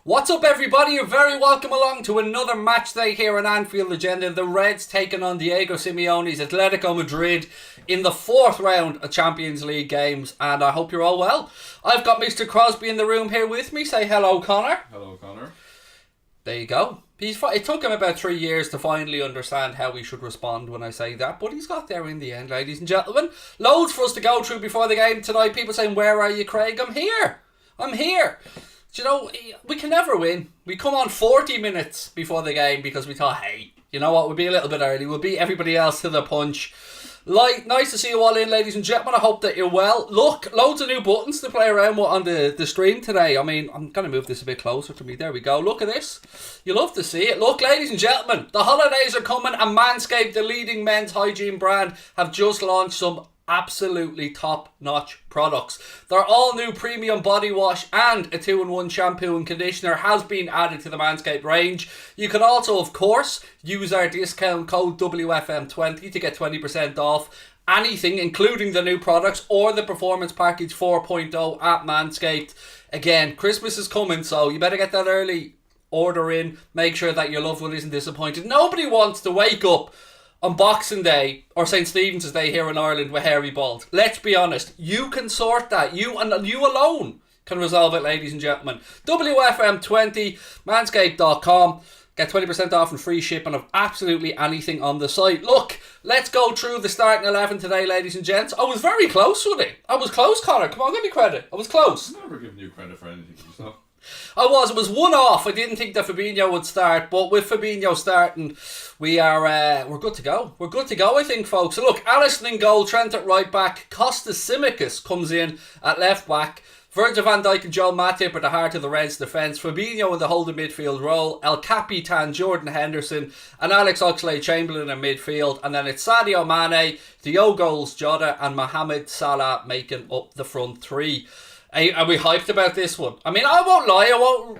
What's up, everybody? You're very welcome along to another match day here in Anfield Agenda. The Reds taking on Diego Simeone's Atletico Madrid in the fourth round of Champions League games, and I hope you're all well. I've got Mr. Crosby in the room here with me. Say hello, Connor. Hello, Connor. There you go. It took him about 3 years to finally understand how he should respond when I say that, but he's got there in the end, ladies and gentlemen. Loads for us to go through before the game tonight. People saying, where are you, Craig? I'm here. Do you know, we can never win. We come on 40 minutes before the game because we thought, hey, you know what, we'll be a little bit early. We'll beat everybody else to the punch. Nice to see you all in, ladies and gentlemen. I hope that you're well. Look, loads of new buttons to play around with on the stream today. I mean, I'm going to move this a bit closer to me. There we go. Look at this. You love to see it. Look, ladies and gentlemen, the holidays are coming and Manscaped, the leading men's hygiene brand, have just launched some absolutely top-notch products. Their all-new premium body wash and a 2-in-1 shampoo and conditioner has been added to the Manscaped range. You can also, of course, use our discount code WFM20 to get 20% off anything, including the new products or the Performance Package 4.0 at Manscaped. Again, Christmas is coming, so you better get that early order in. Make sure that your loved one isn't disappointed. Nobody wants to wake up on Boxing Day or St. Stephen's Day here in Ireland with hairy balls. Let's be honest. You can sort that. You alone can resolve it, ladies and gentlemen. WFM20, manscaped.com. Get 20% off and free shipping of absolutely anything on the site. Look, let's go through the starting 11 today, ladies and gents. I was very close with it. I was close, Connor. Come on, give me credit. I was close. I'm never giving you credit for anything yourself. It was one off. I didn't think that Fabinho would start, but with Fabinho starting, we're good to go. We're good to go, I think, folks. So look, Alisson in goal, Trent at right back, Costas Tsimikas comes in at left back, Virgil van Dijk and Joel Matip are the heart of the Reds' defence, Fabinho in the holding midfield role, El Capitan Jordan Henderson and Alex Oxlade-Chamberlain in midfield, and then it's Sadio Mane, Diogo Jota and Mohamed Salah making up the front three. Are we hyped about this one? I mean, I won't lie,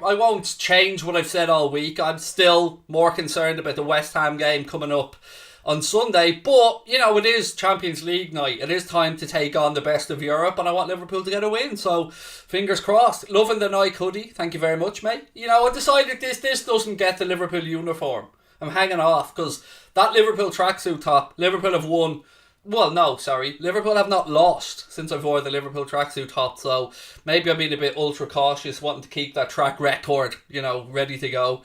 I won't change what I've said all week. I'm still more concerned about the West Ham game coming up on Sunday, but, you know, it is Champions League night. It is time to take on the best of Europe, and I want Liverpool to get a win, so fingers crossed. Loving the Nike hoodie, thank you very much, mate. You know, I decided this doesn't get the Liverpool uniform. I'm hanging off, because that Liverpool tracksuit top, Liverpool have won. Well, no, sorry. Liverpool have not lost since I wore the Liverpool tracksuit top, so maybe I'm being a bit ultra cautious, wanting to keep that track record, you know, ready to go.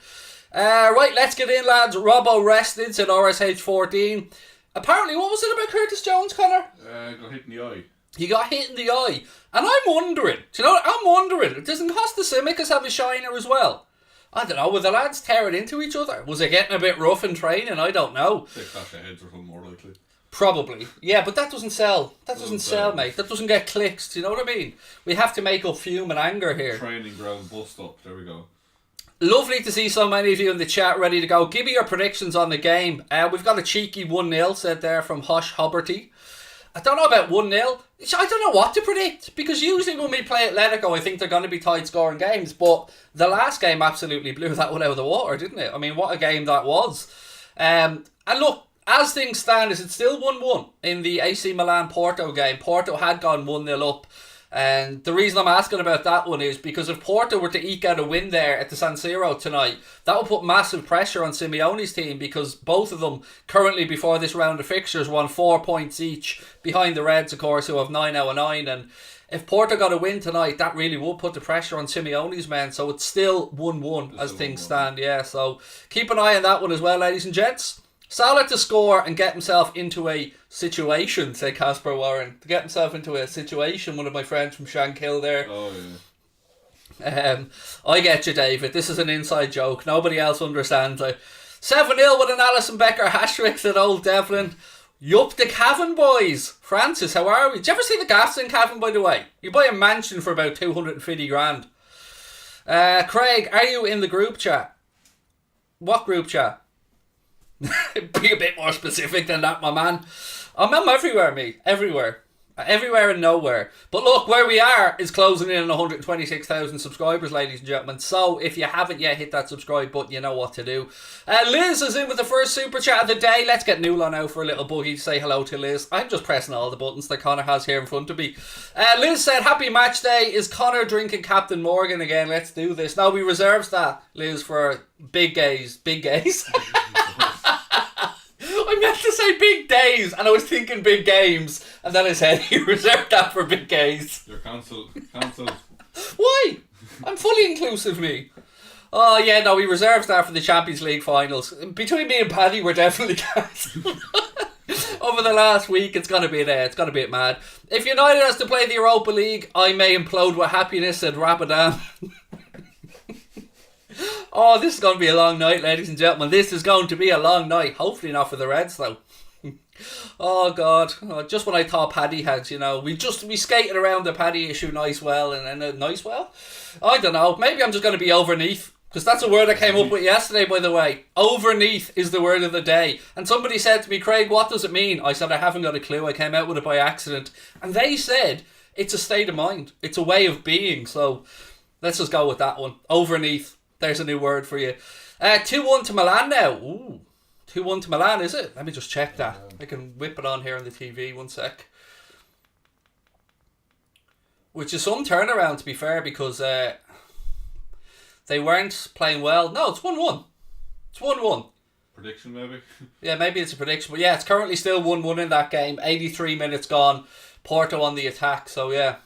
Right, let's get in, lads. Robbo rested, said RSH14. Apparently, what was it about Curtis Jones, Connor? Got hit in the eye. He got hit in the eye. And I'm wondering, do you know what? I'm wondering, doesn't Costas Tsimikas have a shiner as well? I don't know, will the lads tear it into each other? Was it getting a bit rough in training? I don't know. They clash their heads or something more likely. Probably. Yeah, but that doesn't sell. That doesn't sell, mate. That doesn't get clicks. Do you know what I mean? We have to make up fume and anger here. Training ground bust up. There we go. Lovely to see so many of you in the chat ready to go. Give me your predictions on the game. We've got a cheeky 1-0 said there from Hush Hobberty. I don't know about 1-0. I don't know what to predict, because usually when we play Atletico, I think they're going to be tight scoring games, but the last game absolutely blew that one out of the water, didn't it? I mean, what a game that was. And look, as things stand, is it still 1-1 in the AC Milan-Porto game? Porto had gone 1-0 up. And the reason I'm asking about that one is because if Porto were to eke out a win there at the San Siro tonight, that would put massive pressure on Simeone's team, because both of them currently before this round of fixtures won 4 points each behind the Reds, of course, who have 9 out of 9. And if Porto got a win tonight, that really would put the pressure on Simeone's men. So it's still 1-1 as things stand. Yeah, so keep an eye on that one as well, ladies and gents. Salah to score and get himself into a situation, said Casper Warren. To get himself into a situation, one of my friends from Shankill there. Oh, yeah. I get you, David. This is an inside joke. Nobody else understands. 7-0 with an Alisson Becker hat-trick, said old Devlin. Yup the Cavan boys. Francis, how are we? Did you ever see the gas in Cavan, by the way? You buy a mansion for about 250 grand. Craig, are you in the group chat? What group chat? Be a bit more specific than that, my man. I'm everywhere, mate. Everywhere. Everywhere and nowhere. But look, where we are is closing in on 126,000 subscribers, ladies and gentlemen. So if you haven't yet hit that subscribe button, you know what to do. Liz is in with the first super chat of the day. Let's get Nulan out for a little buggy to say hello to Liz. I'm just pressing all the buttons that Connor has here in front of me. Liz said, happy match day. Is Connor drinking Captain Morgan again? Let's do this. Now we reserves that, Liz, for big gays. Big gays? I meant to say big days, and I was thinking big games, and then I said you reserved that for big gays. You're cancelled. Why? I'm fully inclusive, me. Oh yeah, no, we reserved that for the Champions League finals. Between me and Paddy, we're definitely cancelled. Over the last week, it's gonna be there. It's gonna be mad. If United has to play the Europa League, I may implode with happiness, said Rapidan. Oh, this is going to be a long night, ladies and gentlemen. This is going to be a long night. Hopefully not for the Reds, though. Oh, God. Oh, just when I thought Paddy had, we skated around the Paddy issue nice well. I don't know. Maybe I'm just going to be overneath. Because that's a word I came up with yesterday, by the way. Overneath is the word of the day. And somebody said to me, Craig, what does it mean? I said, I haven't got a clue. I came out with it by accident. And they said, it's a state of mind. It's a way of being. So let's just go with that one. Overneath. There's a new word for you. 2-1 to Milan now. Ooh, 2-1 to Milan, is it? Let me just check that. I can whip it on here on the TV. 1 sec. Which is some turnaround, to be fair, because they weren't playing well. No, it's 1-1. It's 1-1. Prediction, maybe? Yeah, maybe it's a prediction. But yeah, it's currently still 1-1 in that game. 83 minutes gone. Porto on the attack, so yeah.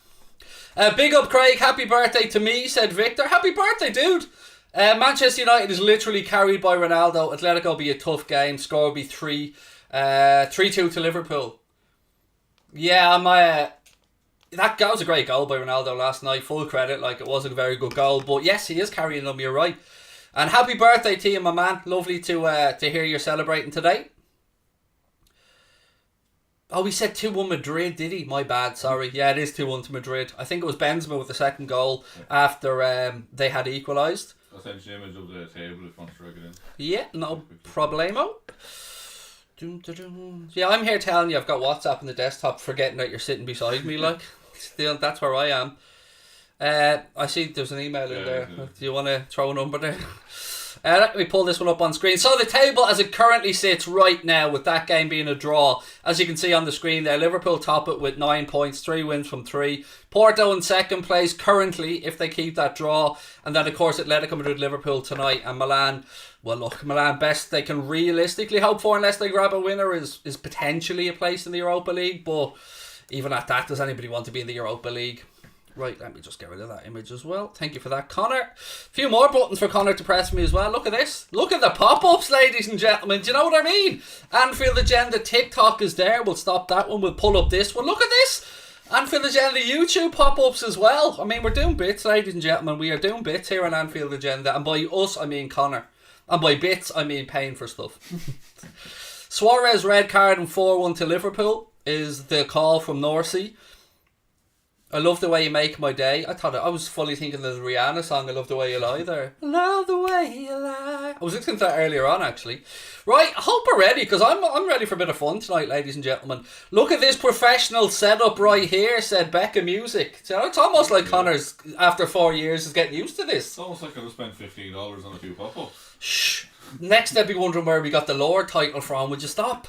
Big up, Craig. Happy birthday to me, said Victor. Happy birthday, dude. Manchester United is literally carried by Ronaldo. Atletico will be a tough game. Score will be 3-2 to Liverpool. Yeah, that was a great goal by Ronaldo last night. Full credit, it was a very good goal. But yes, he is carrying them, you're right. And happy birthday to you, my man. Lovely to hear you're celebrating today. Oh, he said 2-1 Madrid, did he? My bad, sorry. Yeah, it is 2-1 to Madrid. I think it was Benzema with the second goal after they had equalised. I'll send you an image of the table if you want to drag it in. Yeah, no problemo. Yeah, I'm here telling you I've got WhatsApp on the desktop, forgetting that you're sitting beside me, Still, that's where I am. I see there's an email in there. Yeah. Do you want to throw a number there? Let me pull this one up on screen. So the table as it currently sits right now, with that game being a draw, as you can see on the screen there, Liverpool top it with 9 points, 3 wins from 3. Porto in second place currently, if they keep that draw. And then of course Atletico Madrid, Liverpool tonight, and Milan. Well, look, Milan best they can realistically hope for, unless they grab a winner, is potentially a place in the Europa League. But even at that, does anybody want to be in the Europa League? Right, let me just get rid of that image as well. Thank you for that, Connor. A few more buttons for Connor to press for me as well. Look at this. Look at the pop-ups, ladies and gentlemen. Do you know what I mean? Anfield Agenda TikTok is there. We'll stop that one. We'll pull up this one. Look at this. Anfield Agenda YouTube pop-ups as well. I mean, we're doing bits, ladies and gentlemen. We are doing bits here on Anfield Agenda. And by us, I mean Connor. And by bits, I mean paying for stuff. Suarez red card and 4-1 to Liverpool is the call from Norsey. I love the way you make my day. I was fully thinking of the Rihanna song, I Love the Way You Lie there. I love the way you lie. I was listening to that earlier on, actually. Right, I hope we're ready, because I'm ready for a bit of fun tonight, ladies and gentlemen. Look at this professional setup right here, said Becca Music. So it's almost like Connor's, after 4 years, is getting used to this. It's almost like I just spent $15 on a few pop-ups. Shh. Next they'll be wondering where we got the Lord title from. Would you stop?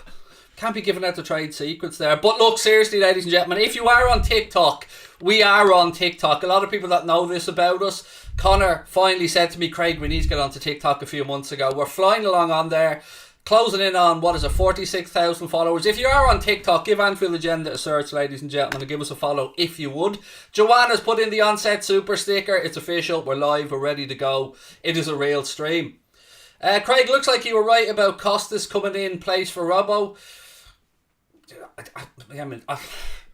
Can't be giving out the trade secrets there. But look, seriously, ladies and gentlemen, if you are on TikTok, we are on TikTok. A lot of people that know this about us. Connor finally said to me, Craig, we need to get onto TikTok a few months ago. We're flying along on there. Closing in on, 46,000 followers. If you are on TikTok, give Anfield Agenda a search, ladies and gentlemen, and give us a follow if you would. Joanna's put in the onset super sticker. It's official. We're live. We're ready to go. It is a real stream. Craig, looks like you were right about Costas coming in place for Robbo.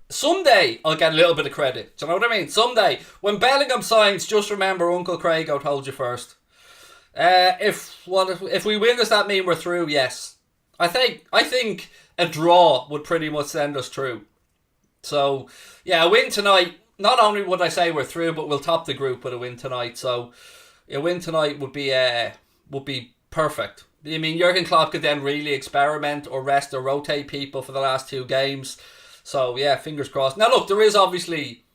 Someday I'll get a little bit of credit. Do you know what I mean? Someday, when Bellingham signs, just remember Uncle Craig, I told you first. If we win, does that mean we're through? Yes. I think a draw would pretty much send us through. So yeah, a win tonight. Not only would I say we're through, but we'll top the group with a win tonight. So a win tonight would be perfect. I mean, Jurgen Klopp could then really experiment or rest or rotate people for the last 2 games. So yeah, fingers crossed. Now look, there is obviously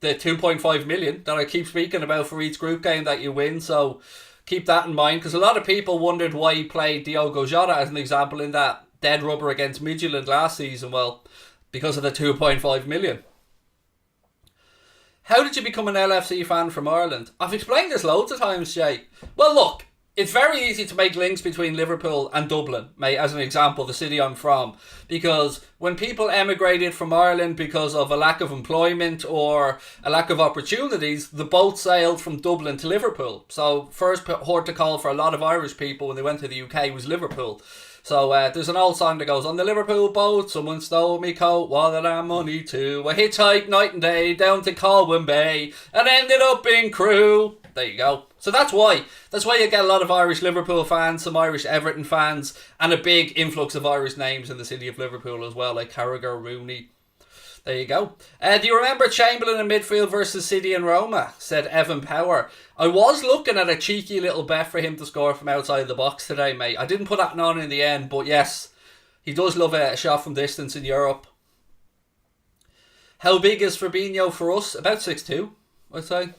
the 2.5 million that I keep speaking about for each group game that you win, so keep that in mind, because a lot of people wondered why he played Diogo Jota as an example in that dead rubber against Midfield last season. Well, because of the 2.5 million. How did you become an LFC fan from Ireland? I've explained this loads of times, Jay. Well, look, it's very easy to make links between Liverpool and Dublin, mate, as an example, the city I'm from. Because when people emigrated from Ireland because of a lack of employment or a lack of opportunities, the boat sailed from Dublin to Liverpool. So first port to call for a lot of Irish people when they went to the UK was Liverpool. So there's an old song that goes, on the Liverpool boat, someone stole me coat, wanted our money too. I hitchhiked night and day down to Colwyn Bay and ended up in Crewe. There you go. So that's why. That's why you get a lot of Irish Liverpool fans, some Irish Everton fans, and a big influx of Irish names in the city of Liverpool as well, like Carragher, Rooney. There you go. Do you remember Chamberlain in midfield versus City and Roma? Said Evan Power. I was looking at a cheeky little bet for him to score from outside the box today, mate. I didn't put that on in the end, but yes, he does love a shot from distance in Europe. How big is Fabinho for us? About 6'2", I'd say.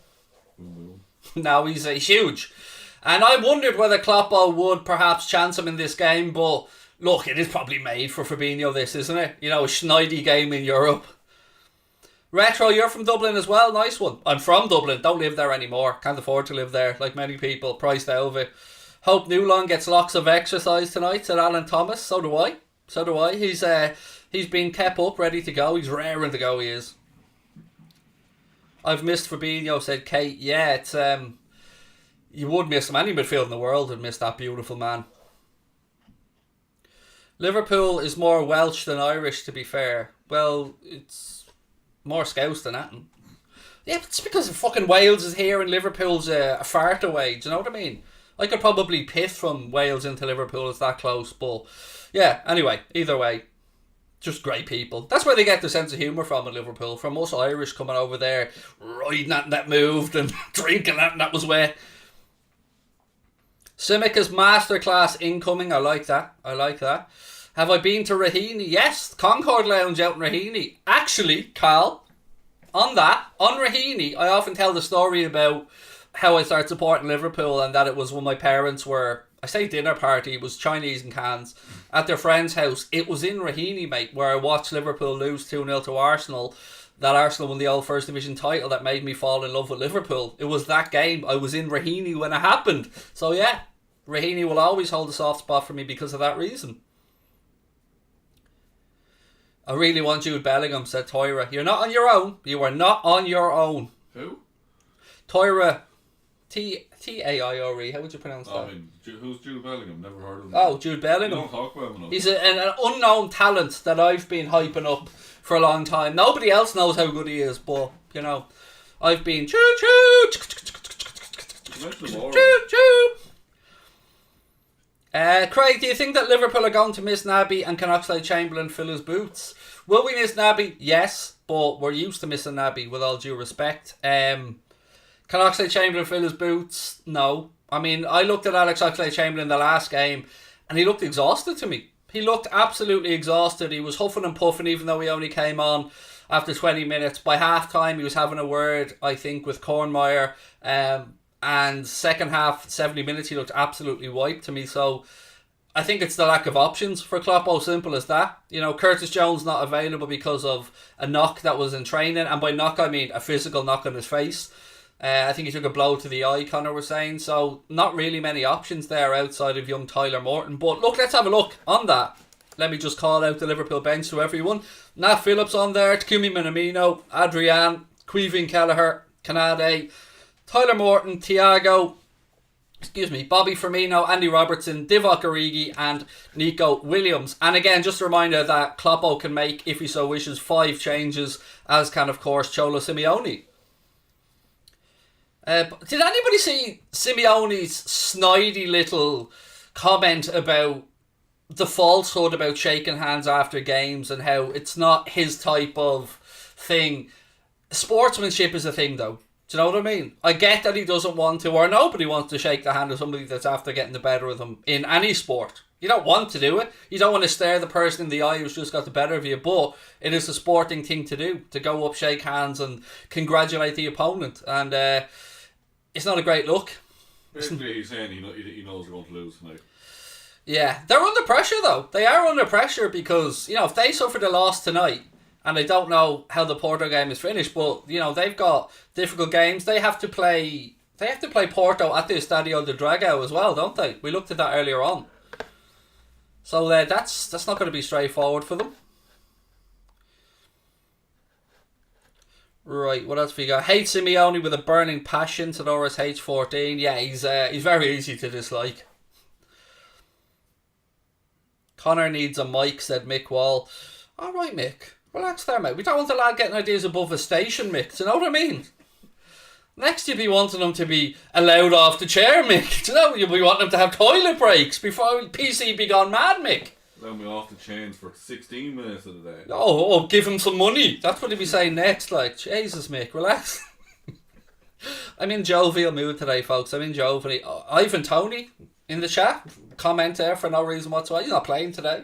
No, he's huge. And I wondered whether Kloppo would perhaps chance him in this game, but look, it is probably made for Fabinho, this, isn't it? You know, a schneidi game in Europe. Retro, you're from Dublin as well. Nice one. I'm from Dublin. Don't live there anymore. Can't afford to live there, like many people. Priced out of it. Hope Newlon gets lots of exercise tonight, said Alan Thomas. So do I. So do I. He's been kept up, ready to go. He's raring to go, he is. I've missed Fabinho, said Kate. Yeah, it's you would miss him. Any midfield in the world would miss that beautiful man. Liverpool is more Welsh than Irish, to be fair. Well, it's more Scouse than that. Yeah, but it's because fucking Wales is here and Liverpool's a fart away. Do you know what I mean? I could probably pith from Wales into Liverpool, it's that close. But yeah, anyway, either way, just great people. That's where they get their sense of humour from in Liverpool. From us Irish coming over there, riding that and that moved and drinking that and that was wet. Simica's masterclass incoming. I like that. I like that. Have I been to Raheny? Yes, Concord Lounge out in Raheny. Actually, Carl, on Raheny, I often tell the story about how I started supporting Liverpool and that it was when my parents were, I say dinner party, it was Chinese and cans, at their friend's house. It was in Raheny, mate, where I watched Liverpool lose 2-0 to Arsenal. That Arsenal won the old First Division title that made me fall in love with Liverpool. It was that game. I was in Raheny when it happened. So yeah, Raheny will always hold a soft spot for me because of that reason. I really want Jude Bellingham, said Tyra. You're not on your own. You are not on your own. Who? Tyra. T-A-I-R-E. How would you pronounce that? I mean, who's Jude Bellingham? Never heard of him. Oh, Jude Bellingham. You don't talk about him enough. He's an unknown talent that I've been hyping up for a long time. Nobody else knows how good he is, but, you know, I've been choo-choo. Choo-choo. Craig, do you think that Liverpool are going to miss Naby and can Oxlade-Chamberlain fill his boots? Will we miss Naby? Yes, but we're used to missing Naby, with all due respect. Can Oxlade-Chamberlain fill his boots? No. I mean, I looked at Alex Oxlade-Chamberlain the last game and he looked exhausted to me. He looked absolutely exhausted. He was huffing and puffing even though he only came on after 20 minutes. By half time he was having a word, I think, with Kornmeyer. And second half, 70 minutes, he looked absolutely wiped to me. So I think it's the lack of options for Kloppo, simple as that. You know, Curtis Jones not available because of a knock that was in training. And by knock, I mean a physical knock on his face. I think he took a blow to the eye, Connor was saying. So not really many options there outside of young Tyler Morton. But look, let's have a look on that. Let me just call out the Liverpool bench to everyone. Nat Phillips on there, Takumi Minamino, Adrian, Queevin Kelleher, Kanade, Tyler Morton, Thiago, Bobby Firmino, Andy Robertson, Divock Origi and Nico Williams. And again, just a reminder that Kloppo can make, if he so wishes, 5 changes, as can, of course, Cholo Simeone. Did anybody see Simeone's snidey little comment about the falsehood about shaking hands after games and how it's not his type of thing? Sportsmanship is a thing, though. Do you know what I mean? I get that he doesn't want to, or nobody wants to shake the hand of somebody that's after getting the better of them in any sport. You don't want to do it. You don't want to stare the person in the eye who's just got the better of you. But it is a sporting thing to do, to go up, shake hands, and congratulate the opponent. And it's not a great look. Basically, he's saying he knows they're going to lose tonight. Yeah, they're under pressure though. They are under pressure because, you know, if they suffered a loss tonight, and I don't know how the Porto game is finished, but, you know, they've got difficult games. They have to play Porto at the Estadio de Dragao as well, don't they? We looked at that earlier on. So that's not going to be straightforward for them. Right, what else have we got? Hate Simeone with a burning passion, Sonora's H14. Yeah, he's very easy to dislike. Connor needs a mic, said Mick Wall. Alright, Mick. Relax there, mate. We don't want the lad getting ideas above a station, Mick. Do you know what I mean? Next, you'd be wanting them to be allowed off the chair, Mick. Do you know? You'd be wanting them to have toilet breaks before PC be gone mad, Mick. Allow me off the chains for 16 minutes of the day. Oh, give him some money. That's what he'd be saying next. Like, Jesus, Mick, relax. I'm in jovial mood today, folks. I'm in jovial. Ivan Toney in the chat. Comment there for no reason whatsoever. He's not playing today.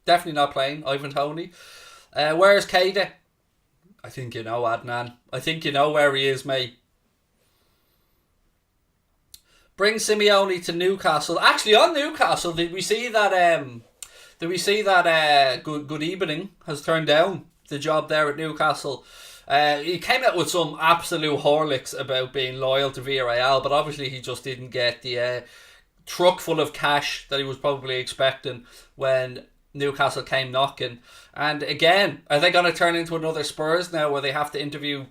Definitely not playing, Ivan Toney. Where's Kade? I think you know, Adnan. I think you know where he is, mate. Bring Simeone to Newcastle. Actually, on Newcastle, did we see that? Good Evening has turned down the job there at Newcastle. He came out with some absolute horlicks about being loyal to Villarreal, but obviously he just didn't get the truck full of cash that he was probably expecting when Newcastle came knocking. And again, are they going to turn into another Spurs now where they have to interview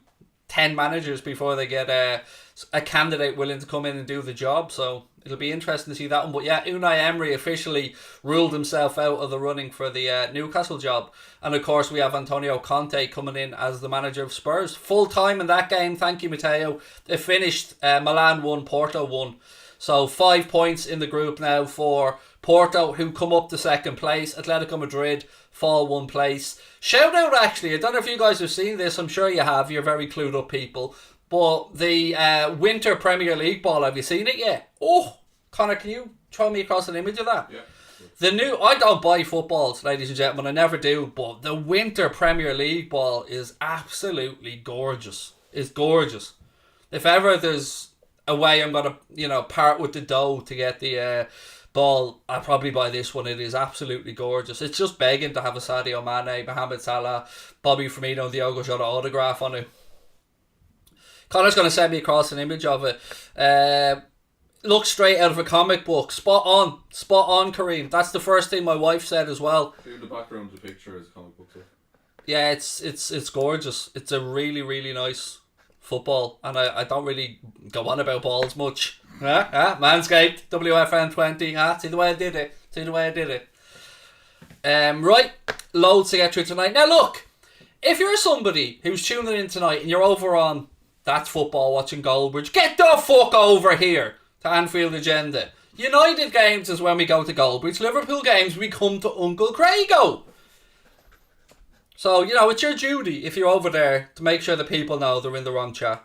10 managers before they get a candidate willing to come in and do the job? So it'll be interesting to see that one. But yeah, Unai Emery officially ruled himself out of the running for the Newcastle job. And of course we have Antonio Conte coming in as the manager of Spurs. Full time in that game, thank you Matteo. It finished Milan 1, Porto 1. So 5 points in the group now for Porto, who come up to second place. Atletico Madrid fall 1 place. Shout out actually, I don't know if you guys have seen this, I'm sure you have, you're very clued up people. But the Winter Premier League ball, have you seen it yet? Oh, Connor, can you throw me across an image of that? Yeah. I don't buy footballs, ladies and gentlemen, I never do, but the Winter Premier League ball is absolutely gorgeous. It's gorgeous. If ever there's a way I'm going to, part with the dough to get the ball, I'll probably buy this one. It is absolutely gorgeous. It's just begging to have a Sadio Mane, Mohamed Salah, Bobby Firmino, Diogo Jota autograph on it. Connor's going to send me across an image of it. Looks straight out of a comic book. Spot on, Kareem. That's the first thing my wife said as well. In the background of the picture is comic book stuff. Yeah, it's gorgeous. It's a really, really nice football, and I don't really go on about balls much. Manscaped, WFN20. See the way I did it. Right, loads to get through tonight. Now look, if you're somebody who's tuning in tonight and you're over on That's Football watching Goldbridge, get the fuck over here to Anfield Agenda. United games is when we go to Goldbridge. Liverpool games we come to Uncle Craigo. So, it's your duty, if you're over there, to make sure the people know they're in the wrong chat.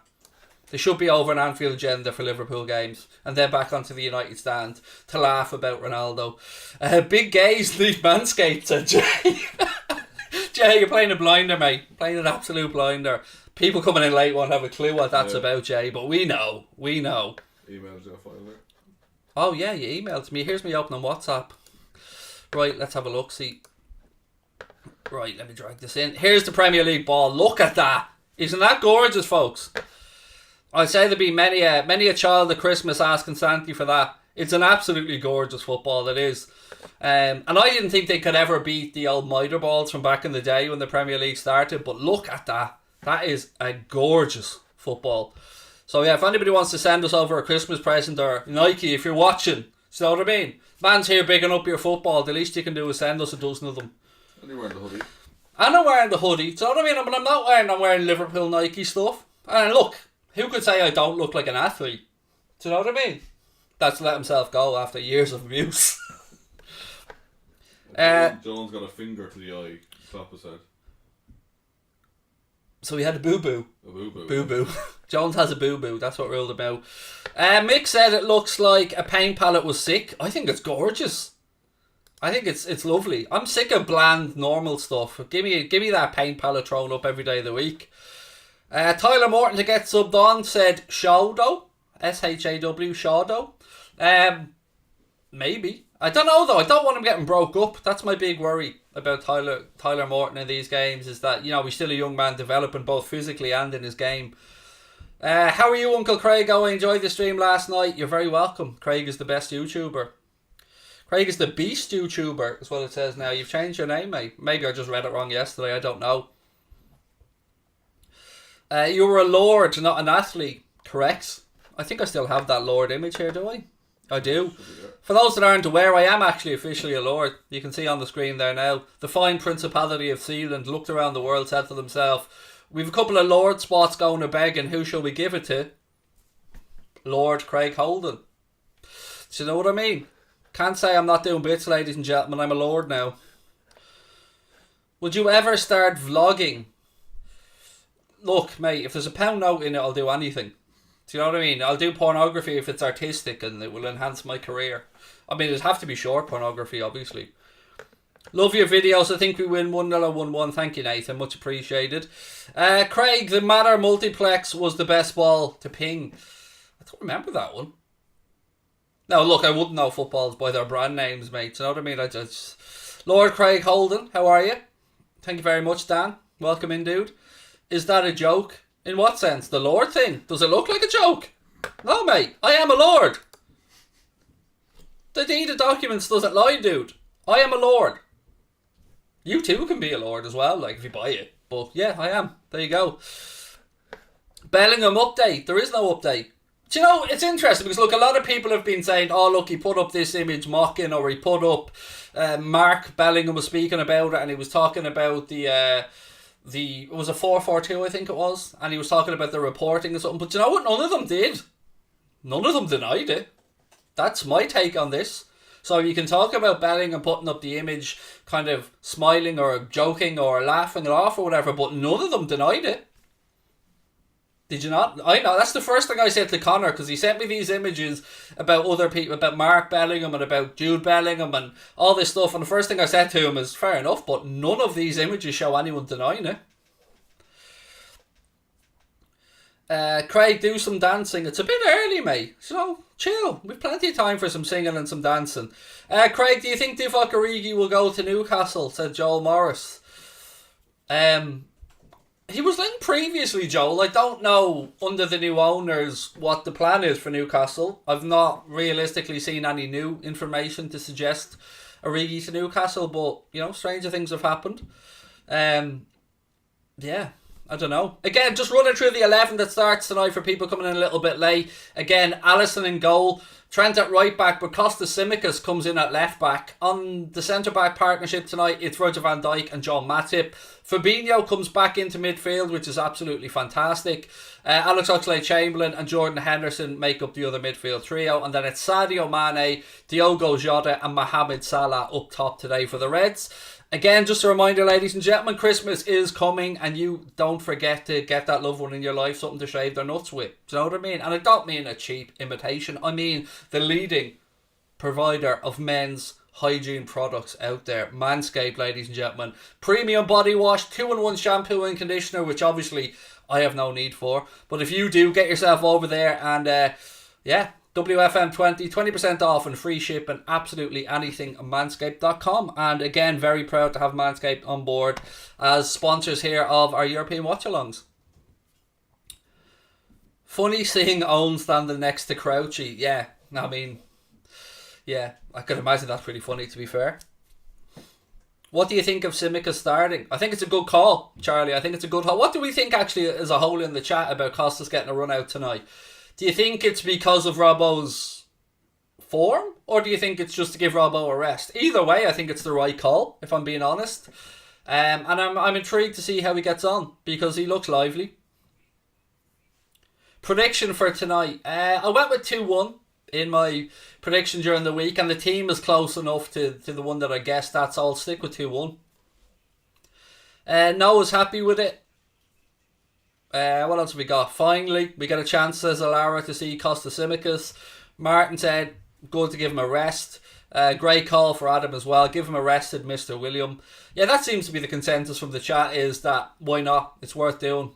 They should be over on Anfield Agenda for Liverpool games, and then back onto the United stand to laugh about Ronaldo. Big gaze, leave Manscaped, said Jay. Jay, you're playing a blinder, mate. Playing an absolute blinder. People coming in late won't have a clue what that's about, Jay, but we know. Emailed your file there. Oh, yeah, you emailed me. Here's me opening WhatsApp. Right, let's have a look, see. Right, let me drag this in. Here's the Premier League ball. Look at that. Isn't that gorgeous, folks? I'd say there'd be many a child at Christmas asking Santi for that. It's an absolutely gorgeous football, it is. And I didn't think they could ever beat the old miter balls from back in the day when the Premier League started, but look at that. That is a gorgeous football. So yeah, if anybody wants to send us over a Christmas present, or Nike, if you're watching, you know what I mean? Man's here bigging up your football, the least you can do is send us a dozen of them. And you're wearing the hoodie. And I'm wearing the hoodie. Do you know what I mean? I'm wearing Liverpool Nike stuff. And look, who could say I don't look like an athlete? Do you know what I mean? That's let himself go after years of abuse. John's got a finger to the eye. Top his head. So he had a boo-boo. A boo-boo. Boo-boo. Jones has a boo-boo. That's what ruled him out. Mick said it looks like a paint palette was sick. I think it's gorgeous. I think it's lovely. I'm sick of bland, normal stuff. Give me that paint palette thrown up every day of the week. Tyler Morton to get subbed on said Shawdo. S-H-A-W, Shawdo. Maybe. I don't know though. I don't want him getting broke up. That's my big worry about Tyler Morton in these games, is that, you know, he's still a young man developing both physically and in his game. How are you, Uncle Craig? Oh, I enjoyed the stream last night. You're very welcome. Craig is the best YouTuber. Craig is the beast YouTuber, is what it says now. You've changed your name, mate. Maybe I just read it wrong yesterday. I don't know. You were a lord, not an athlete. Correct. I think I still have that lord image here, do I? I do. For those that aren't aware, I am actually officially a lord. You can see on the screen there now. The fine Principality of Sealand looked around the world, said to themselves, we've a couple of lord spots going to begging. Who shall we give it to? Lord Craig Holden. Do you know what I mean? Can't say I'm not doing bits, ladies and gentlemen. I'm a lord now. Would you ever start vlogging? Look, mate, if there's a pound note in it, I'll do anything. Do you know what I mean? I'll do pornography if it's artistic and it will enhance my career. I mean, it'd have to be short pornography, obviously. Love your videos. I think we win 1-0 or 1-1. Thank you, Nathan. Much appreciated. Craig, the Matter multiplex was the best ball to ping. I don't remember that one. Now, look, I wouldn't know footballs by their brand names, mate. You know what I mean? I just... Lord Craig Holden, how are you? Thank you very much, Dan. Welcome in, dude. Is that a joke? In what sense? The Lord thing? Does it look like a joke? No, mate. I am a Lord. The deed of documents doesn't lie, dude. I am a Lord. You too can be a Lord as well, like, if you buy it. But, yeah, I am. There you go. Bellingham update. There is no update. Do you know, it's interesting because, look, a lot of people have been saying, oh, look, he put up this image mocking, or he put up, Mark Bellingham was speaking about it, and he was talking about it was a 4-4-2, I think it was, and he was talking about the reporting and something, but you know what, none of them did. None of them denied it. That's my take on this. So you can talk about Bellingham putting up the image, kind of smiling or joking or laughing it off or whatever, but none of them denied it. Did you not? I know, that's the first thing I said to Connor, because he sent me these images about other people, about Mark Bellingham and about Jude Bellingham and all this stuff, and the first thing I said to him is, fair enough, but none of these images show anyone denying it. Craig, do some dancing. It's a bit early, mate. So, chill. We've plenty of time for some singing and some dancing. Craig, do you think Divock Origi will go to Newcastle? Said Joel Morris. He was linked previously, Joel. I don't know, under the new owners, what the plan is for Newcastle. I've not realistically seen any new information to suggest Origi to Newcastle, but, you know, stranger things have happened. Yeah, I don't know. Again, just running through the 11 that starts tonight for people coming in a little bit late. Again, Alisson in goal. Trent at right back, but Costas Tsimikas comes in at left back. On the centre back partnership tonight, it's Virgil van Dijk and John Matip. Fabinho comes back into midfield, which is absolutely fantastic. Alex Oxlade-Chamberlain and Jordan Henderson make up the other midfield trio, and then it's Sadio Mane, Diogo Jota and Mohamed Salah up top today for the Reds. Again, just a reminder, ladies and gentlemen, Christmas is coming, and you don't forget to get that loved one in your life something to shave their nuts with. Do you know what I mean? And I don't mean a cheap imitation. I mean the leading provider of men's hygiene products out there. Manscaped, ladies and gentlemen. Premium body wash, 2-in-1 shampoo and conditioner, which obviously I have no need for. But if you do, get yourself over there and, yeah, WFM20, 20% off and free shipping, absolutely anything at manscaped.com. And again, very proud to have Manscaped on board as sponsors here of our European watch-alongs. Funny seeing Owen standing next to Crouchy. Yeah, I mean, yeah, I could imagine that's pretty funny, to be fair. What do you think of Tsimikas starting? I think it's a good call, Charlie. I think it's a good call. What do we think actually as a whole in the chat about Costas getting a run out tonight? Do you think it's because of Robbo's form? Or do you think it's just to give Robbo a rest? Either way, I think it's the right call, if I'm being honest. And I'm intrigued to see how he gets on, because he looks lively. Prediction for tonight. I went with 2-1 in my prediction during the week, and the team is close enough to the one that I guessed at, so I'll stick with 2-1. Noah's happy with it. What else have we got? Finally, we get a chance, says Alara, to see Costas Tsimikas. Martin said, good to give him a rest. Great call for Adam as well. Give him a rested Mr. William. Yeah, that seems to be the consensus from the chat, is that why not? It's worth doing.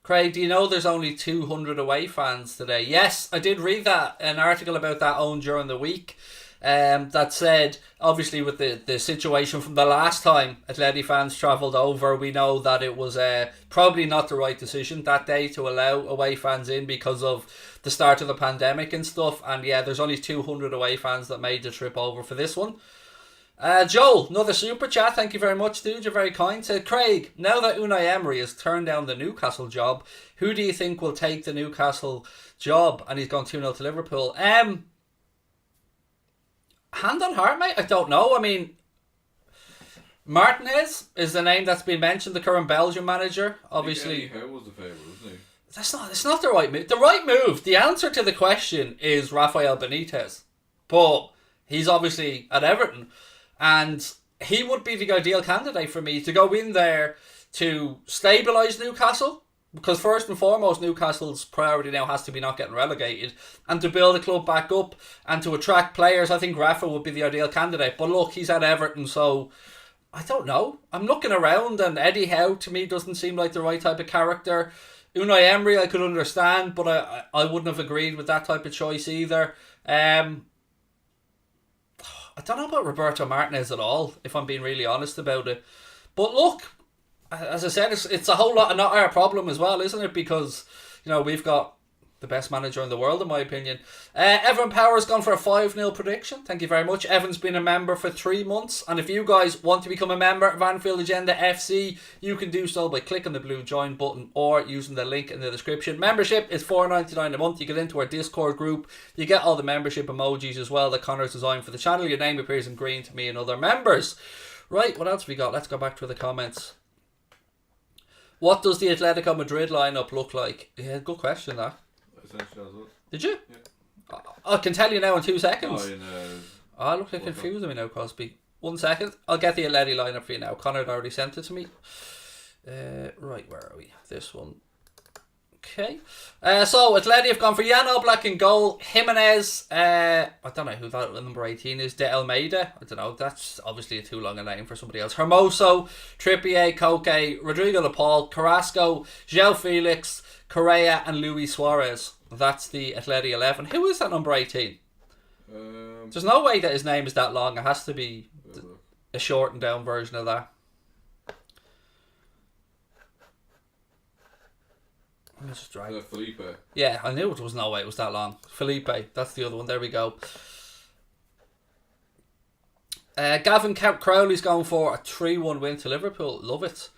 Craig, do you know there's only 200 away fans today? Yes, I did read that, an article about that owned during the week. That said, obviously with the situation from the last time Atleti fans travelled over, we know that it was probably not the right decision that day to allow away fans in because of the start of the pandemic and stuff. And yeah, there's only 200 away fans that made the trip over for this one. Joel, another super chat, thank you very much, dude, you're very kind. Said, Craig, now that Unai Emery has turned down the Newcastle job, who do you think will take the Newcastle job? And he's gone 2-0 to Liverpool. Hand on heart, mate, I don't know. I mean, Martinez is the name that's been mentioned, the current Belgian manager. Obviously, Eddie Howe was the favourite, wasn't he? It's not the right move. The right move, the answer to the question is Rafael Benitez. But he's obviously at Everton, and he would be the ideal candidate for me to go in there to stabilise Newcastle. Because first and foremost, Newcastle's priority now has to be not getting relegated, and to build the club back up and to attract players. I think Rafa would be the ideal candidate. But look, he's at Everton, so I don't know. I'm looking around, and Eddie Howe to me doesn't seem like the right type of character. Unai Emery I could understand, but I wouldn't have agreed with that type of choice either. I don't know about Roberto Martinez at all, if I'm being really honest about it. But look, as I said, it's a whole lot of not our problem as well, isn't it? Because, you know, we've got the best manager in the world, in my opinion. Evan Power's gone for a 5-0 prediction. Thank you very much. Evan's been a member for 3 months. And if you guys want to become a member of Anfield Agenda FC, you can do so by clicking the blue join button or using the link in the description. Membership is $4.99 a month. You get into our Discord group. You get all the membership emojis as well that Connor's designed for the channel. Your name appears in green to me and other members. Right, what else have we got? Let's go back to the comments. What does the Atletico Madrid lineup look like? Yeah, good question, that. Essentially, as well. Did you? Yeah. I can tell you now in 2 seconds. Look, you're What confusing me now, Crosby. 1 second. I'll get the Atleti lineup for you now. Connor had already sent it to me. Right, where are we? This one. Okay. So, Atleti have gone for Jan Oblak in goal. Jimenez. I don't know who that number 18 is. De Almeida. I don't know. That's obviously too long a name for somebody else. Hermoso. Trippier. Koke. Rodrigo De Paul. Carrasco. João Felix. Correa and Luis Suarez. That's the Atleti 11. Who is that number 18? There's no way that his name is that long. It has to be a shortened down version of that. Let's just drag. Felipe. Yeah, I knew it was no way it was that long. Felipe, that's the other one. There we go. Gavin Crowley's going for a 3-1 win to Liverpool. Love it.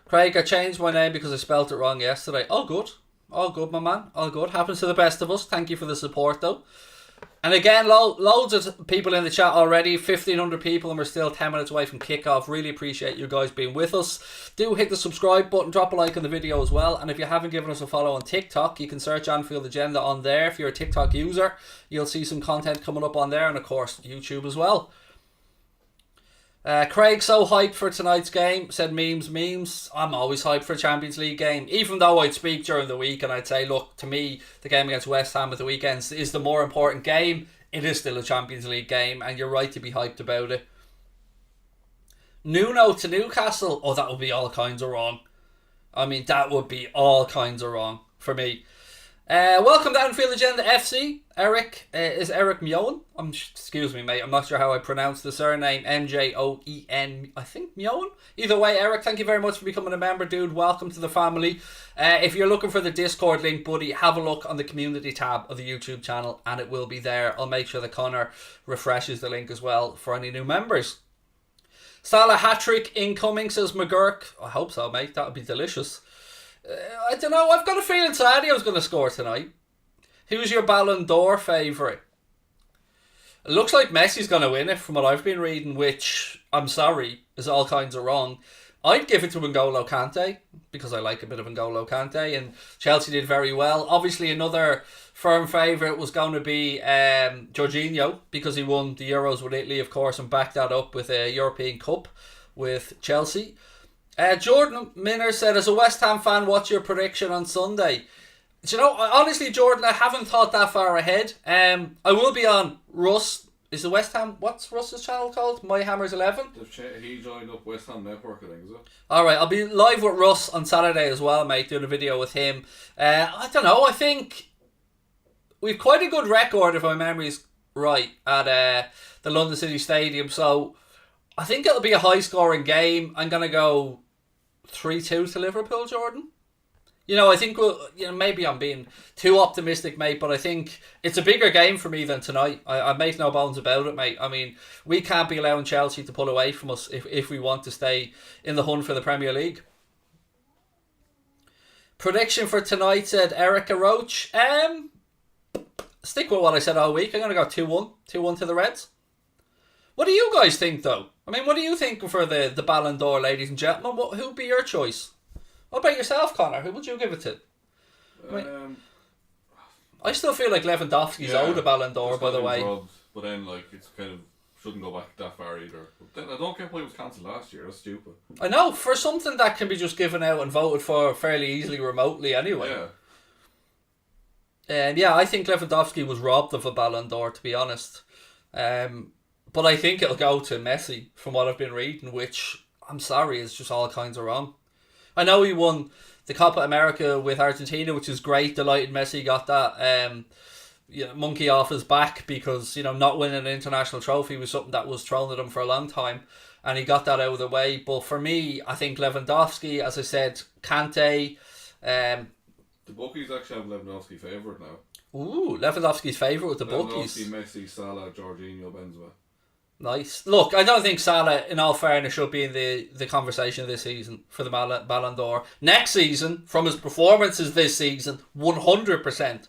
Craig, I changed my name because I spelt it wrong yesterday. All good. All good, my man. All good. Happens to the best of us. Thank you for the support, though. And again, loads of people in the chat already. 1,500 people, and we're still 10 minutes away from kickoff. Really appreciate you guys being with us. Do hit the subscribe button, drop a like on the video as well. And if you haven't given us a follow on TikTok, you can search Anfield Agenda on there. If you're a TikTok user, you'll see some content coming up on there, and of course, YouTube as well. Craig, so hyped for tonight's game. Said memes. I'm always hyped for a Champions League game. Even though I'd speak during the week and I'd say, look, to me, the game against West Ham at the weekends is the more important game. It is still a Champions League game, and you're right to be hyped about it. Nuno to Newcastle. Oh, that would be all kinds of wrong. I mean, that would be all kinds of wrong for me. Welcome to Anfield Agenda FC. Eric, is Eric Mjoen? Excuse me, mate. I'm not sure how I pronounce the surname. Mjoen, I think Mjoen. Either way, Eric, thank you very much for becoming a member, dude. Welcome to the family. If you're looking for the Discord link, buddy, have a look on the community tab of the YouTube channel, and it will be there. I'll make sure that Connor refreshes the link as well for any new members. Salah hat-trick incoming, says McGurk. I hope so, mate. That would be delicious. I don't know. I've got a feeling Sadio's going to score tonight. Who's your Ballon d'Or favourite? It looks like Messi's going to win it from what I've been reading, which, I'm sorry, is all kinds of wrong. I'd give it to N'Golo Kante because I like a bit of N'Golo Kante, and Chelsea did very well. Obviously, another firm favourite was going to be Jorginho because he won the Euros with Italy, of course, and backed that up with a European Cup with Chelsea. Jordan Minner said, as a West Ham fan, what's your prediction on Sunday? Do you know, honestly, Jordan, I haven't thought that far ahead. I will be on Russ. Is the West Ham, what's Russ's channel called? My Hammers 11? He joined up West Ham Network, I think, is it? Alright, I'll be live with Russ on Saturday as well, mate, doing a video with him. I don't know, I think we've quite a good record, if my memory's right, at the London City Stadium, so I think it'll be a high-scoring game. I'm going to go 3-2 to Liverpool, Jordan. You know, I think maybe I'm being too optimistic, mate, but I think it's a bigger game for me than tonight. I make no bones about it, mate. I mean, we can't be allowing Chelsea to pull away from us if we want to stay in the hunt for the Premier League. Prediction for tonight, said Erica Roach. Stick with what I said all week. I'm going to go 2-1. 2-1 to the Reds. What do you guys think, though? I mean, what do you think for the Ballon d'Or, ladies and gentlemen? Who'd be your choice? What about yourself, Connor? Who would you give it to? I still feel like Lewandowski's owed a Ballon d'Or, by the way. Robbed, but then, it's kind of shouldn't go back that far either. But then I don't get why it was cancelled last year. That's stupid. I know, for something that can be just given out and voted for fairly easily remotely anyway. Yeah. And I think Lewandowski was robbed of a Ballon d'Or, to be honest. But I think it'll go to Messi, from what I've been reading, which, I'm sorry, is just all kinds of wrong. I know he won the Copa America with Argentina, which is great. Delighted Messi got that monkey off his back because, not winning an international trophy was something that was thrown at him for a long time. And he got that out of the way. But for me, I think Lewandowski, as I said, Kante. The bookies actually have Lewandowski favourite now. Ooh, Lewandowski's favourite with the bookies. Messi, Salah, Jorginho, Benzema. Nice. Look, I don't think Salah, in all fairness, should be in the conversation this season for the Ballon d'Or. Next season, from his performances this season, 100%.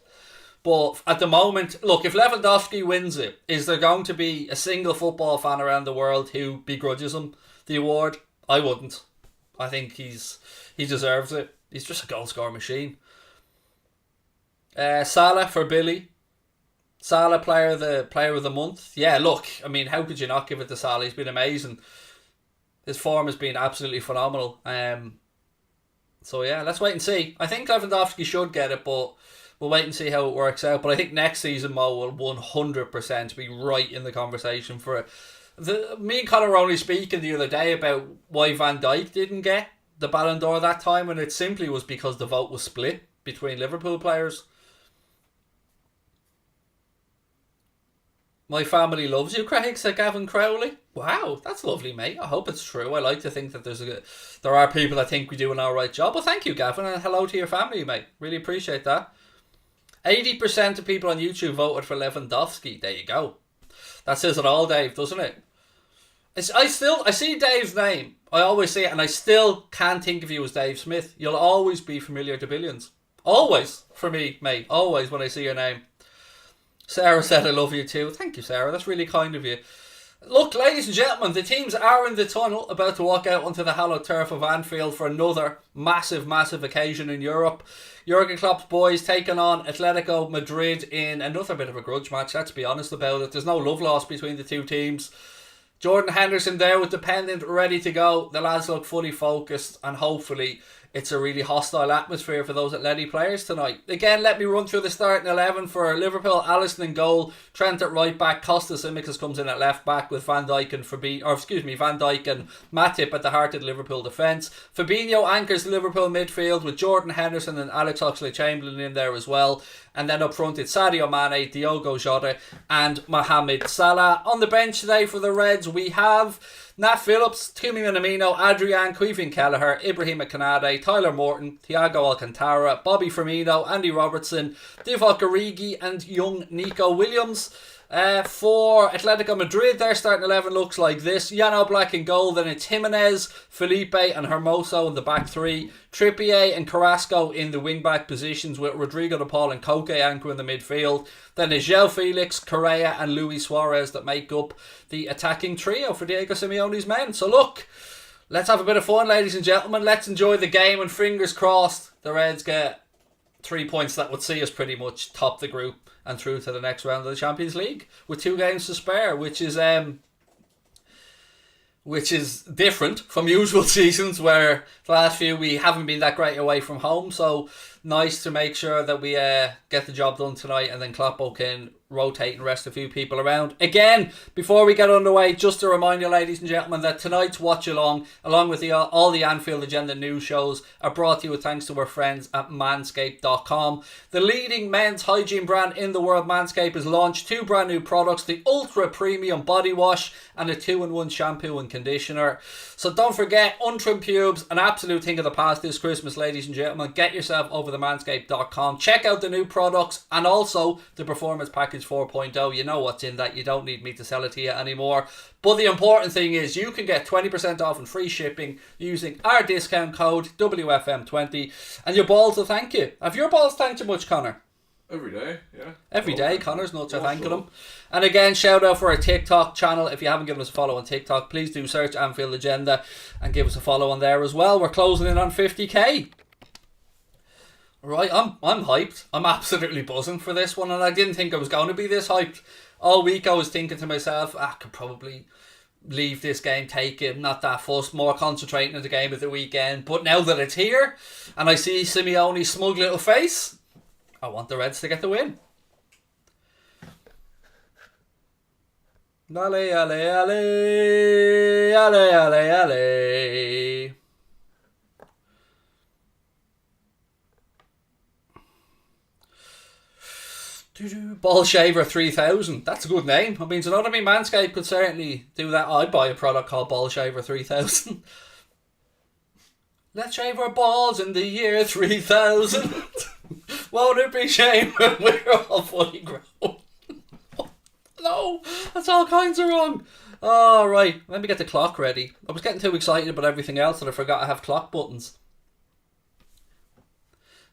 But at the moment, look, if Lewandowski wins it, is there going to be a single football fan around the world who begrudges him the award? I wouldn't. I think he deserves it. He's just a goal scorer machine. Salah for Billy. Salah player of the month. Yeah, look, I mean, how could you not give it to Salah? He's been amazing. His form has been absolutely phenomenal. So yeah, let's wait and see. I think Lewandowski should get it, but we'll wait and see how it works out. But I think next season Mo will 100% be right in the conversation for it. Me and Connor were only speaking the other day about why Van Dijk didn't get the Ballon d'Or that time, and it simply was because the vote was split between Liverpool players. My family loves you, Craig, said Gavin Crowley. Wow, that's lovely, mate. I hope it's true. I like to think that there are people that think we do an alright job. Well, thank you, Gavin, and hello to your family, mate. Really appreciate that. 80% of people on YouTube voted for Lewandowski. There you go. That says it all, Dave, doesn't it? I see Dave's name. I always see it, and I still can't think of you as Dave Smith. You'll always be familiar to billions. Always, for me, mate. Always when I see your name. Sarah said I love you too. Thank you, Sarah. That's really kind of you. Look, ladies and gentlemen, the teams are in the tunnel, about to walk out onto the hallowed turf of Anfield for another massive, massive occasion in Europe. Jurgen Klopp's boys taking on Atletico Madrid in another bit of a grudge match, let's be honest about it. There's no love lost between the two teams. Jordan Henderson there with the pendant ready to go. The lads look fully focused, and hopefully it's a really hostile atmosphere for those Atleti players tonight. Again, let me run through the starting 11 for Liverpool. Alisson in goal, Trent at right back, Costas Tsimikas comes in at left back with Van Dijk and Matip at the heart of the Liverpool defence. Fabinho anchors the Liverpool midfield with Jordan Henderson and Alex Oxlade-Chamberlain in there as well. And then up front it's Sadio Mane, Diogo Jota and Mohamed Salah. On the bench today for the Reds we have Nat Phillips, Tumi Minamino, Adrian, Queven Kelleher, Ibrahim Kanade, Tyler Morton, Thiago Alcantara, Bobby Firmino, Andy Robertson, Divock Origi and young Nico Williams. For Atletico Madrid, their starting 11 looks like this. Jan Oblak in goal, then it's Jimenez, Felipe and Hermoso in the back three. Trippier and Carrasco in the wing-back positions with Rodrigo de Paul and Koke anchor in the midfield. Then it's João Felix, Correa and Luis Suarez that make up the attacking trio for Diego Simeone's men. So look, let's have a bit of fun, ladies and gentlemen. Let's enjoy the game and fingers crossed the Reds get 3 points that would see us pretty much top the group and through to the next round of the Champions League with 2 games to spare, which is which is different from usual seasons where the last few we haven't been that great away from home. So nice to make sure that we get the job done tonight, and then Kloppo can rotate and rest a few people around. Again, before we get underway, just a reminder, ladies and gentlemen, that tonight's watch along with all the Anfield Agenda news shows, are brought to you with thanks to our friends at manscaped.com. The leading men's hygiene brand in the world, Manscaped, has launched 2 brand new products, the Ultra Premium Body Wash and a 2-in-1 shampoo and conditioner. So don't forget, untrimmed pubes, an absolute thing of the past this Christmas, ladies and gentlemen. Get yourself over to manscaped.com. Check out the new products and also the Performance Package 4.0. You know what's in that. You don't need me to sell it to you anymore. But the important thing is you can get 20% off and free shipping using our discount code WFM20, and your balls will thank you. Have your balls thanked you much, Connor? Every day, yeah. Every day, Connor's nuts are thanking them. And again, shout out for our TikTok channel. If you haven't given us a follow on TikTok, please do search Anfield Agenda and give us a follow on there as well. We're closing in on 50k. Right, I'm hyped. I'm absolutely buzzing for this one, and I didn't think I was going to be this hyped. All week I was thinking to myself, I could probably leave this game, take it, not that fussed, more concentrating on the game of the weekend. But now that it's here, and I see Simeone's smug little face, I want the Reds to get the win. Ale, ale, ale, ale, ale, ale. Ball Shaver 3000. That's a good name. I mean, you know what I mean? Manscaped could certainly do that. I'd buy a product called Ball Shaver 3000. Let's shave our balls in the year 3000. Won't it be shame when we're all fully grown? No, that's all kinds of wrong. All right, let me get the clock ready. I was getting too excited about everything else that I forgot I have clock buttons.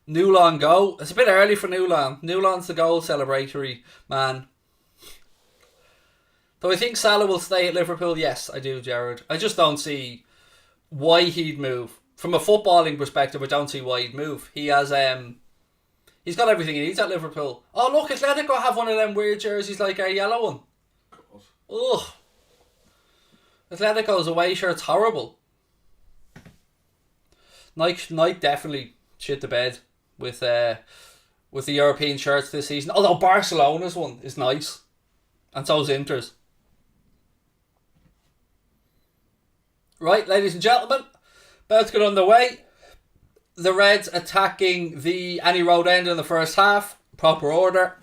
Newland go. It's a bit early for Newland. Newland's the goal celebratory man. Though I think Salah will stay at Liverpool. Yes, I do, Jared. I just don't see why he'd move. From a footballing perspective, I don't see why he'd move. He has he's got everything he needs at Liverpool. Oh look, Atletico have one of them weird jerseys like our yellow one. Ugh. Atletico's away shirt's horrible. Nike definitely shit the bed with the European shirts this season. Although Barcelona's one is nice, and so's Inter's. Right, ladies and gentlemen, about to get underway. The Reds attacking the Annie Road end in the first half. Proper order.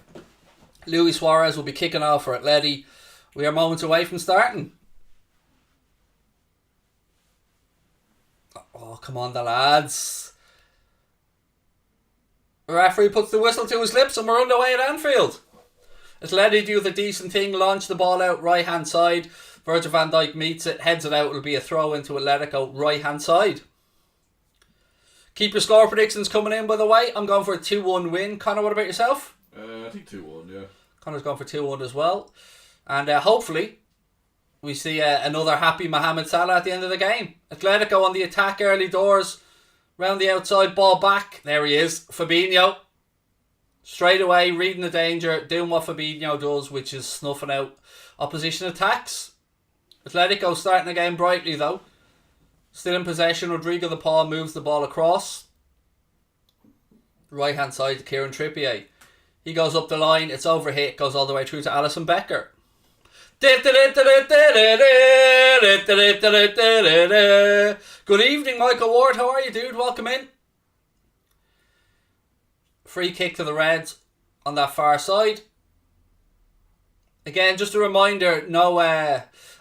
Luis Suarez will be kicking off for Atleti. We are moments away from starting. Oh, come on, the lads. The referee puts the whistle to his lips and we're underway at Anfield. Atleti do the decent thing, launch the ball out right hand side. Virgil van Dijk meets it, heads it out. It'll be a throw into Atletico right hand side. Keep your score predictions coming in, by the way. I'm going for a 2-1 win. Connor, what about yourself? I think 2-1, yeah. Connor's gone for 2-1 as well. And hopefully we see another happy Mohamed Salah at the end of the game. Atletico on the attack early doors. Round the outside, ball back. There he is. Fabinho. Straight away, reading the danger, doing what Fabinho does, which is snuffing out opposition attacks. Atletico starting the game brightly though. Still in possession, Rodrigo de Paul moves the ball across. Right hand side to Kieran Trippier. He goes up the line, it's overhit, goes all the way through to Alisson Becker. Good evening, Michael Ward. How are you, dude? Welcome in. Free kick to the Reds on that far side. Again, just a reminder, no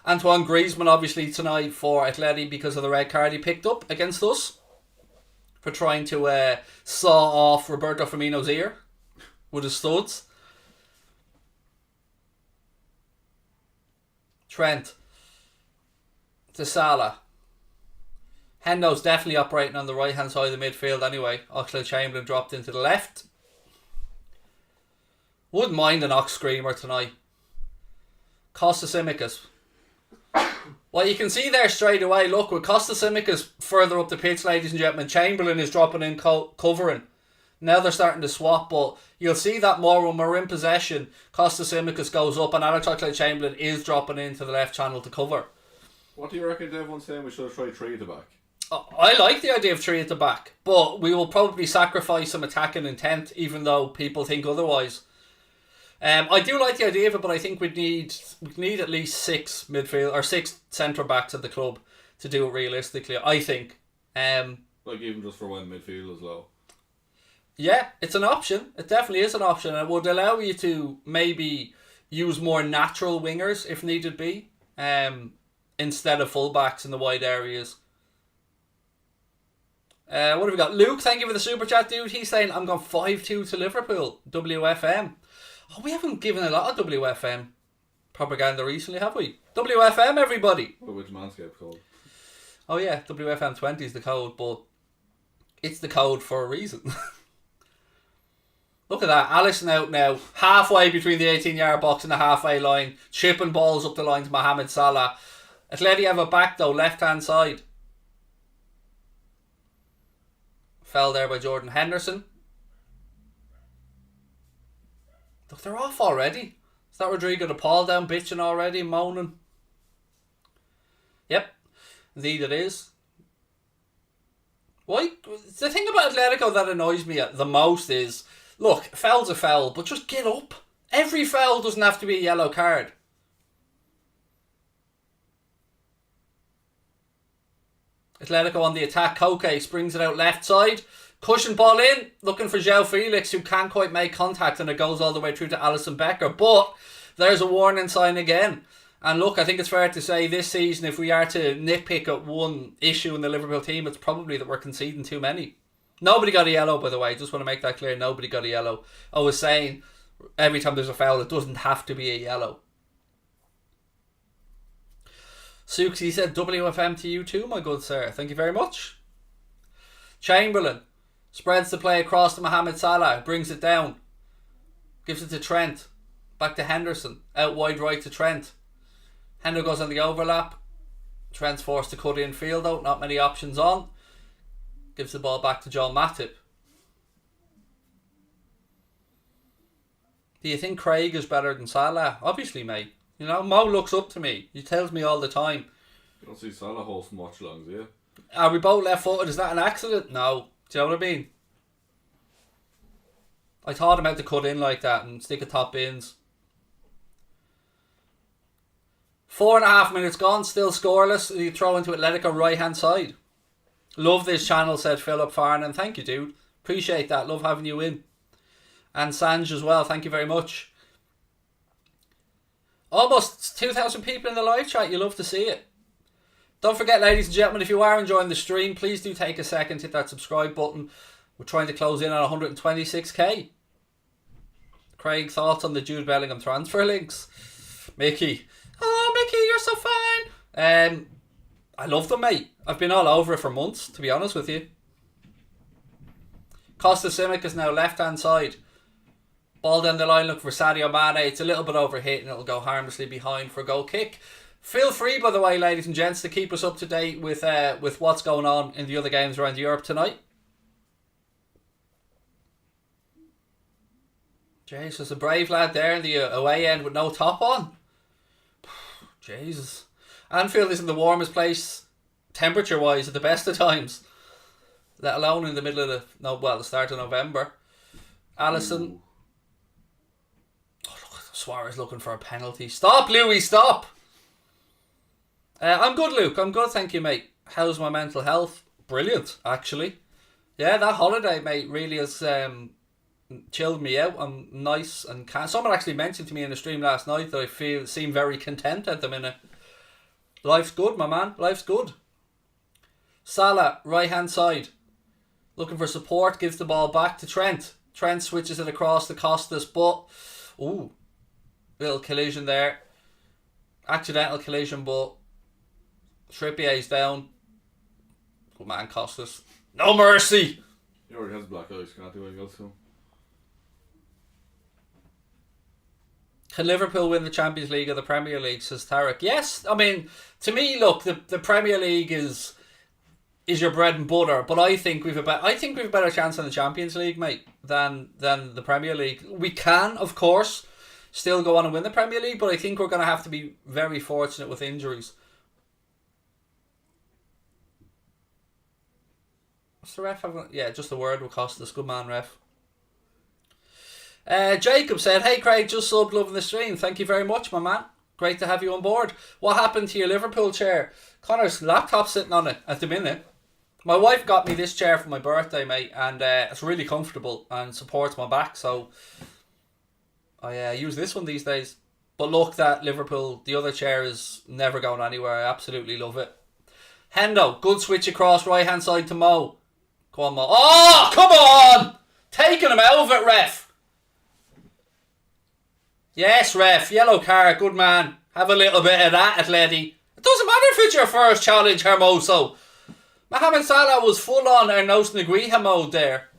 Antoine Griezmann obviously tonight for Atleti because of the red card he picked up against us for trying to saw off Roberto Firmino's ear with his studs. Trent to Salah. Hendo's definitely operating on the right hand side of the midfield anyway. Oxlade-Chamberlain dropped into the left. Wouldn't mind an Ox Screamer tonight. Costa Simicas. Well, you can see there straight away, look, with Costa Simicas further up the pitch, ladies and gentlemen, Chamberlain is dropping in covering. Now they're starting to swap, but you'll see that more when we're in possession. Costa Simicas goes up and Alex Oxlade-Chamberlain is dropping into the left channel to cover. What do you reckon everyone's saying we should have tried 3 at the back? I like the idea of 3 at the back, but we will probably sacrifice some attacking intent, even though people think otherwise. I do like the idea of it, but I think we'd need at least 6 midfield or 6 centre backs at the club to do it realistically. I think. Like even just for when midfield is low. Yeah, it's an option. It definitely is an option. It would allow you to maybe use more natural wingers if needed be, instead of fullbacks in the wide areas. What have we got? Luke, thank you for the super chat, dude. He's saying I'm going 5-2 to Liverpool. WFM. Oh, we haven't given a lot of WFM propaganda recently, have we? WFM, everybody. Which Manscaped code? Oh yeah, WFM 20 is the code, but it's the code for a reason. Look at that. Alisson out now, halfway between the 18-yard box and the halfway line, chipping balls up the line to Mohamed Salah. Atleti have a back though, left-hand side. Fell there by Jordan Henderson. Look, they're off already. Is that Rodrigo de Paul down bitching already, moaning? Yep, indeed it is. Why? The thing about Atletico that annoys me the most is, look, foul's a foul, but just get up. Every foul doesn't have to be a yellow card. Atletico on the attack. Koke springs it out left side. Cushion ball in. Looking for João Felix, who can't quite make contact, and it goes all the way through to Alisson Becker. But there's a warning sign again. And look, I think it's fair to say this season, if we are to nitpick at one issue in the Liverpool team, it's probably that we're conceding too many. Nobody got a yellow, by the way. Just want to make that clear. Nobody got a yellow. I was saying, every time there's a foul, it doesn't have to be a yellow. Sukes, he said WFM to you too, my good sir. Thank you very much. Chamberlain spreads the play across to Mohamed Salah. Brings it down. Gives it to Trent. Back to Henderson. Out wide right to Trent. Hendo goes on the overlap. Trent's forced to cut in field out. Not many options on. Gives the ball back to Joel Matip. Do you think Craig is better than Salah? Obviously, mate. You know, Mo looks up to me. He tells me all the time. You don't see Salah hosting watch-alongs, do you? Are we both left-footed? Is that an accident? No. Do you know what I mean? I taught him how to cut in like that and stick at top bins. 4.5 minutes gone, still scoreless. You throw into Atletico right-hand side. Love this channel, said Philip Farnan. Thank you, dude. Appreciate that. Love having you in. And Sanj as well. Thank you very much. Almost 2,000 people in the live chat. You love to see it. Don't forget, ladies and gentlemen, if you are enjoying the stream, please do take a second, hit that subscribe button. We're trying to close in on 126k. Craig, thoughts on the Jude Bellingham transfer links? Mickey. Oh, Mickey, you're so fine. I love them, mate. I've been all over it for months, to be honest with you. Costa Simic is now left-hand side. Ball down the line, look for Sadio Mane. It's a little bit overhit and it'll go harmlessly behind for a goal kick. Feel free, by the way, ladies and gents, to keep us up to date with what's going on in the other games around Europe tonight. Jesus, a brave lad there in the away end with no top on. Jesus. Anfield isn't the warmest place, temperature-wise, at the best of times. Let alone in the middle of the start of November. Alisson. Oh, look, Suarez looking for a penalty. Stop, Louis, stop! I'm good, Luke. I'm good, thank you, mate. How's my mental health? Brilliant, actually. Yeah, that holiday, mate, really has chilled me out. I'm nice and someone actually mentioned to me in the stream last night that I seem very content at the minute. Life's good, my man. Life's good. Salah, right hand side. Looking for support. Gives the ball back to Trent. Trent switches it across to Costas, but ooh, little collision there. Accidental collision, but Trippier's down. Good man, Costas. No mercy. He already has black eyes. Can't do anything else to him. Can Liverpool win the Champions League or the Premier League, says Tarek? Yes. I mean, to me, look, the Premier League is your bread and butter, but I think we've a better chance in the Champions League, mate, than the Premier League. We can, of course, still go on and win the Premier League, but I think we're going to have to be very fortunate with injuries. What's the ref having? Yeah, just a word with Costas. Good man, ref. Jacob said, "Hey Craig, just subbed, loving the stream. Thank you very much, my man. Great to have you on board. What happened to your Liverpool chair? Connor's laptop sitting on it at the minute. My wife got me this chair for my birthday, mate, and it's really comfortable and supports my back, so I use this one these days. But look, that Liverpool, the other chair is never going anywhere. I absolutely love it. Hendo, good switch across right hand side to Mo. Come on, Mo. Oh, come on! Taking him out of it, ref. Yes, ref. Yellow card. Good man. Have a little bit of that, Atleti. It doesn't matter if it's your first challenge, Hermoso. Mohamed Salah was full on Ernos Neguiha mode there.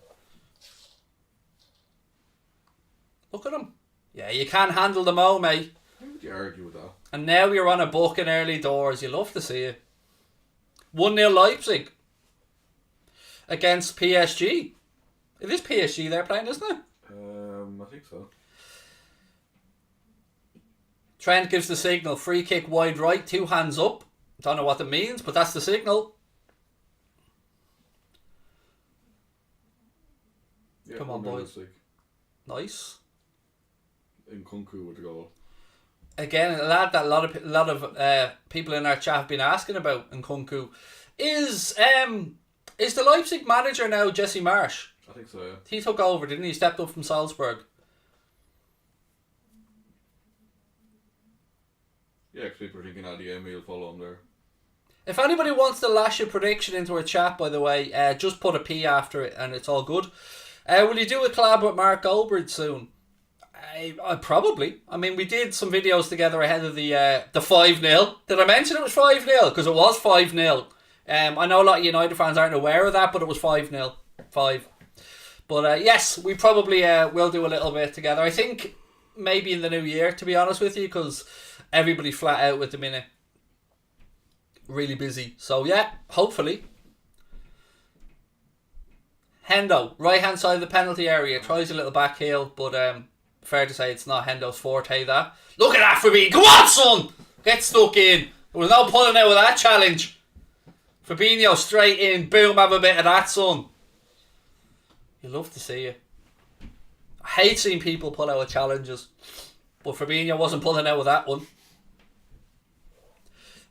Look at him. Yeah, you can't handle the Mo, mate. How would you argue with that? And now you're on a booking early doors. You love to see it. 1-0 Leipzig against PSG. It is PSG they're playing, isn't it? I think so. Trent gives the signal. Free kick wide right. 2 hands up. Don't know what that means, but that's the signal. Yeah, come on, boys. Nice. Nkunku with the goal. Again, a lad that a lot of people in our chat have been asking about. Nkunku is the Leipzig manager now Jesse Marsch? I think so. Yeah. He took over, didn't he? He stepped up from Salzburg. Yeah, because people are thinking Adeyemi will follow him there. If anybody wants to lash a prediction into a chat, by the way, just put a P after it and it's all good. Will you do a collab with Mark Goldbridge soon? I probably. I mean, we did some videos together ahead of the 5-0. Did I mention it was 5-0? Because it was 5-0. I know a lot of United fans aren't aware of that, but it was 5-0. 5. But yes, we probably will do a little bit together. I think maybe in the new year, to be honest with you, because everybody's flat out at the minute. Really busy. So yeah, hopefully. Hendo, right hand side of the penalty area, tries a little back heel, but fair to say it's not Hendo's forte that. Look at that for me. Come on, son! Get stuck in. There was no pulling out with that challenge. Fabinho straight in. Boom, have a bit of that, son. You love to see it. I hate seeing people pull out of challenges. But Fabinho wasn't pulling out with that one.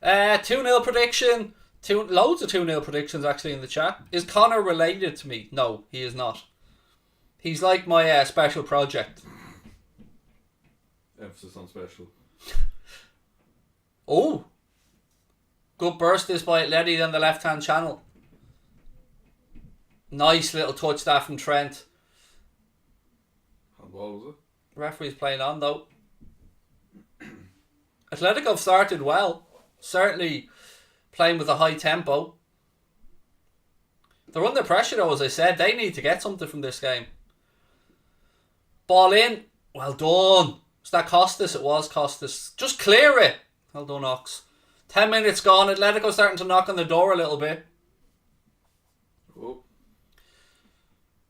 2-0 prediction. Loads of 2-0 predictions actually in the chat. Is Connor related to me? No, he is not. He's like my special project. Emphasis on special. Oh. Good burst this by Atleti on the left hand channel. Nice little touch that from Trent. Handball was it? Referee's playing on though. Atletico have started well. Certainly playing with a high tempo. They're under pressure though, as I said. They need to get something from this game. Ball in. Well done. Was that Costas? It was Costas. Just clear it. Well done, Ox. 10 minutes gone. Atletico starting to knock on the door a little bit. Oh.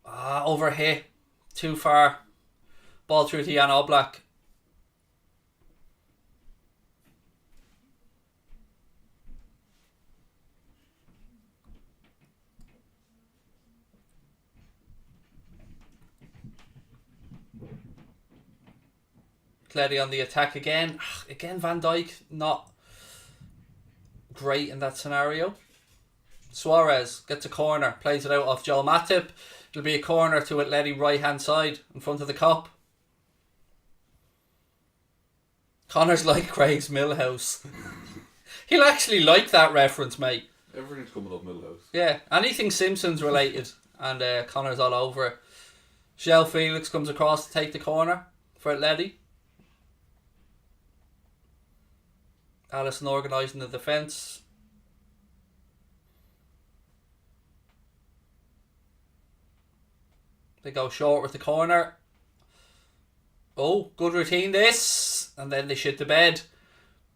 Overhit. Too far. Ball through to Jan Oblak. Atleti on the attack again. Again, Van Dijk not great in that scenario. Suarez gets a corner, plays it out off Joel Matip. It'll be a corner to Atleti right hand side in front of the cop. Connor's like Craig's Millhouse. He'll actually like that reference, mate. Everything's coming up Millhouse. Yeah, anything Simpsons related, and Connor's all over it. João Felix comes across to take the corner for Atleti. Alisson organising the defence. They go short with the corner. Oh, good routine this. And then they shit the bed.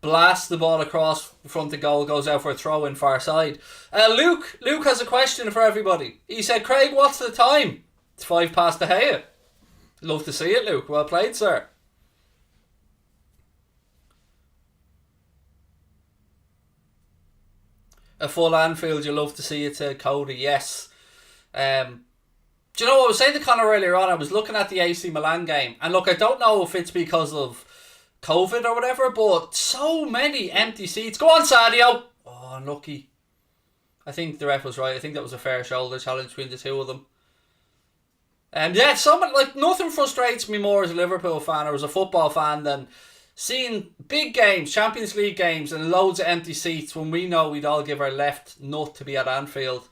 Blast the ball across the front of goal. Goes out for a throw in far side. Luke has a question for everybody. He said, Craig, what's the time? It's 5 past the Gea. Love to see it, Luke. Well played, sir. A full Anfield, you love to see it, Cody. Yes. Do you know what I was saying to Connor earlier on? I was looking at the AC Milan game, and look, I don't know if it's because of COVID or whatever, but so many empty seats. Go on, Sadio. Oh, unlucky. I think the ref was right. I think that was a fair shoulder challenge between the two of them. Yeah, nothing frustrates me more as a Liverpool fan or as a football fan than seeing big games, Champions League games, and loads of empty seats when we know we'd all give our left nut to be at Anfield,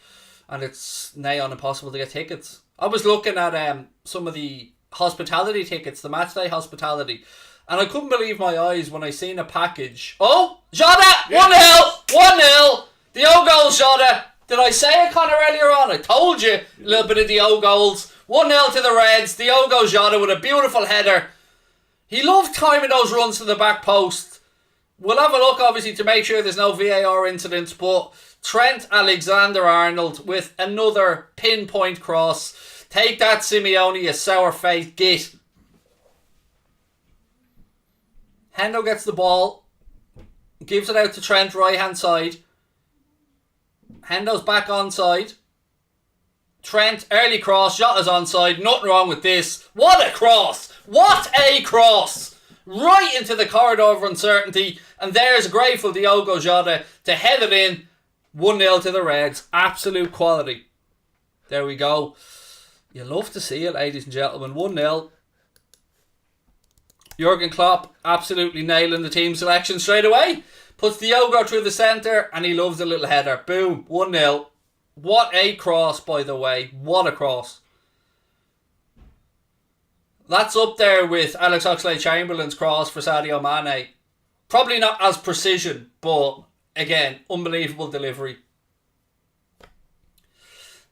and it's nigh on impossible to get tickets. I was looking at some of the hospitality tickets, the matchday hospitality, and I couldn't believe my eyes when I seen a package. Oh, Jota! 1-0! 1-0! The O goals, Jota! Did I say it, Connor, earlier on? I told you a little bit of the O goals. 1-0 to the Reds. The O goes Jota with a beautiful header. He loved timing those runs to the back post. We'll have a look, obviously, to make sure there's no VAR incidents, but Trent Alexander-Arnold with another pinpoint cross. Take that, Simeone, you sour-faced git. Hendo gets the ball. Gives it out to Trent, right-hand side. Hendo's back onside. Trent, early cross. Jota's onside. Nothing wrong with this. What a cross! What a cross! Right into the corridor of uncertainty. And there's grateful Diogo Jota to head it in. 1-0 to the Reds. Absolute quality. There we go. You love to see it, ladies and gentlemen. 1-0. Jurgen Klopp absolutely nailing the team selection straight away. Puts Diogo through the centre and he loves a little header. Boom. 1-0. What a cross, by the way. What a cross. That's up there with Alex Oxlade-Chamberlain's cross for Sadio Mane. Probably not as precision, but again, unbelievable delivery.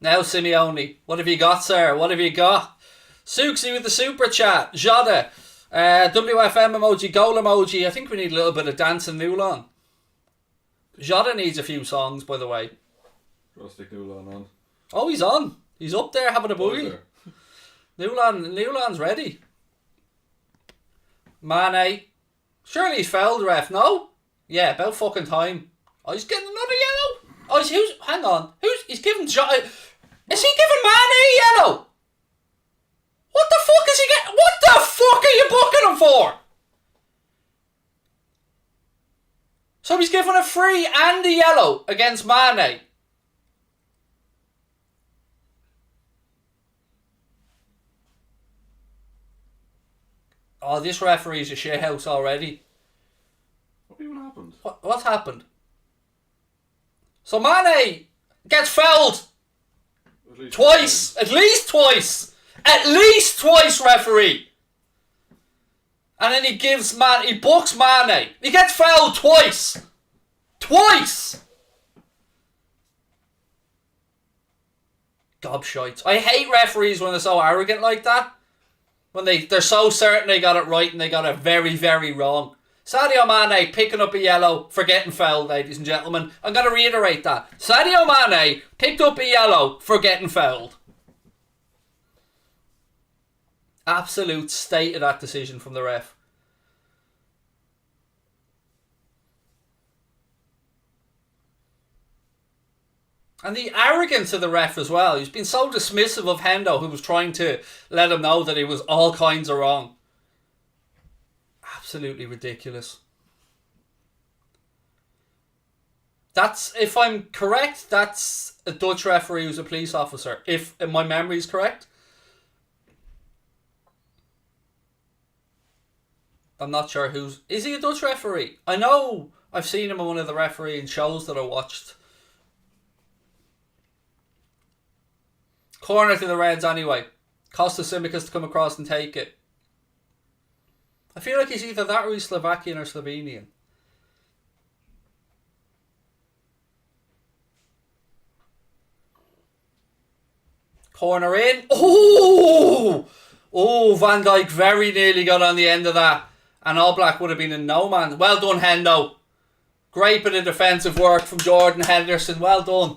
Now Simeone. What have you got, sir? What have you got? Suxy with the super chat. Jota. WFM emoji. Goal emoji. I think we need a little bit of dancing Newlon. Jota needs a few songs, by the way. Stick Newlon on. Oh, he's on. He's up there having a boogie. Newland's ready. Mane. Surely he's fouled, ref, no? Yeah, about fucking time. Oh, he's getting another yellow. Oh, hang on. He's giving Jota... Is he giving Mane a yellow? What the fuck is he getting? What the fuck are you booking him for? So he's given a free and a yellow against Mane. Oh, this referee's a shithouse already. What even happened? What's happened? So Mane gets fouled twice. At least twice. At least twice, referee. And then he books Mane. He gets fouled twice. Twice. Gobshites. I hate referees when they're so arrogant like that. When they're so certain they got it right and they got it very, very wrong. Sadio Mane picking up a yellow for getting fouled, ladies and gentlemen. I'm going to reiterate that. Sadio Mane picked up a yellow for getting fouled. Absolute state of that decision from the ref. And the arrogance of the ref as well. He's been so dismissive of Hendo, who was trying to let him know that he was all kinds of wrong. Absolutely ridiculous. If I'm correct, that's a Dutch referee who's a police officer. If my memory is correct. I'm not sure is he a Dutch referee? I know I've seen him in one of the refereeing shows that I watched. Corner to the Reds anyway. Costa Simicas to come across and take it. I feel like he's either that or he's Slovakian or Slovenian. Corner in. Oh! Oh, Van Dijk very nearly got on the end of that. And All Black would have been in no man. Well done, Hendo. Great bit of defensive work from Jordan Henderson. Well done.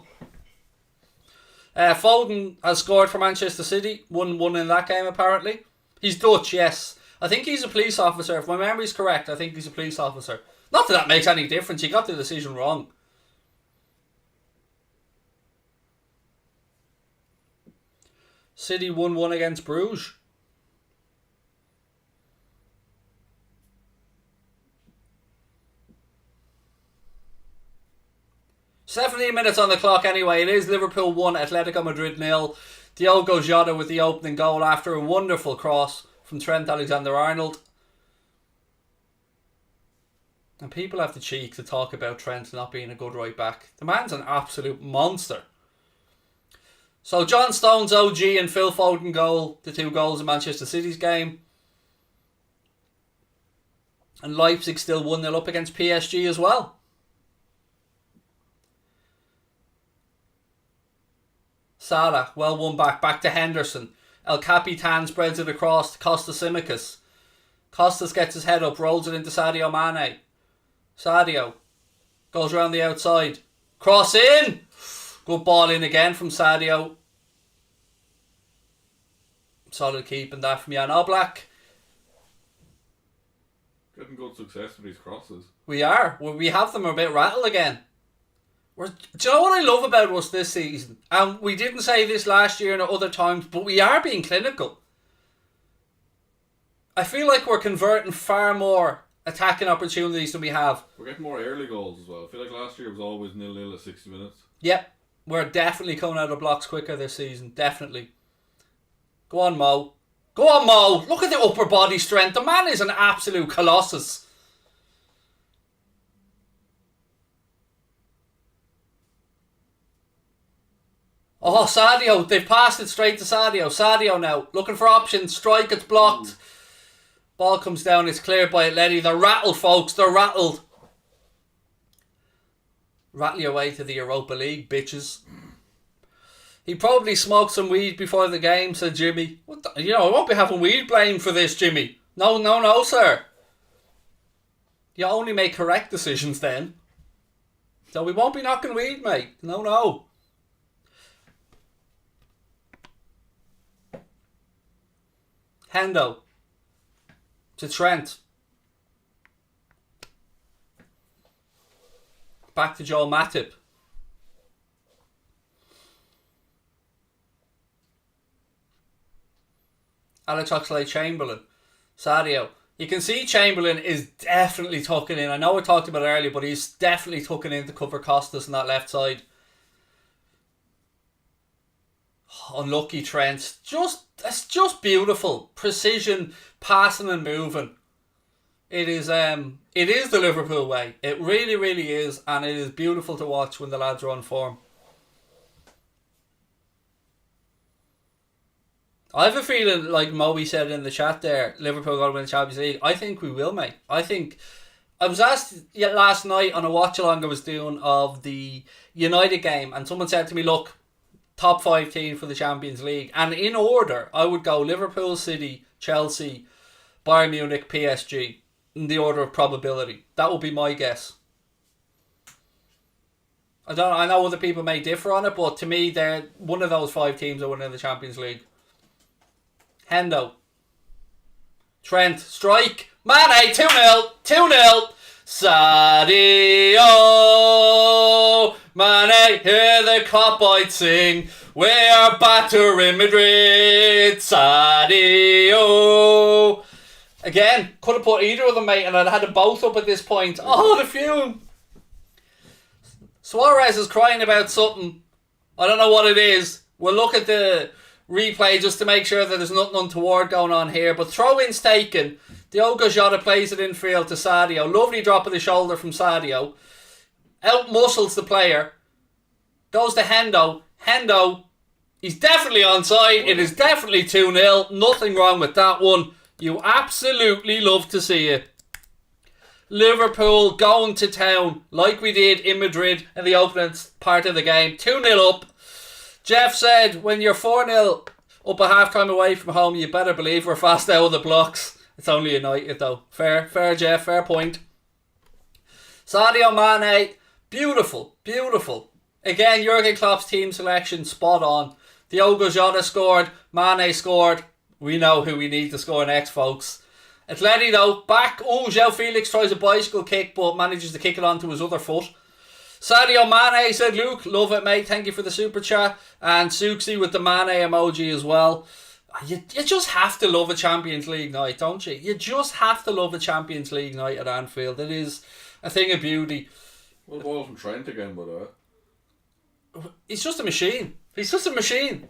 Foden has scored for Manchester City. 1-1 in that game, apparently. He's Dutch, yes. I think he's a police officer. If my memory's correct, I think he's a police officer. Not that that makes any difference. He got the decision wrong. City 1-1 against Bruges. "17 minutes on the clock anyway. It is Liverpool 1, Atletico Madrid 0. Thiago Jota with the opening goal after a wonderful cross from Trent Alexander-Arnold. And people have the cheek to talk about Trent not being a good right back. The man's an absolute monster. So John Stones, OG, and Phil Foden goal, the 2 goals in Manchester City's game. And Leipzig still 1-0 up against PSG as well. Salah, well won back to Henderson. El Capitan spreads it across to Costa Simicas. Costas gets his head up, rolls it into Sadio Mane. Sadio goes around the outside. Cross in! Good ball in again from Sadio. Solid keeping that from Jan Oblak. Getting good success with these crosses. We are. We have them a bit rattled again. Do you know what I love about us this season? And we didn't say this last year and at other times, but we are being clinical. I feel like we're converting far more attacking opportunities than we have. We're getting more early goals as well. I feel like last year it was always 0-0 at 60 minutes. Yep. We're definitely coming out of blocks quicker this season. Definitely. Go on, Mo. Go on, Mo. Look at the upper body strength. The man is an absolute colossus. Oh, Sadio. They've passed it straight to Sadio. Sadio now. Looking for options. Strike. It's blocked. Ball comes down. It's cleared by Atleti. They're rattled, folks. They're rattled. Rattle your way to the Europa League, bitches. He probably smoked some weed before the game, said Jimmy. I won't be having weed blamed for this, Jimmy. No, sir. You only make correct decisions then. So we won't be knocking weed, mate. No. Hendo. To Trent. Back to Joel Matip. Alex Oxlade-Chamberlain. Sadio. You can see Chamberlain is definitely tucking in. I know we talked about it earlier, but he's definitely tucking in to cover Costas on that left side. Unlucky Trent. It's just beautiful. Precision, passing and moving. It is the Liverpool way. It really, really is, and it is beautiful to watch when the lads are on form. I have a feeling, like Moe said in the chat there, Liverpool going to win the Champions League. I think we will, mate. I was asked last night on a watch-along I was doing of the United game, and someone said to me, look, top 5 team for the Champions League. And in order, I would go Liverpool, City, Chelsea, Bayern Munich, PSG. In the order of probability. That would be my guess. I know other people may differ on it, but to me, they're one of those 5 teams that win in the Champions League. Hendo. Trent. Strike. Mane. 2-0. 2-0. Sadio. Mane. Hear the cop boys sing. We are battering Madrid. Sadio. Again, could have put either of them, mate, and I'd had them both up at this point. Oh, the fume. Suarez is crying about something. I don't know what it is. We'll look at the replay just to make sure that there's nothing untoward going on here. But throw-in's taken. Diogo Jota plays it infield to Sadio. Lovely drop of the shoulder from Sadio. Out-muscles the player. Goes to Hendo. Hendo, he's definitely onside. It is definitely 2-0. Nothing wrong with that one. You absolutely love to see it. Liverpool going to town like we did in Madrid in the opening part of the game. 2-0 up. Jeff said, when you're 4-0 up a half-time away from home, you better believe we're fast out of the blocks. It's only United though. Fair Jeff, fair point. Sadio Mane, beautiful. Again, Jurgen Klopp's team selection, spot on. Diogo Jota scored, Mane scored. We know who we need to score next, folks. Atleti though, back. Oh, João Felix tries a bicycle kick but manages to kick it onto his other foot. Sadio Mane said, Luke, love it, mate. Thank you for the super chat. And Suxi with the Mane emoji as well. You just have to love a Champions League night, don't you? You just have to love a Champions League night at Anfield. It is a thing of beauty. Well, ball from Trent again, by the way. He's just a machine. He's just a machine.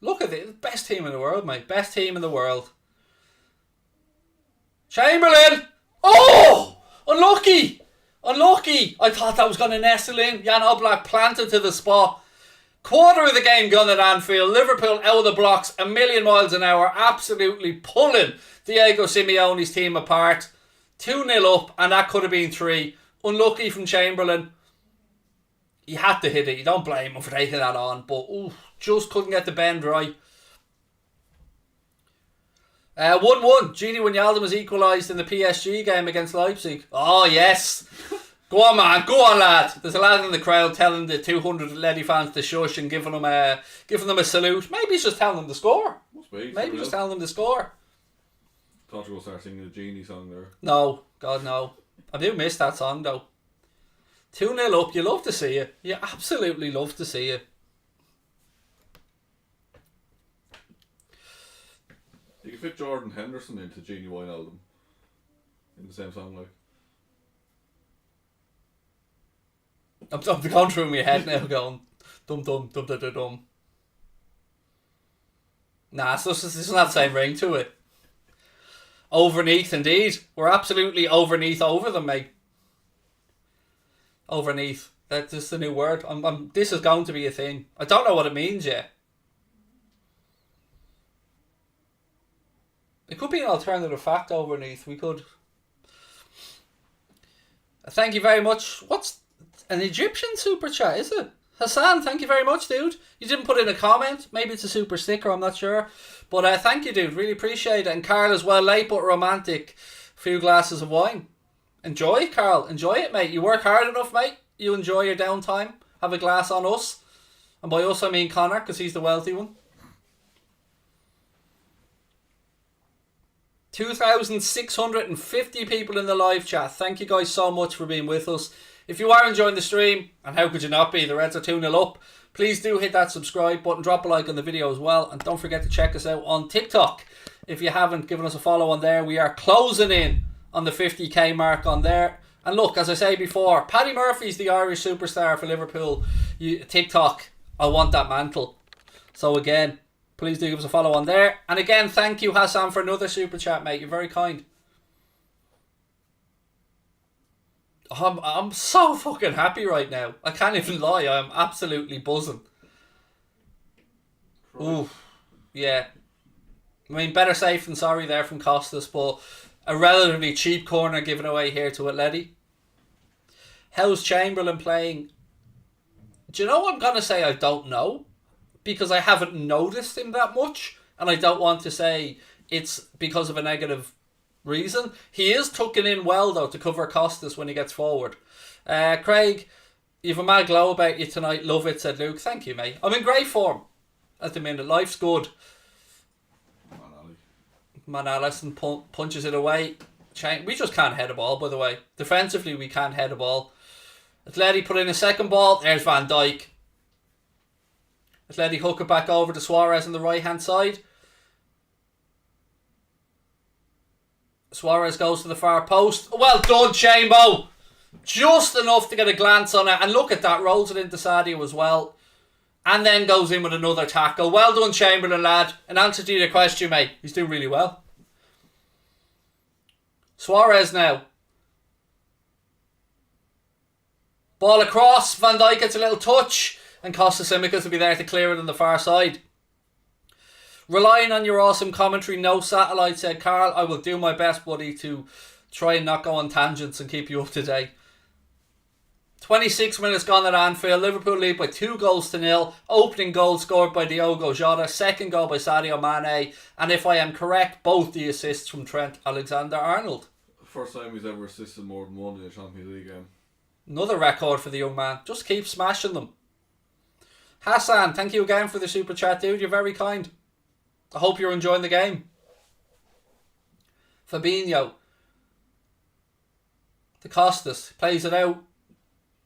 Look at it. Best team in the world, mate. Best team in the world. Chamberlain! Oh! Unlucky! Unlucky! I thought that was going to nestle in. Jan Oblak planted to the spot. Quarter of the game gone at Anfield. Liverpool out of the blocks a million miles an hour. Absolutely pulling Thiago Simeone's team apart. 2-0 up, and that could have been 3. Unlucky from Chamberlain. He had to hit it. You don't blame him for taking that on. But just couldn't get the bend right. 1-1. Gini Wijnaldum was equalised in the PSG game against Leipzig. Oh, yes. Go on, man. Go on, lad. There's a lad in the crowd telling the 200 Lady fans to shush and giving them a salute. Maybe he's just telling them to score. Must be. Maybe he's just telling them to score. Thought you were going to start singing the Genie song there. No. God, no. I do miss that song, though. 2-0 up. You love to see it. You absolutely love to see it. You can fit Jordan Henderson into Genie Wijnaldum in the same song, like. I'm going through my head now going, dum dum dum dum dum dum. Nah, it's not the same ring to it. Overneath, indeed. We're absolutely overneath over them, mate. Overneath. That's just the new word. This is going to be a thing. I don't know what it means yet. It could be an alternative fact overneath. We could. Thank you very much. What's an Egyptian super chat, is it? Hassan, thank you very much, dude. You didn't put in a comment. Maybe it's a super sticker, I'm not sure. But thank you, dude. Really appreciate it. And Carl as well, late but romantic. A few glasses of wine. Enjoy, Carl. Enjoy it, mate. You work hard enough, mate. You enjoy your downtime. Have a glass on us. And by us, I mean Connor, because he's the wealthy one. 2,650 people in the live chat. Thank you guys so much for being with us. If you are enjoying the stream, and how could you not be, the Reds are 2-0 up, please do hit that subscribe button, drop a like on the video as well, and don't forget to check us out on TikTok. If you haven't given us a follow on there, we are closing in on the 50k mark on there. And look, as I say before, Paddy Murphy's the Irish superstar for Liverpool. TikTok, I want that mantle. So again, please do give us a follow on there. And again, thank you, Hassan, for another super chat, mate. You're very kind. I'm so fucking happy right now. I can't even lie. I'm absolutely buzzing. Ooh, yeah. I mean, better safe than sorry there from Costas, but a relatively cheap corner given away here to Atleti. How's Chamberlain playing? Do you know what I'm going to say? I don't know. Because I haven't noticed him that much. And I don't want to say it's because of a negative reason. He is tucking in well, though, to cover Costas when he gets forward. Craig, you've a mad glow about you tonight. Love it, said Luke. Thank you, mate. I'm in great form at the minute. Life's good. Man, Allison punches it away. We just can't head a ball, by the way. Defensively, we can't head a ball. Atleti put in a second ball. There's Van Dijk. Atleti hook it back over to Suarez on the right-hand side. Suarez goes to the far post. Well done, Chambo. Just enough to get a glance on it. And look at that. Rolls it into Sadio as well. And then goes in with another tackle. Well done, Chamberlain, lad. In answer to your question, mate, he's doing really well. Suarez now. Ball across. Van Dijk gets a little touch. And Costa Simicas will be there to clear it on the far side. Relying on your awesome commentary, no satellite, said Carl. I will do my best, buddy, to try and not go on tangents and keep you up to date. 26 minutes gone at Anfield. Liverpool lead by 2-0. Opening goal scored by Diogo Jota. Second goal by Sadio Mane. And if I am correct, both the assists from Trent Alexander-Arnold. First time he's ever assisted more than one in a Champions League game. Another record for the young man. Just keep smashing them. Hassan, thank you again for the super chat, dude. You're very kind. I hope you're enjoying the game. Fabinho. To Costas. Plays it out.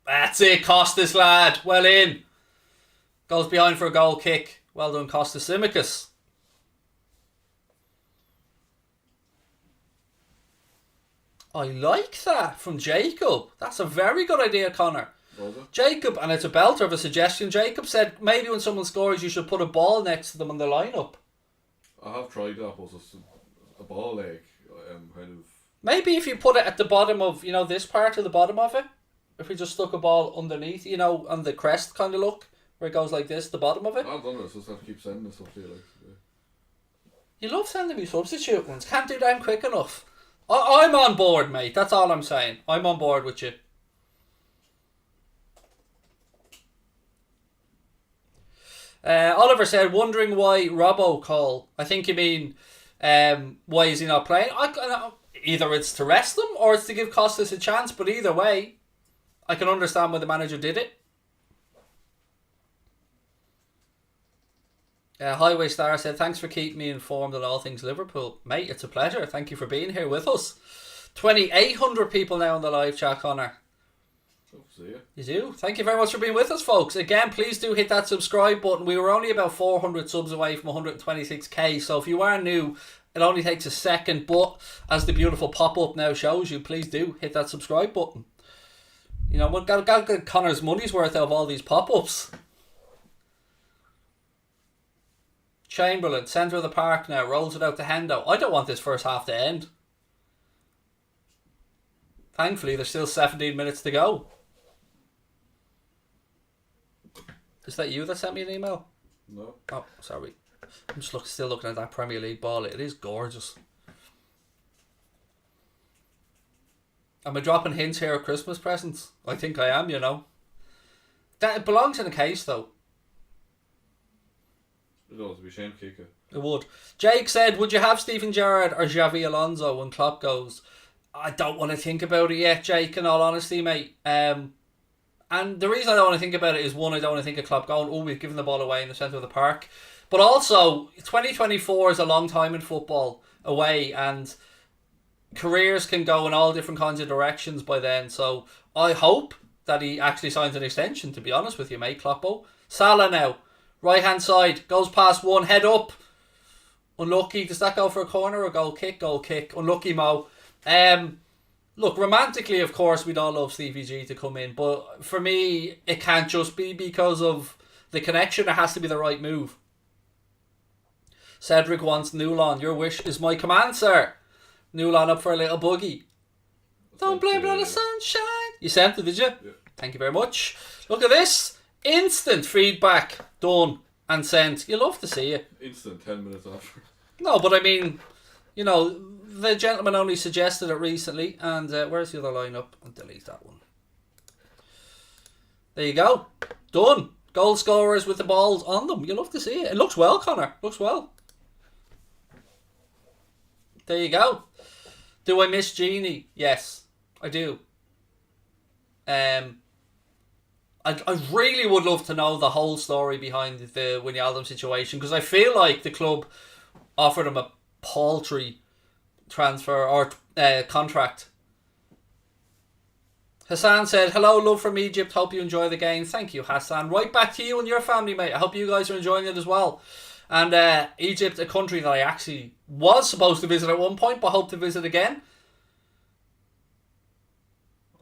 That's it, Costas, lad. Well in. Goes behind for a goal kick. Well done, Costas Simicus. I like that from Jacob. That's a very good idea, Connor. Jacob, and it's a belter of a suggestion. Jacob said maybe when someone scores, you should put a ball next to them on the lineup. I have tried that, but it's a ball leg. Kind of. Maybe if you put it at the bottom of, this part of the bottom of it. If we just stuck a ball underneath, on the crest kind of look, where it goes like this, the bottom of it. I've done it, so I have to keep sending stuff to you. You love sending me substitute ones. Can't do them quick enough. I'm on board, mate. That's all I'm saying. I'm on board with you. Oliver said, wondering why Robocall. I think you mean, why is he not playing? Either it's to rest him or it's to give Costas a chance. But either way, I can understand why the manager did it. Highway Star said, thanks for keeping me informed on all things Liverpool. Mate, it's a pleasure. Thank you for being here with us. 2,800 people now in the live chat, Connor. See you. You do. Thank you very much for being with us, folks. Again, please do hit that subscribe button. We were only about 400 subs away from 126k, so if you are new, it only takes a second, but as the beautiful pop-up now shows you, please do hit that subscribe button. We've got to get Connor's money's worth out of all these pop-ups. Chamberlain, centre of the park now, rolls it out to Hendo. I don't want this first half to end. Thankfully, there's still 17 minutes to go. Is that you that sent me an email? No. Oh, sorry. I'm just still looking at that Premier League ball. It is gorgeous. Am I dropping hints here of Christmas presents? I think I am, That it belongs in a case, though. It does. It'd be a shame to kick it. It would. Jake said, would you have Steven Gerrard or Xavi Alonso when Klopp goes? I don't want to think about it yet, Jake, in all honesty, mate. And the reason I don't want to think about it is, one, I don't want to think of Klopp going, we've given the ball away in the centre of the park. But also, 2024 is a long time in football away, and careers can go in all different kinds of directions by then. So I hope that he actually signs an extension, to be honest with you, mate, Kloppo. Salah now. Right hand side, goes past one, head up. Unlucky. Does that go for a corner or goal kick? Goal kick. Unlucky, Mo. Look, romantically, of course, we'd all love Stevie G to come in, but for me, it can't just be because of the connection. It has to be the right move. Cedric wants Newlon. Your wish is my command, sir. Newlon up for a little boogie. Don't blame it on the sunshine. You sent it, did you? Yeah. Thank you very much. Look at this. Instant feedback. Done and sent. You love to see it. Instant, 10 minutes after. No, but I mean, the gentleman only suggested it recently. And where's the other lineup? I'll delete that one. There you go. Done. Goal scorers with the balls on them. You love to see it. It looks well, Connor. Looks well. There you go. Do I miss Genie? Yes, I do. I really would love to know the whole story behind the Wijnaldum situation, because I feel like the club offered him a paltry transfer or contract. Hassan said, hello, love from Egypt. Hope you enjoy the game. Thank you, Hassan. Right back to you and your family, mate. I hope you guys are enjoying it as well. And Egypt, a country that I actually was supposed to visit at one point, but hope to visit again.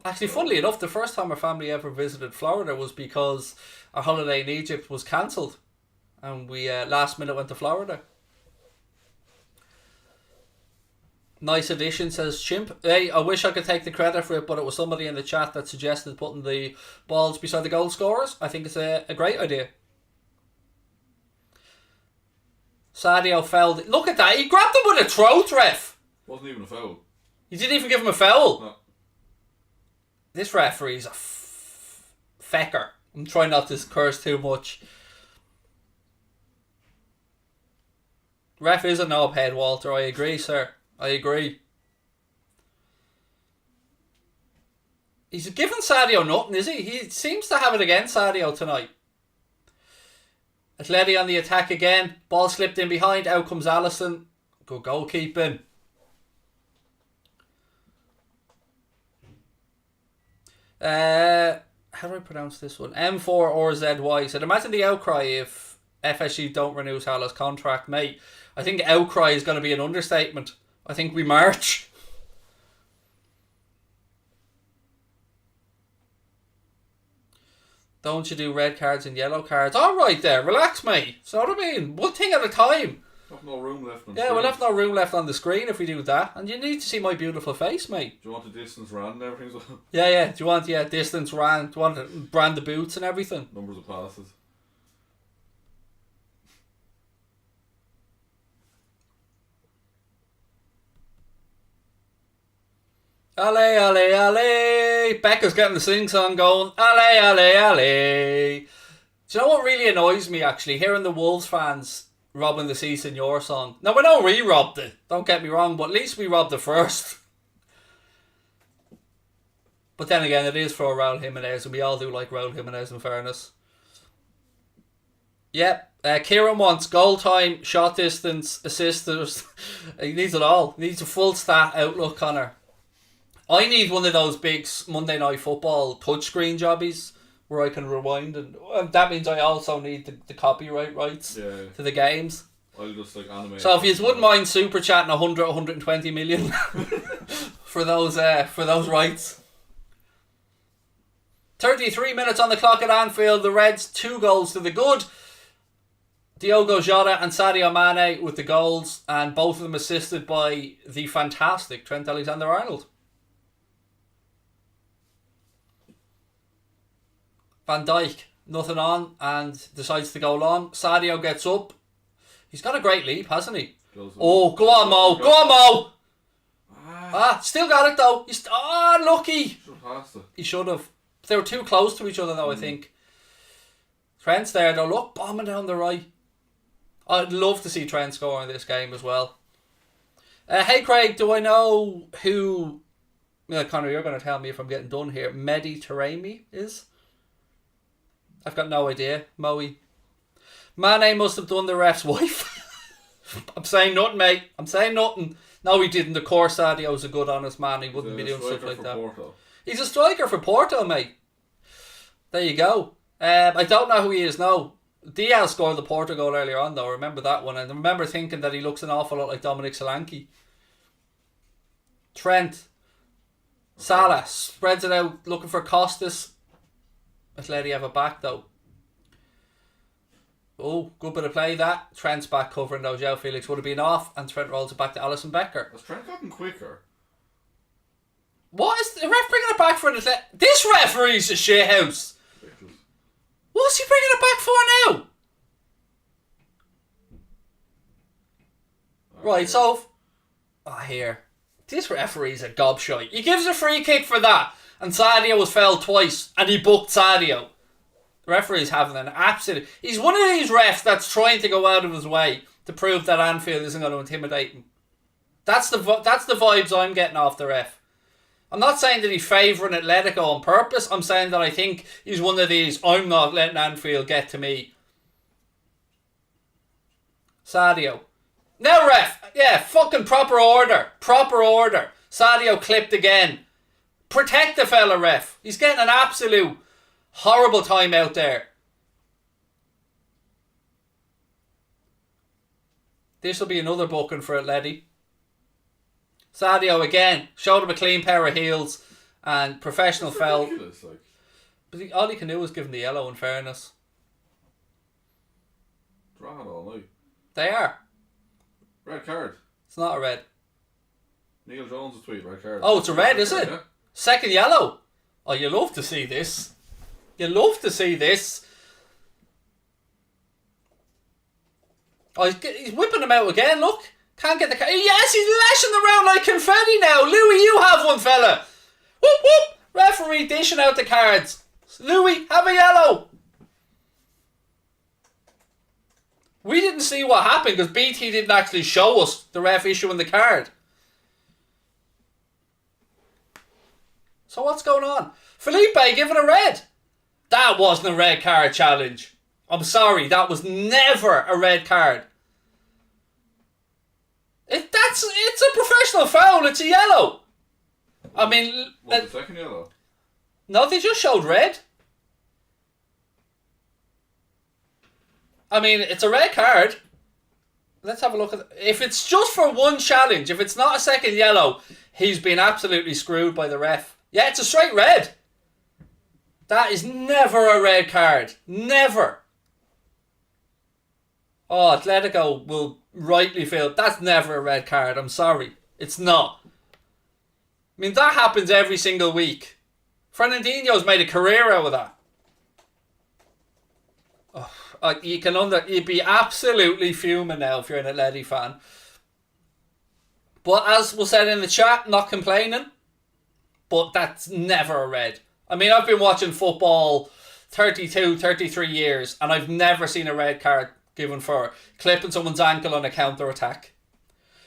Actually, funnily enough, the first time our family ever visited Florida was because our holiday in Egypt was cancelled. And we last minute went to Florida. Nice addition, says Chimp. Hey, I wish I could take the credit for it, but it was somebody in the chat that suggested putting the balls beside the goal scorers. I think it's a great idea. Sadio fouled. Look at that. He grabbed him with a throat, ref. Wasn't even a foul. You didn't even give him a foul? No. This referee's a fecker. I'm trying not to curse too much. Ref is a knobhead, Walter. I agree, sir. I agree. He's giving Sadio nothing, is he? He seems to have it against Sadio tonight. Atleti on the attack again. Ball slipped in behind. Out comes Alisson. Good goalkeeping. how do I pronounce this one? M4RZY. So imagine the outcry if FSU don't renew Salah's contract, mate. I think outcry is going to be an understatement. I think we march. Don't you do red cards and yellow cards? All right there, relax, mate. So what I mean, one thing at a time. We'll have no room left on Yeah, we'll have no room left on the screen if we do that. And you need to see my beautiful face, mate. Do you want the distance ran and everything? Yeah. Do you want distance ran? Do you want to brand the boots and everything? Numbers of passes. Ale, ale, ale. Becca's getting the sing-song going. Ale, ale, ale. Do you know what really annoys me, actually? Hearing the Wolves fans robbing the Si Senor song. Now, we know we robbed it. Don't get me wrong, but at least we robbed it first. But then again, it is for Raul Jimenez, and we all do like Raul Jimenez, in fairness. Yep. Kieran wants goal time, shot distance, assisters. He needs it all. He needs a full stat outlook, Connor. I need one of those big Monday Night Football touchscreen jobbies where I can rewind, and that means I also need the copyright rights to the games. I'll just like animate. So if you wouldn't mind super chatting 120 million for those rights. 33 minutes on the clock at Anfield. The Reds 2 goals to the good. Diogo Jota and Sadio Mane with the goals, and both of them assisted by the fantastic Trent Alexander-Arnold. Van Dijk, nothing on, and decides to go long. Sadio gets up. He's got a great leap, hasn't he? Oh, go on, Mo. Go on, Mo. Still got it, though. He's lucky. Should have passed it. He should have. They were too close to each other, though, I think. Trent's there, though. Look, bombing down the right. I'd love to see Trent score in this game as well. Hey, Craig, do I know who... Connor, you're going to tell me if I'm getting done here. Mehdi Taremi is? I've got no idea. Moe. Mane must have done the ref's wife. I'm saying nothing, mate. I'm saying nothing. No, he didn't. Of course, Sadio's a good, honest man. He wouldn't be doing stuff like that. Porto. He's a striker for Porto, mate. There you go. I don't know who he is now. Diaz scored the Porto goal earlier on, though. I remember that one. And I remember thinking that he looks an awful lot like Dominic Solanke. Trent. Salah spreads it out, looking for Costas. Atleti have a back, though. Oh, good bit of play that. Trent's back covering, though. João Felix would have been off, and Trent rolls it back to Alisson Becker. Has Trent gotten quicker? What is the ref bringing it back for? This referee's a shithouse. What's he bringing it back for now? Right, so... here. This referee's a gobshite. He gives a free kick for that, and Sadio was fouled twice, and he booked Sadio. The referee's having an absolute... He's one of these refs that's trying to go out of his way to prove that Anfield isn't going to intimidate him. That's the vibes I'm getting off the ref. I'm not saying that he's favouring Atletico on purpose. I'm saying that I think he's one of these, I'm not letting Anfield get to me. Sadio. Now, ref. Yeah, fucking proper order. Proper order. Sadio clipped again. Protect the fella, ref. He's getting an absolute horrible time out there. This will be another booking for Atleti. Sadio again. Showed him a clean pair of heels. And professional foul. But all he can do is give him the yellow, in fairness. Draw it all night. They are. Red card. It's not a red. Neil Jones' tweet, red card. Oh, it's a red, is it? Yeah. Second yellow. Oh, you love to see this. You love to see this. Oh, he's whipping him out again, look. Can't get the card. Yes, he's lashing around like confetti now. Louis, you have one, fella. Whoop, whoop. Referee dishing out the cards. Louis, have a yellow. We didn't see what happened because BT didn't actually show us the ref issuing the card. So what's going on? Felipe given a red. That wasn't a red card challenge. I'm sorry, that was never a red card. It's a professional foul. It's a yellow. I mean, What's the second yellow? No, they just showed red. I mean, it's a red card. Let's have a look at it. If it's just for one challenge, if it's not a second yellow, he's been absolutely screwed by the ref. Yeah, it's a straight red. That is never a red card. Never. Oh, Atletico will rightly feel that's never a red card. I'm sorry. It's not. I mean, that happens every single week. Fernandinho's made a career out of that. Oh, you'd be absolutely fuming now if you're an Atleti fan. But as was said in the chat, not complaining. But that's never a red. I mean, I've been watching football 32, 33 years, and I've never seen a red card given for clipping someone's ankle on a counter-attack.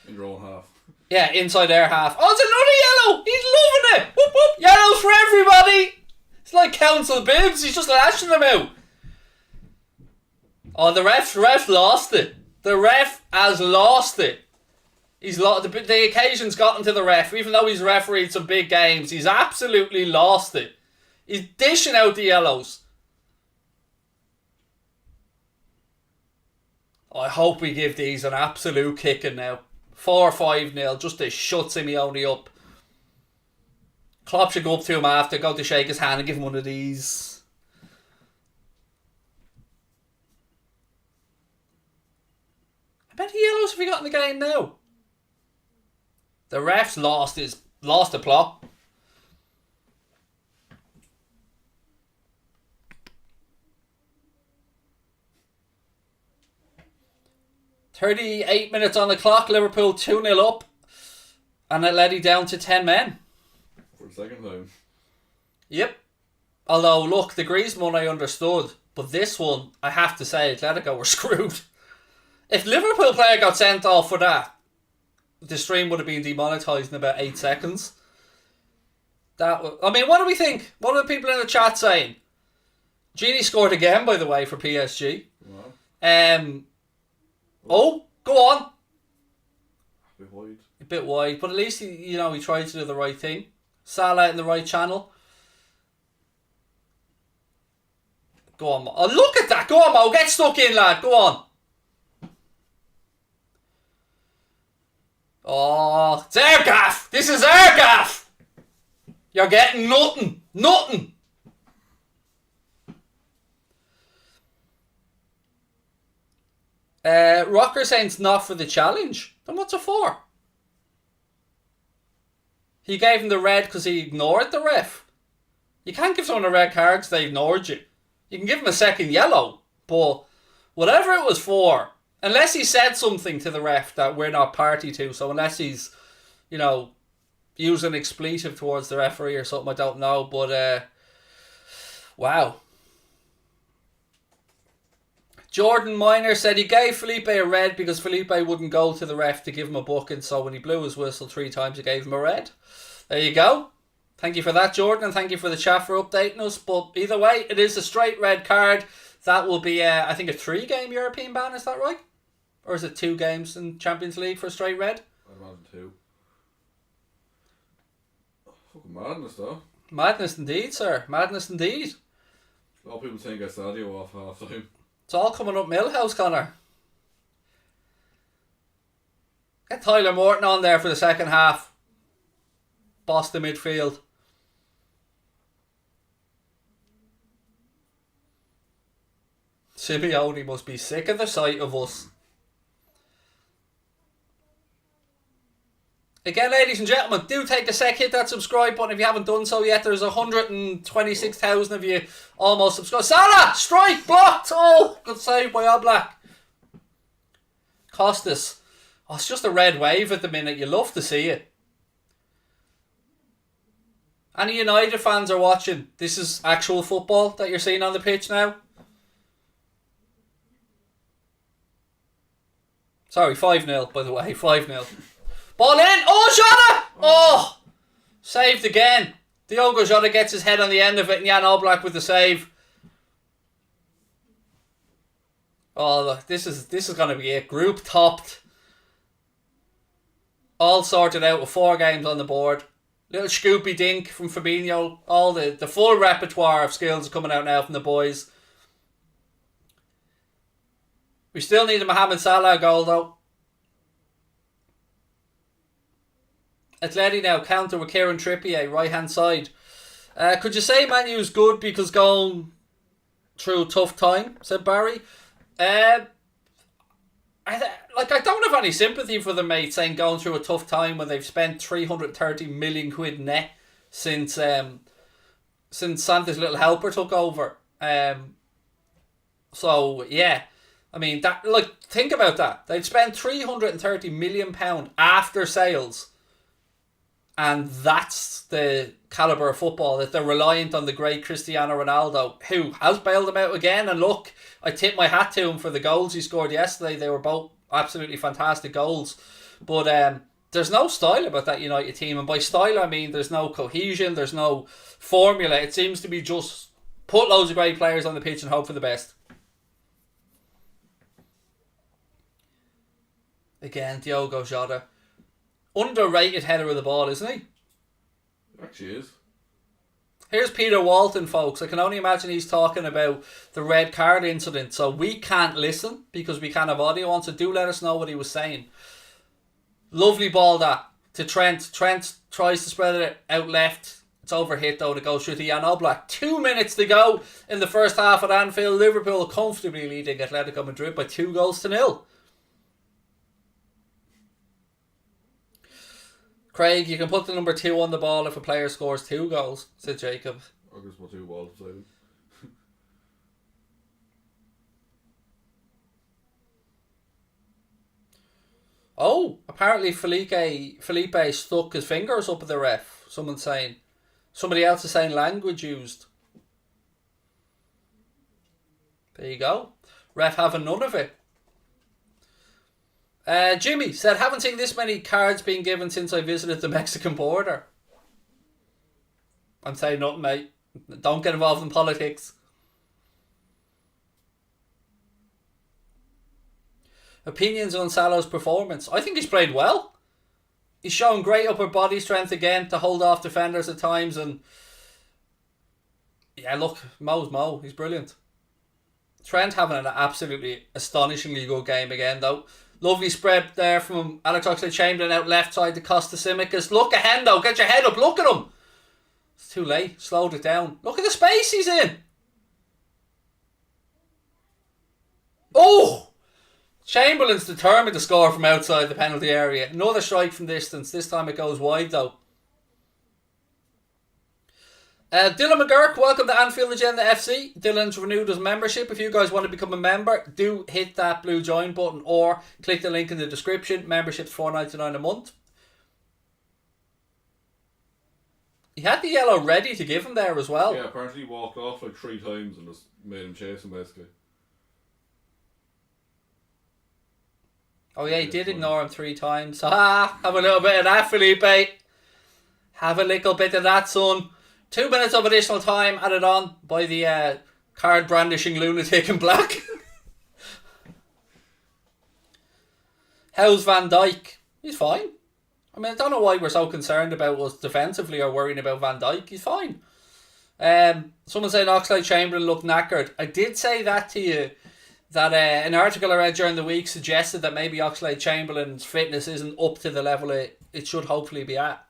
In your own half. Yeah, inside their half. Oh, it's another yellow! He's loving it! Whoop, whoop. Yellows for everybody! It's like Council Bibbs, he's just lashing them out. Oh, the ref lost it. The ref has lost it. He's lost the occasion's gotten to the ref, even though he's refereed some big games. He's absolutely lost it. He's dishing out the yellows. Oh, I hope we give these an absolute kicking now. 4-5-0, just to shut Simeone up. Klopp should go up to him after, go to shake his hand and give him one of these. How many yellows have we got in the game now? The ref's lost the plot. "38 minutes on the clock, Liverpool 2-0 up, and Atleti down to 10 men. For the second time. Yep. Although, look, the Griezmann I understood, but this one, I have to say, Atletico were screwed. If Liverpool player got sent off for that, the stream would have been demonetised in about 8 seconds. I mean, what do we think? What are the people in the chat saying? Genie scored again, by the way, for PSG. Wow. Oh, go on. A bit wide. A bit wide, but at least he tried to do the right thing. Salah in the right channel. Go on, Mo. Oh, look at that. Go on, Mo. Get stuck in, lad. Go on. Oh, it's air gaff. This is air gaff. You're getting nothing. Nothing. Rocker saying it's not for the challenge. Then what's it for? He gave him the red because he ignored the ref. You can't give someone a red card because they ignored you. You can give him a second yellow. But whatever it was for, unless he said something to the ref that we're not party to, so unless he's, used an expletive towards the referee or something, I don't know. But, wow. Jordan Miner said he gave Felipe a red because Felipe wouldn't go to the ref to give him a booking, so when he blew his whistle 3 times he gave him a red. There you go. Thank you for that, Jordan, and thank you for the chat for updating us. But either way, it is a straight red card. That will be, I think, a 3-game European ban, is that right? Or is it 2 games in Champions League for a straight red? I'd imagine 2. Fucking madness, though. Madness indeed, sir. Madness indeed. A lot of people saying get Sadio off half time. It's all coming up Millhouse, Connor. Get Tyler Morton on there for the second half. Boss the midfield. Simeone must be sick of the sight of us. Again, ladies and gentlemen, do take a sec, hit that subscribe button if you haven't done so yet. There's 126,000 of you almost subscribed. Salah! Strike! Blocked! Oh! Good save by Oblak. Costas. Oh, it's just a red wave at the minute. You love to see it. Any United fans are watching. This is actual football that you're seeing on the pitch now. Sorry, 5-0, by the way. 5-0. Ball in. Oh, Jota! Oh! Saved again. Diogo Jota gets his head on the end of it and Jan Oblak with the save. Oh, look, this is going to be it. Group topped. All sorted out with 4 games on the board. Little Scoopy Dink from Fabinho. All the full repertoire of skills are coming out now from the boys. We still need a Mohamed Salah goal though. Atleti now counter with Kieran Trippier, right hand side. Could you say Man U's good because going through a tough time, said Barry? I don't have any sympathy for them, mate, saying going through a tough time when they've spent 330 million quid net since Santa's little helper took over. So yeah, I mean that. Like, think about that. They've spent £330 million after sales, and that's the calibre of football that they're reliant on the great Cristiano Ronaldo, who has bailed them out again. And look, I tip my hat to him for the goals he scored yesterday. They were both absolutely fantastic goals. But there's no style about that United team. And by style, I mean there's no cohesion, there's no formula. It seems to be just put loads of great players on the pitch and hope for the best. Again, Diogo Jota. Underrated header of the ball, isn't he? It actually is. Here's Peter Walton, folks. I can only imagine he's talking about the red card incident. So we can't listen because we can't have audio on. So do let us know what he was saying. Lovely ball that to Trent. Trent tries to spread it out left. It's overhit though to go through to Jan Oblak. 2 minutes to go in the first half at Anfield. Liverpool comfortably leading Atletico Madrid by 2-0. Craig, you can put the number 2 on the ball if a player scores 2 goals, said Jacob. I'll just put 2 balls beside him. Oh, apparently Felipe stuck his fingers up at the ref. Somebody else is saying language used. There you go. Ref having none of it. Jimmy said, haven't seen this many cards being given since I visited the Mexican border. I'm saying nothing, mate. Don't get involved in politics. Opinions on Salah's performance. I think he's played well. He's shown great upper body strength again to hold off defenders at times. And yeah, look, Mo's Mo. He's brilliant. Trent having an absolutely astonishingly good game again, though. Lovely spread there from Alex Oxlade-Chamberlain out left side to Costa Simicas. Look at Hendo. Get your head up. Look at him. It's too late. Slowed it down. Look at the space he's in. Oh! Chamberlain's determined to score from outside the penalty area. Another strike from distance. This time it goes wide though. Dylan McGurk, welcome to Anfield Agenda FC. Dylan's renewed his membership. If you guys want to become a member, do hit that blue join button or click the link in the description. Membership's $4.99 a month. He had the yellow ready to give him there as well. Yeah, apparently he walked off like 3 times and just made him chase him basically. Oh yeah, he did ignore him 3 times. Have a little bit of that, Felipe. Have a little bit of that, son. 2 minutes of additional time added on by the card brandishing lunatic in black. How's Van Dijk? He's fine. I mean, I don't know why we're so concerned about us defensively or worrying about Van Dijk. He's fine. Someone said Oxlade-Chamberlain looked knackered. I did say that to you. That an article I read during the week suggested that maybe Oxlade-Chamberlain's fitness isn't up to the level it should hopefully be at.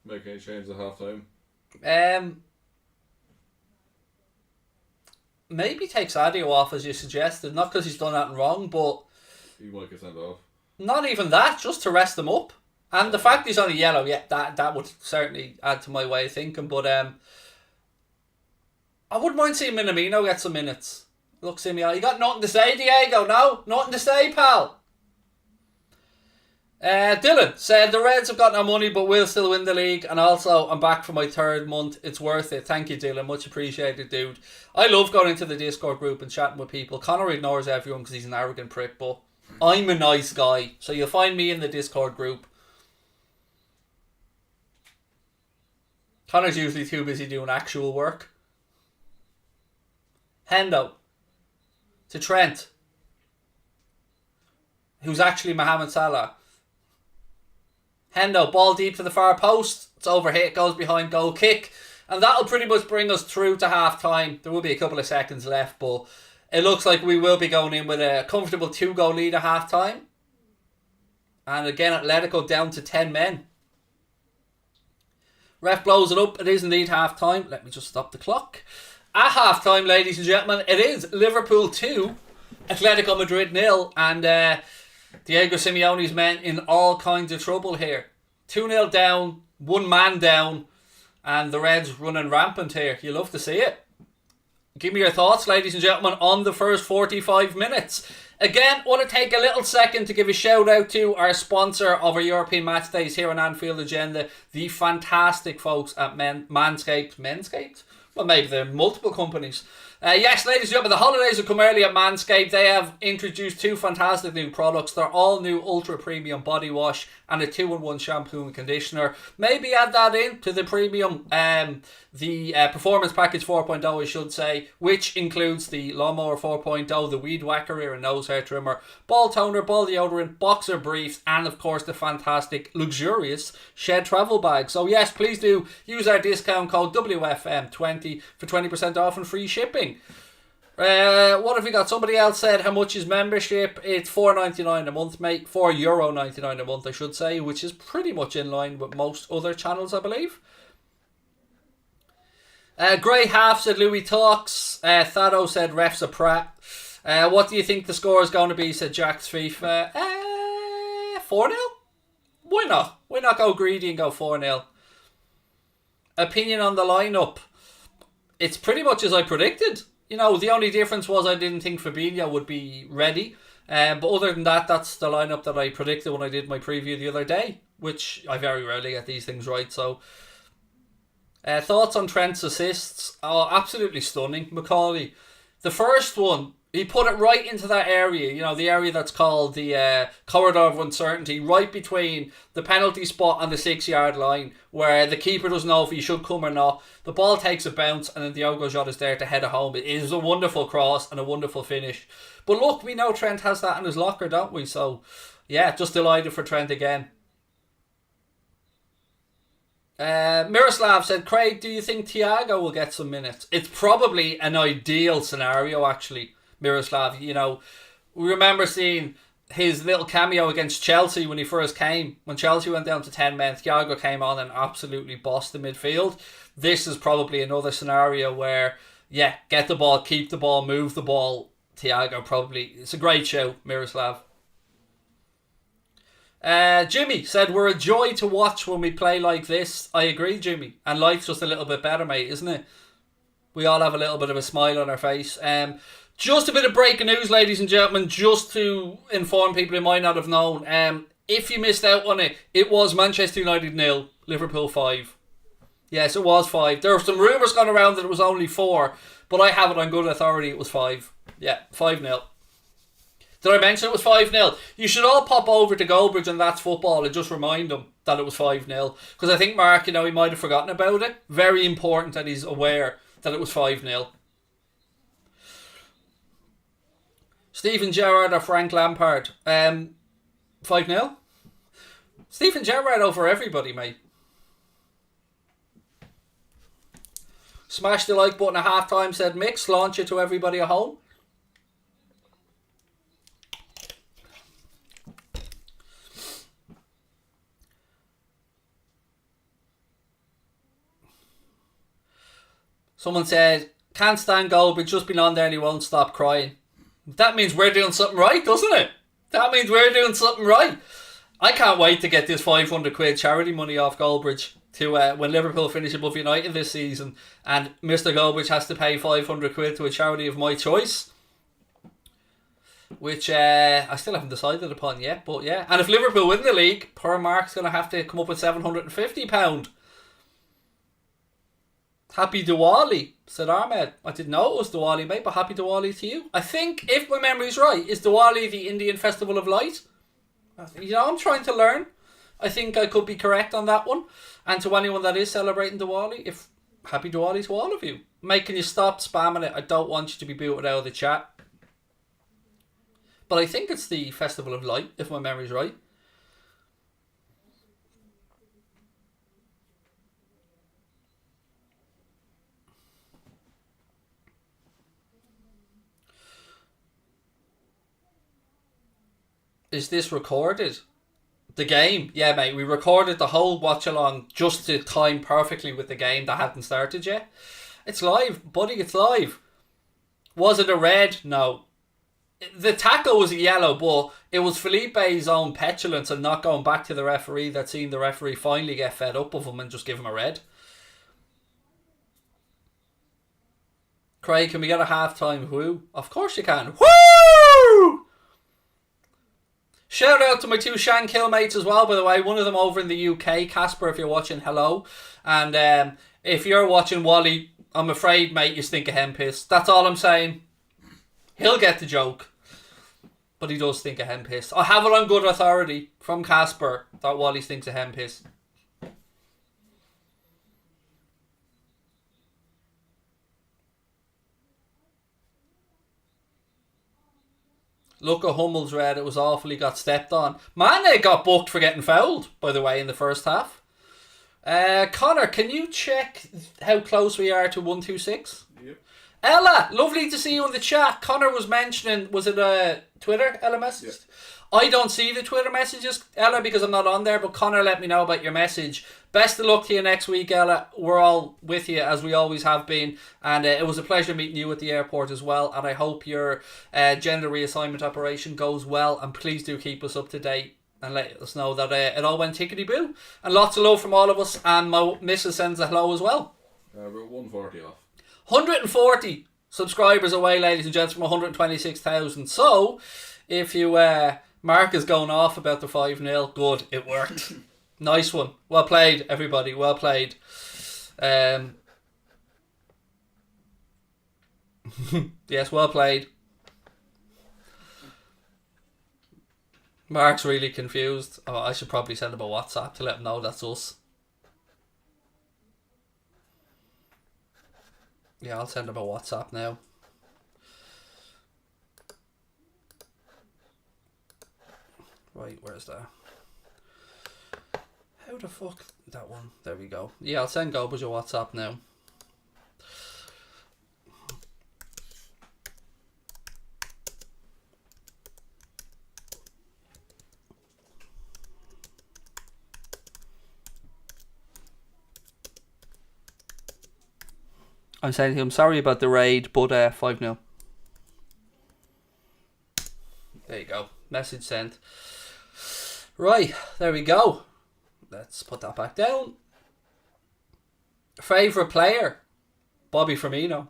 Make any change at half time? Maybe take Sadio off as you suggested. Not because he's done nothing wrong, but He might get sent off. not even that, just to rest him up. And the fact he's on a yellow, yeah, that would certainly add to my way of thinking. But I wouldn't mind seeing Minamino get some minutes. Look, Simeone, you got nothing to say, Diego? No? Nothing to say, pal? Dylan said, the Reds have got no money but will still win the league. And also, I'm back for my 3rd month. It's worth it. Thank you, Dylan. Much appreciated, dude. I love going into the Discord group and chatting with people. Connor ignores everyone because he's an arrogant prick, but I'm a nice guy. So you'll find me in the Discord group. Connor's usually too busy doing actual work. Hendo to Trent, who's actually Mohamed Salah. Hendo, ball deep to the far post. It's overhit, goes behind, goal kick. And that'll pretty much bring us through to half time. There will be a couple of seconds left, but It looks like we will be going in with a comfortable 2-goal lead at half time. And again, Atletico down to 10 men. Ref blows it up. It is indeed half time. Let me just stop the clock. At half time, ladies and gentlemen, it is Liverpool 2, Atletico Madrid 0. And Diego Simeone's men in all kinds of trouble here. 2-0 down, one man down, and the Reds running rampant here. You love to see it. Give me your thoughts, ladies and gentlemen, on the first 45 minutes. Again, want to take a little second to give a shout out to our sponsor of our European match days here on Anfield Agenda, the fantastic folks at Manscaped. Well, maybe there are multiple companies. Yes, ladies and gentlemen, the holidays have come early at Manscaped. They have introduced 2 fantastic new products. They're all new ultra premium body wash and a 2-in-1 shampoo and conditioner. Maybe add that in to the premium, the Performance Package 4.0, I should say, which includes the Lawnmower 4.0, the Weed Whacker ear and nose hair trimmer, ball toner, ball deodorant, boxer briefs, and of course the fantastic, luxurious Shed travel bag. So yes, please do use our discount code WFM20 for 20% off and free shipping. What have we got? Somebody else said how much is membership? It's $4.99 a month, mate. €4.99 a month, I should say, which is pretty much in line with most other channels, I believe. Grey Half said Louis talks. Thado said refs a prat. What do you think the score is going to be? Said Jack's FIFA. 4-0? Why not? Why not go greedy and go 4-0? Opinion on the lineup. It's pretty much as I predicted. You know, the only difference was I didn't think Fabinho would be ready. But other than that, that's the lineup that I predicted when I did my preview the other day, which I very rarely get these things right. So, thoughts on Trent's assists? Oh, absolutely stunning. Macaulay. The first one, he put it right into that area, you know, the area that's called the corridor of uncertainty, right between the penalty spot and the 6-yard line, where the keeper doesn't know if he should come or not. The ball takes a bounce, and then Diogo Jota is there to head it home. It is a wonderful cross and a wonderful finish. But look, we know Trent has that in his locker, don't we? So, yeah, just delighted for Trent again. Miroslav said, Craig, do you think Thiago will get some minutes? It's probably an ideal scenario, actually, Miroslav. You know, we remember seeing his little cameo against Chelsea when he first came. When Chelsea went down to 10 men, Thiago came on and absolutely bossed the midfield. This is probably another scenario where, yeah, get the ball, keep the ball, move the ball. Thiago probably. It's a great show, Miroslav. Jimmy said, we're a joy to watch when we play like this. I agree, Jimmy. And life's just a little bit better, mate, isn't it? We all have a little bit of a smile on our face. Just a bit of breaking news, ladies and gentlemen, just to inform people who might not have known. If you missed out on it, it was Manchester United 0, Liverpool 5. Yes, it was 5. There were some rumours going around that it was only 4, but I have it on good authority, it was 5. Yeah, 5-0. Did I mention it was 5-0? You should all pop over to Goldbridge and That's Football and just remind them that it was 5-0. Because I think Mark, you know, he might have forgotten about it. Very important that he's aware that it was 5-0. Steven Gerrard or Frank Lampard? 5-0? Steven Gerrard over everybody, mate. Smash the like button at half time, said Mix. Launch it to everybody at home. Someone said, can't stand Goldbridge, just been on there and he won't stop crying. That means we're doing something right, doesn't it? That means we're doing something right. I can't wait to get this 500 quid charity money off Goldbridge to when Liverpool finish above United this season and Mr. Goldbridge has to pay 500 quid to a charity of my choice. Which I still haven't decided upon yet, but yeah. And if Liverpool win the league, poor Mark's going to have to come up with £750. Happy Diwali, said Ahmed. I didn't know it was Diwali, mate, but happy Diwali to you. I think, if my memory's right, is Diwali the Indian Festival of Light? You know, I'm trying to learn. I think I could be correct on that one. And to anyone that is celebrating Diwali, happy Diwali to all of you. Mate, can you stop spamming it? I don't want you to be booted out of the chat. But I think it's the Festival of Light, if my memory's right. Is this recorded? The game? Yeah, mate. We recorded the whole watch along just to time perfectly with the game that hadn't started yet. It's live, buddy. It's live. Was it a red? No. The tackle was a yellow, but it was Felipe's own petulance and not going back to the referee that seen the referee finally get fed up of him and just give him a red. Craig, can we get a half-time whoo? Of course you can. Woo! Shout out to my 2 Shankill mates as well, by the way. One of them over in the UK. Casper, if you're watching, hello. And if you're watching, Wally, I'm afraid, mate, you stink of hen piss. That's all I'm saying. He'll get the joke. But he does stink of hen piss. I have it on good authority from Casper that Wally stinks of hen piss. Look at Hummel's red. It was awful. He got stepped on. Mane got booked for getting fouled, by the way, in the first half. Connor, can you check how close we are to 126? Yep. Ella, lovely to see you in the chat. Connor was mentioning, was it Twitter, Ella message? Yeah. I don't see the Twitter messages, Ella, because I'm not on there, but Connor let me know about your message. Best of luck to you next week, Ella. We're all with you, as we always have been, and it was a pleasure meeting you at the airport as well, and I hope your gender reassignment operation goes well, and please do keep us up to date and let us know that it all went tickety-boo. And lots of love from all of us, and my missus sends a hello as well. We're 140 off. 140 subscribers away, ladies and gents, from 126,000. So, if you... Mark is going off about the 5-0. Good, it worked. Nice one. Well played, everybody. Well played. Yes, well played. Mark's really confused. Oh, I should probably send him a WhatsApp to let him know that's us. Yeah, I'll send him a WhatsApp now. Right, where's that? How the fuck? That one. There we go. Yeah, I'll send Gobers your WhatsApp now. I'm saying to him, sorry about the raid, but 5-0. There you go. Message sent. Right, there we go. Let's put that back down. Favourite player? Bobby Firmino.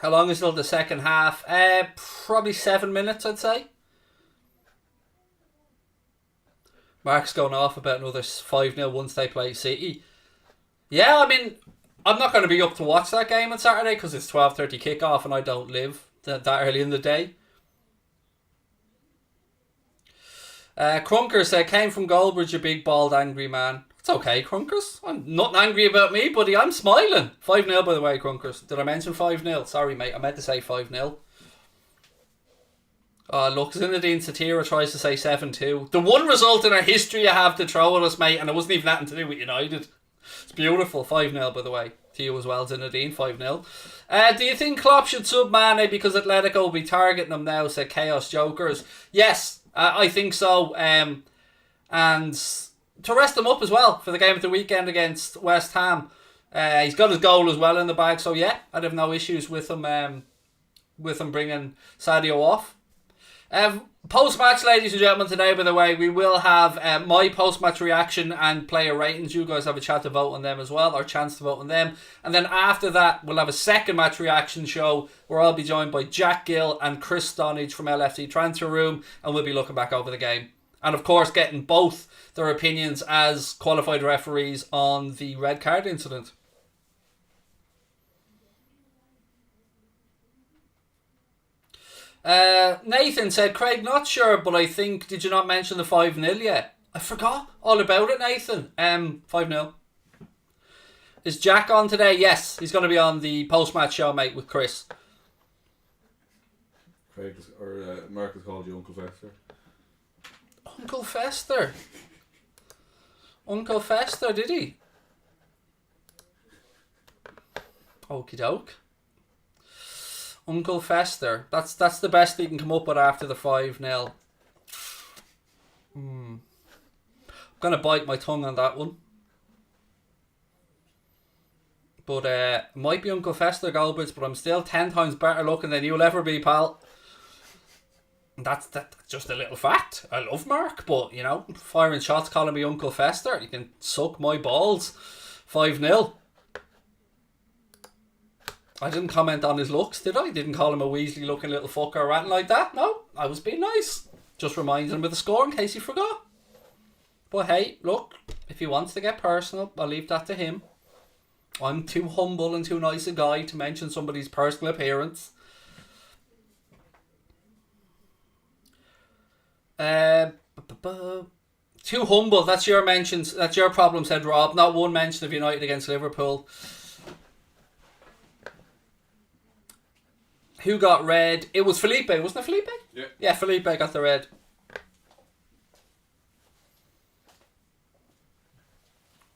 How long is till the second half? Probably 7 minutes, I'd say. Mark's going off about another 5-0 once they play City. Yeah, I mean, I'm not going to be up to watch that game on Saturday because it's 12:30 kickoff and I don't live that early in the day. Crunker said, came from Goldbridge, you big bald angry man. It's okay, Crunkers. I'm not angry about me, buddy. I'm smiling. 5-0, by the way, Crunkers. Did I mention 5-0? Sorry, mate. I meant to say 5-0. Look, Zinedine Satira tries to say 7-2. The one result in our history you have to throw at us, mate, and it wasn't even nothing to do with United. It's beautiful. 5-0, by the way. To you as well, Zinedine. 5-0. Do you think Klopp should sub Mane because Atletico will be targeting him now, said Chaos Jokers? Yes, I think so. And to rest him up as well for the game of the weekend against West Ham. He's got his goal as well in the bag, so yeah, I'd have no issues with him bringing Sadio off. Post-match, ladies and gentlemen, today, by the way, we will have my post-match reaction and player ratings. You guys have a chat to vote on them as well, or chance to vote on them. And then after that, we'll have a second match reaction show where I'll be joined by Jack Gill and Chris Stonage from LFC Transfer Room, and we'll be looking back over the game. And of course, getting both their opinions as qualified referees on the red card incident. Nathan said, Craig, not sure, but I think, did you not mention the 5-0 yet? I forgot all about it, Nathan. 5-0. Is Jack on today? Yes, he's going to be on the post-match show, mate, with Chris. Craig or Mark has called you Uncle Fester. Uncle Fester? Uncle Fester, did he? Okie doke. Uncle Fester. That's the best he can come up with after the 5-0. I'm going to bite my tongue on that one. But might be Uncle Fester Goldbridge, but I'm still 10 times better looking than you'll ever be, pal. That's just a little fact. I love Mark, but, you know, firing shots calling me Uncle Fester. You can suck my balls. 5-0. I didn't comment on his looks, did I? Didn't call him a Weasley looking little fucker or anything like that. No, I was being nice. Just reminded him of the score in case he forgot. But hey, look, if he wants to get personal, I'll leave that to him. I'm too humble and too nice a guy to mention somebody's personal appearance. Too humble, that's your mentions, that's your problem, said Rob. Not one mention of United against Liverpool. Who got red? It was Felipe, wasn't it Felipe? Yeah. Yeah, Felipe got the red.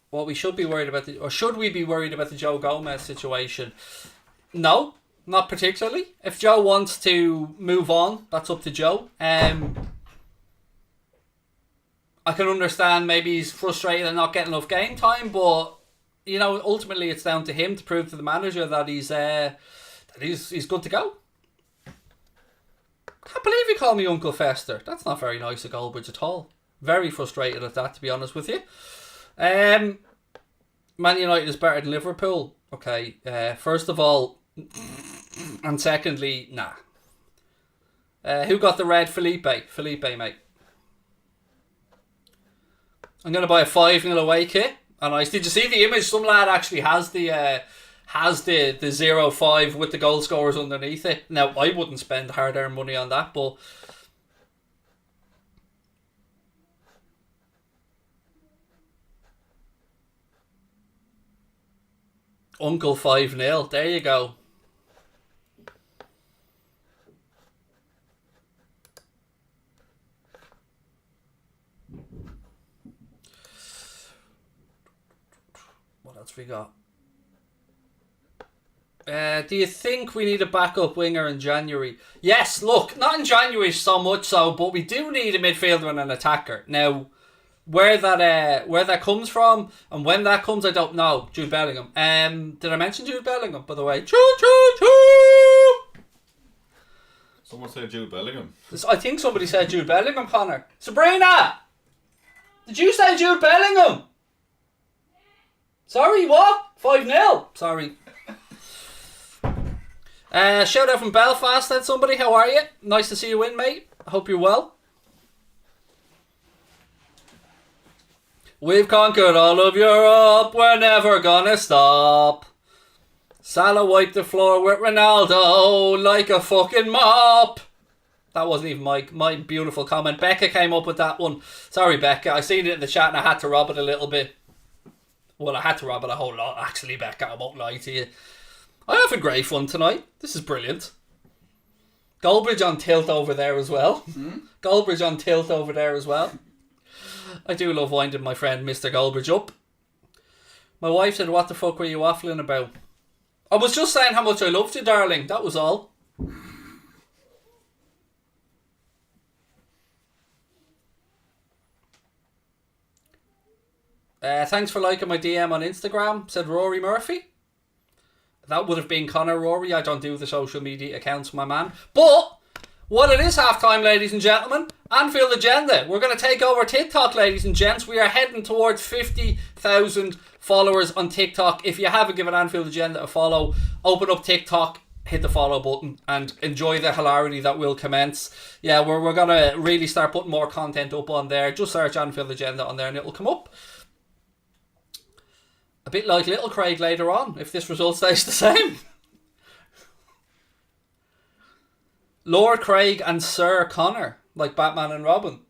What we should be worried about, should we be worried about the Joe Gomez situation? No, not particularly. If Joe wants to move on, that's up to Joe. I can understand maybe he's frustrated and not getting enough game time, but you know, ultimately it's down to him to prove to the manager that he's good to go. Can't believe you call me Uncle Fester. That's not very nice of Goldbridge at all. Very frustrated at that, to be honest with you. Man United is better than Liverpool. Okay, first of all, and secondly, nah. Who got the red? Felipe, mate. I'm going to buy a 5-0 away kit. And did you see the image? Some lad actually has the 0-5 with the goal scorers underneath it. Now, I wouldn't spend hard-earned money on that, but Uncle 5-0. There you go. What else we got? Do you think we need a backup winger in January? Yes, look, not in January so much so, but we do need a midfielder and an attacker. Now, where that comes from and when that comes, I don't know. Jude Bellingham. Did I mention Jude Bellingham, by the way? Choo! Someone said Jude Bellingham. I think somebody said Jude Bellingham, Connor. Sabrina! Did you say Jude Bellingham? Sorry, what? 5-0. Sorry. Shout out from Belfast, then somebody. How are you? Nice to see you in, mate. I hope you're well. We've conquered all of Europe. We're never gonna stop. Salah wiped the floor with Ronaldo like a fucking mop. That wasn't even my beautiful comment. Becca came up with that one. Sorry, Becca. I seen it in the chat and I had to rob it a little bit. Well, I had to rob it a whole lot, actually, Becca. I won't lie to you. I have a great fun tonight. This is brilliant. Goldbridge on tilt over there as well. Goldbridge on tilt over there as well. I do love winding my friend Mr. Goldbridge up. My wife said, what the fuck were you waffling about? I was just saying how much I loved you, darling. That was all. Thanks for liking my DM on Instagram, said Rory Murphy. That would have been Connor Rory. I don't do the social media accounts, my man. But what it is halftime, ladies and gentlemen. Anfield Agenda. We're going to take over TikTok, ladies and gents. We are heading towards 50,000 followers on TikTok. If you haven't given Anfield Agenda a follow, open up TikTok, hit the follow button, and enjoy the hilarity that will commence. Yeah, we're going to really start putting more content up on there. Just search Anfield Agenda on there and it'll come up. A bit like Little Craig later on, if this result stays the same. Lord Craig and Sir Connor, like Batman and Robin.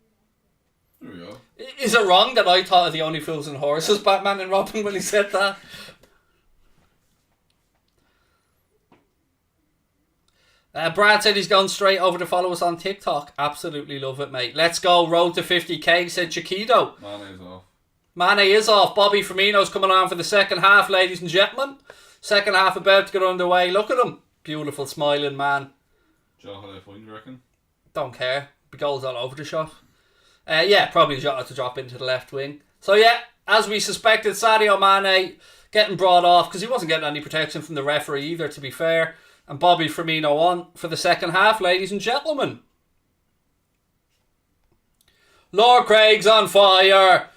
There we go. Is it wrong that I thought of The Only Fools and Horses, Batman and Robin, when he said that? Brad said he's gone straight over to follow us on TikTok. Absolutely love it, mate. Let's go. Road to 50k, said Chiquito. Mane's off. Mane is off. Bobby Firmino's coming on for the second half, ladies and gentlemen. Second half about to get underway. Look at him. Beautiful smiling man. Joe, how do I find, you reckon? Don't care. Be goals all over the shot. Yeah, probably Jota to drop into the left wing. So yeah, as we suspected, Sadio Mane getting brought off because he wasn't getting any protection from the referee either, to be fair. And Bobby Firmino on for the second half, ladies and gentlemen. Lord Craig's on fire.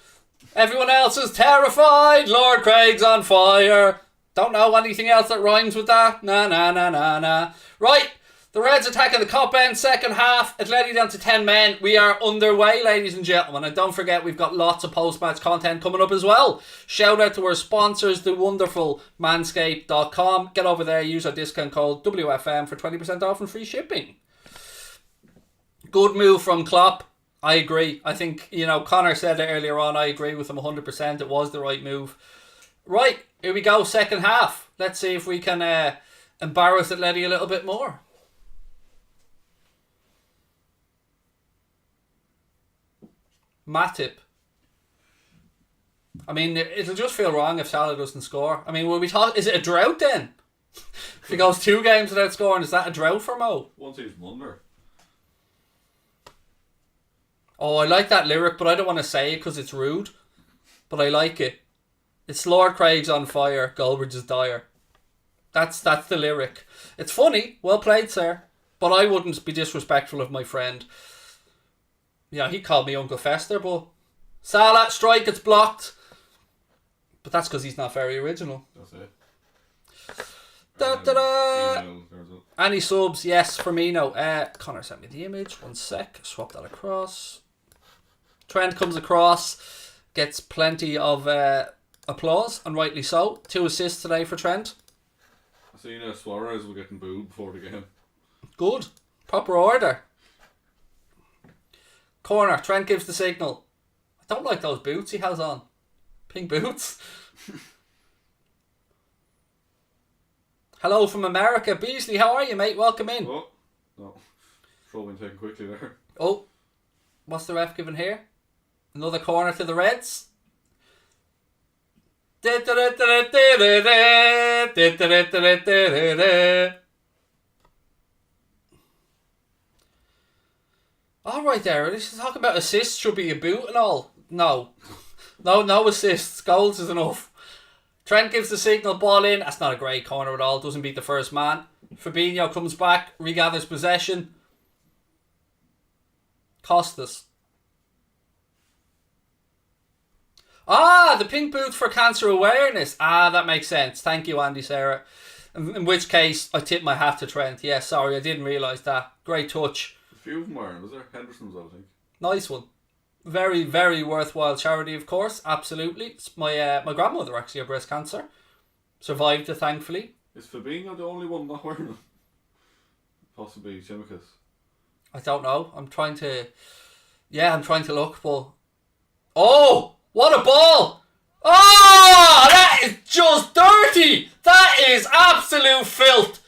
Everyone else is terrified. Lord Craig's on fire. Don't know anything else that rhymes with that. Nah. Right, the Reds attacking the top end, second half. Atleti down to 10 men. We are underway, ladies and gentlemen. And don't forget, we've got lots of post-match content coming up as well. Shout out to our sponsors, the wonderful manscaped.com. Get over there, use our discount code WFM for 20% off and free shipping. Good move from Klopp. I agree. I think, Connor said it earlier on. I agree with him 100%. It was the right move. Right, here we go, second half. Let's see if we can embarrass Atleti a little bit more. Matip. I mean, it'll just feel wrong if Salah doesn't score. I mean, will we talk? Is it a drought then? If he goes 2 games without scoring, is that a drought for Mo? One season wonder. Oh, I like that lyric, but I don't want to say it because it's rude. But I like it. It's Lord Craig's on fire, Goldbridge is dire. That's the lyric. It's funny, well played, sir. But I wouldn't be disrespectful of my friend. Yeah, he called me Uncle Fester, but Salah, strike, it's blocked. But that's because he's not very original. That's it. Any subs? Yes, Firmino. Connor sent me the image. 1 sec. Swap that across. Trent comes across. Gets plenty of applause, and rightly so. 2 assists today for Trent. I seen Suarez was getting booed before the game. Good. Proper order. Corner. Trent gives the signal. I don't like those boots he has on. Pink boots. Hello from America. Beasley, how are you, mate? Welcome in. Oh, no. Throw in taken quickly there. Oh, what's the ref giving here? Another corner to the Reds. All right there. This is talking about assists should be a boot and all. No assists. Goals is enough. Trent gives the signal, ball in. That's not a great corner at all. Doesn't beat the first man. Fabinho comes back, regathers possession. Costas. The pink boots for cancer awareness. That makes sense. Thank you, Andy Sarah. In which case, I tip my hat to Trent. Yeah, sorry, I didn't realise that. Great touch. A few of them were, was there? Henderson's, I think. Nice one. Very, very worthwhile charity, of course. Absolutely. It's my grandmother actually had breast cancer. Survived it, thankfully. Is Fabinho the only one not wearing them? Possibly Chimicus. I don't know. I'm trying to look, but... Oh! What a ball! Oh! That is just dirty! That is absolute filth!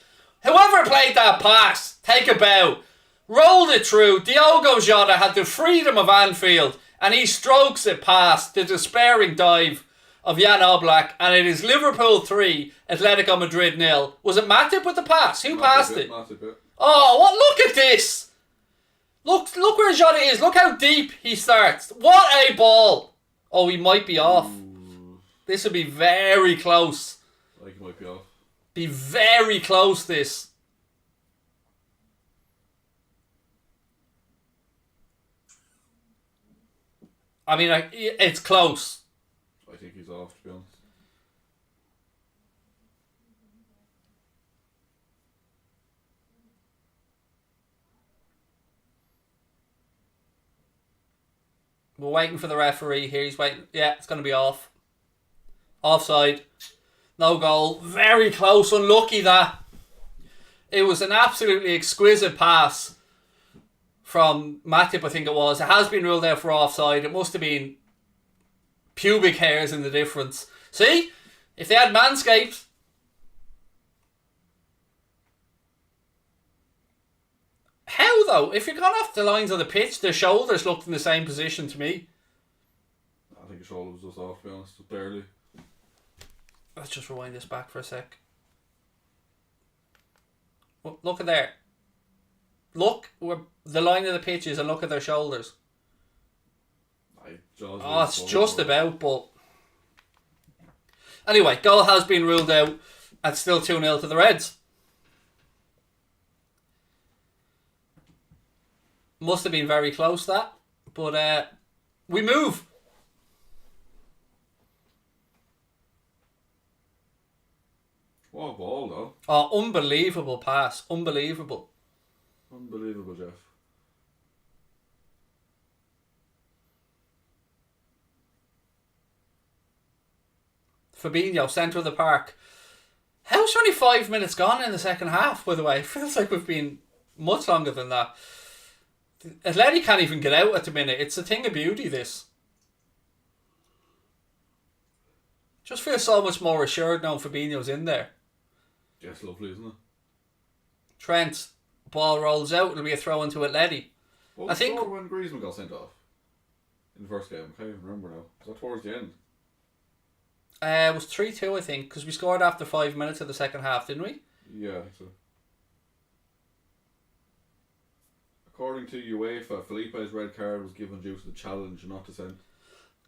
Whoever played that pass, take a bow. Rolled it through. Diogo Jota had the freedom of Anfield, and he strokes it past the despairing dive of Jan Oblak, and it is Liverpool 3, Atletico Madrid 0. Was it Matip with the pass? Who passed it? Matip. Oh, what? Look at this! Look where Jota is. Look how deep he starts. What a ball! Oh, he might be off. Ooh. This would be very close. I think he might be off. Be very close, this. I mean, it's close. I think he's off, to be honest. We're waiting for the referee here. He's waiting. Yeah, it's going to be off. Offside. No goal. Very close. Unlucky that. It was an absolutely exquisite pass from Matip, I think it was. It has been ruled out for offside. It must have been pubic hairs in the difference. See? If they had Manscaped. How though? If you're gone off the lines of the pitch, their shoulders looked in the same position to me. I think your shoulder was just off, to be honest. Just barely. Let's just rewind this back for a sec. Look at there. Look where the line of the pitch is and look at their shoulders. It's just about, but... Anyway, goal has been ruled out and still 2-0 to the Reds. Must have been very close, that. But we move. What a ball, though. Oh, unbelievable pass. Unbelievable. Unbelievable, Jeff. Fabinho, centre of the park. How's only 5 minutes gone in the second half, by the way? It feels like we've been much longer than that. Atleti can't even get out at the minute. It's a thing of beauty, this. Just feels so much more assured now Fabinho's in there. Yes, lovely, isn't it? Trent, ball rolls out. It'll be a throw into Atleti. What was the score when Griezmann got sent off? In the first game? I can't even remember now. Was that towards the end? It was 3-2, I think, because we scored after 5 minutes of the second half, didn't we? Yeah, I think so. According to UEFA, Felipe's red card was given due to the challenge and not dissent.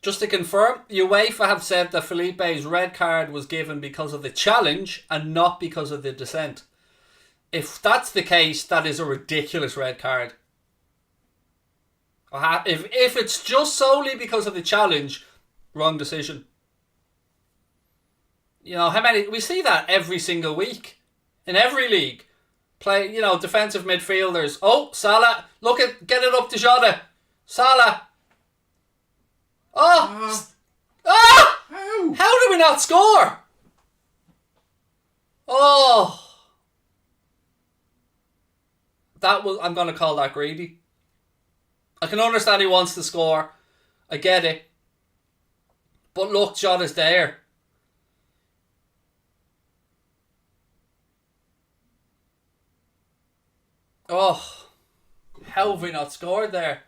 Just to confirm, UEFA have said that Felipe's red card was given because of the challenge and not because of the dissent. If that's the case, that is a ridiculous red card. If it's just solely because of the challenge, wrong decision. You know, how many... We see that every single week. In every league. Play, you know, defensive midfielders. Oh, Salah. Get it up to Jota. Salah. Oh! How did we not score? Oh! I'm going to call that greedy. I can understand he wants to score. I get it. But look, Jota's there. Oh, how have we not scored there?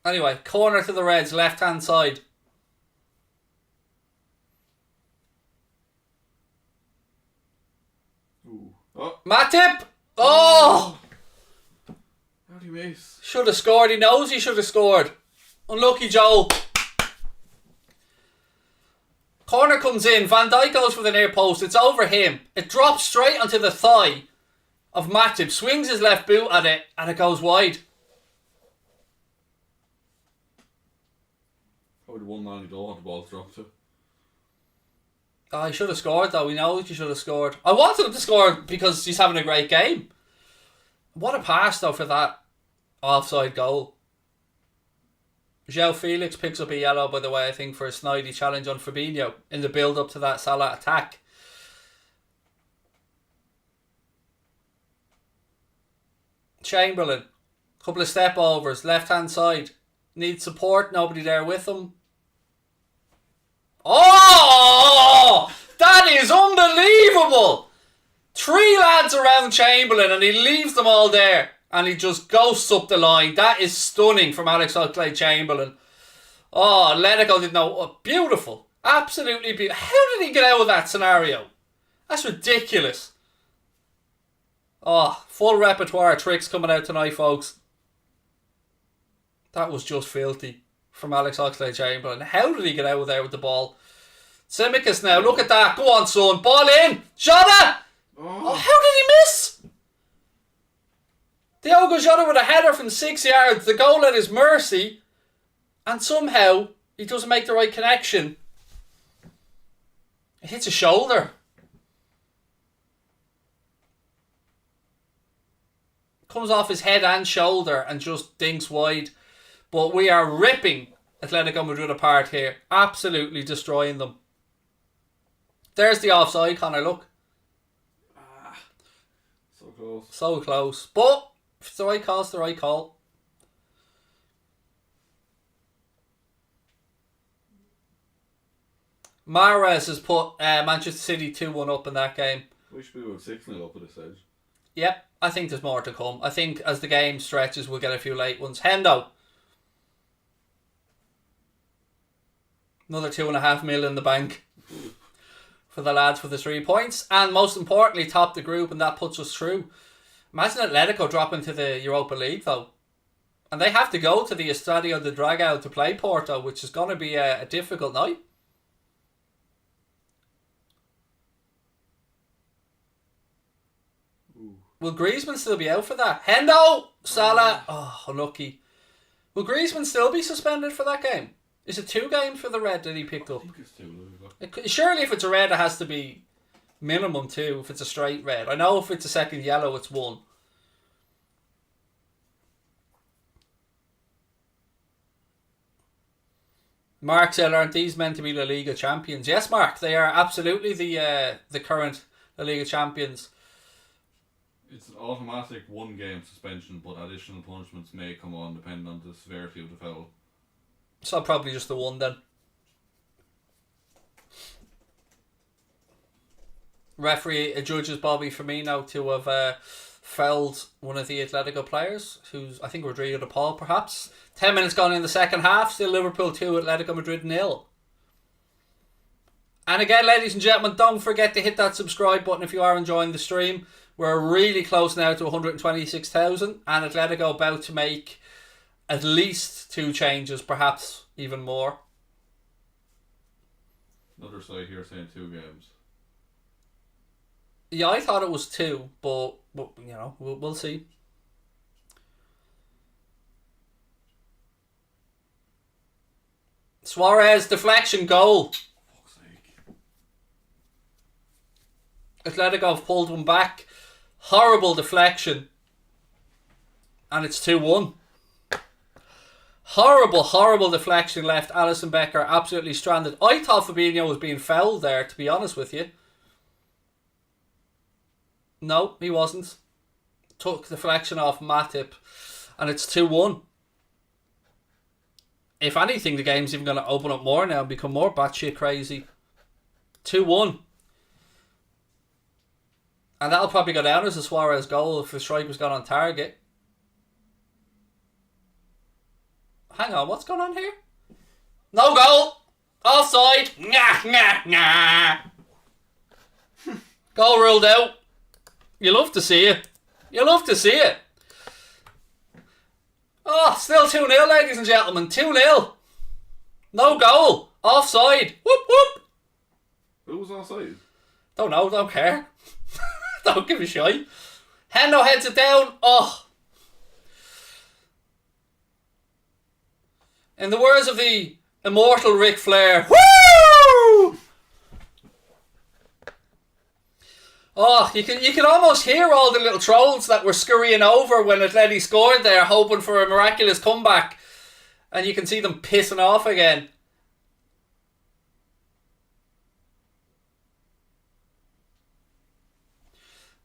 Anyway, corner to the Reds, left hand side. Ooh. Oh. Matip! Oh! How do you miss? Should have scored. He knows he should have scored. Unlucky Joel. Corner comes in. Van Dijk goes for the near post. It's over him. It drops straight onto the thigh of Matip. Swings his left boot at it and it goes wide. Probably the one man you don't want the ball to drop to. Oh, he should have scored though. We know he should have scored. I wanted him to score because he's having a great game. What a pass though for that offside goal. João Felix picks up a yellow, by the way, I think, for a snidey challenge on Fabinho in the build-up to that Salah attack. Chamberlain, couple of step overs, left-hand side. Needs support, nobody there with him. Oh! That is unbelievable! 3 lads around Chamberlain and he leaves them all there. And he just ghosts up the line. That is stunning from Alex Oxlade-Chamberlain. Oh, Atletico didn't know. Oh, beautiful. Absolutely beautiful. How did he get out of that scenario? That's ridiculous. Oh, full repertoire of tricks coming out tonight, folks. That was just filthy from Alex Oxlade-Chamberlain. How did he get out of there with the ball? Tsimikas now. Look at that. Go on, son. Ball in. Jota! Oh, how did he miss? Thiago Jota with a header from 6 yards. The goal at his mercy. And somehow he doesn't make the right connection. It hits his shoulder. Comes off his head and shoulder and just dinks wide. But we are ripping Atletico Madrid apart here. Absolutely destroying them. There's the offside, Connor, look. So close. So close. But if it's the right call, it's the right call. Mahrez has put Manchester City 2-1 up in that game. We should be about 6-0 up at this stage. Yep, I think there's more to come. I think as the game stretches, we'll get a few late ones. Hendo. Another 2.5 mil in the bank for the lads for the 3 points. And most importantly, top the group, and that puts us through. Imagine Atletico dropping to the Europa League, though. And they have to go to the Estadio de Dragao to play Porto, which is going to be a difficult night. Ooh. Will Griezmann still be out for that? Hendo! Salah! Oh, unlucky. Will Griezmann still be suspended for that game? Is it 2 games for the red that he picked I up? think it's 2. Surely if it's a red, it has to be minimum 2 if it's a straight red. I know if it's a second yellow, it's 1. Mark said, aren't these meant to be La Liga champions? Yes, Mark, they are absolutely the current La Liga champions. It's an automatic 1 game suspension, but additional punishments may come on depending on the severity of the foul. So probably just the 1 then. Referee adjudges Bobby Firmino to have fouled one of the Atletico players, who's, I think, Rodrigo de Paul, perhaps. 10 minutes gone in the second half. Still Liverpool 2, Atletico Madrid 0. And again, ladies and gentlemen, don't forget to hit that subscribe button if you are enjoying the stream. We're really close now to 126,000, and Atletico about to make at least 2 changes, perhaps even more. Another side here saying 2 games. Yeah, I thought it was 2, but you know, we'll see. Suarez deflection goal. Fuck's sake. Atletico have pulled one back. Horrible deflection. And it's 2-1. Horrible deflection left Alisson Becker absolutely stranded. I thought Fabinho was being fouled there, to be honest with you. No, he wasn't. Took deflection off Matip. And it's 2-1. If anything, the game's even going to open up more now and become more batshit crazy. 2-1. And that'll probably go down as a Suarez goal if the striker's gone on target. Hang on, what's going on here? No goal! Offside! Nah. Goal ruled out. You love to see it. Oh, still 2-0, ladies and gentlemen. 2-0. No goal. Offside. Whoop, whoop. Who was offside? Don't know, don't care. Don't give a shit. Hendo heads it down. Oh. In the words of the immortal Ric Flair, woo! Oh, you can almost hear all the little trolls that were scurrying over when Atleti scored there, hoping for a miraculous comeback. And you can see them pissing off again.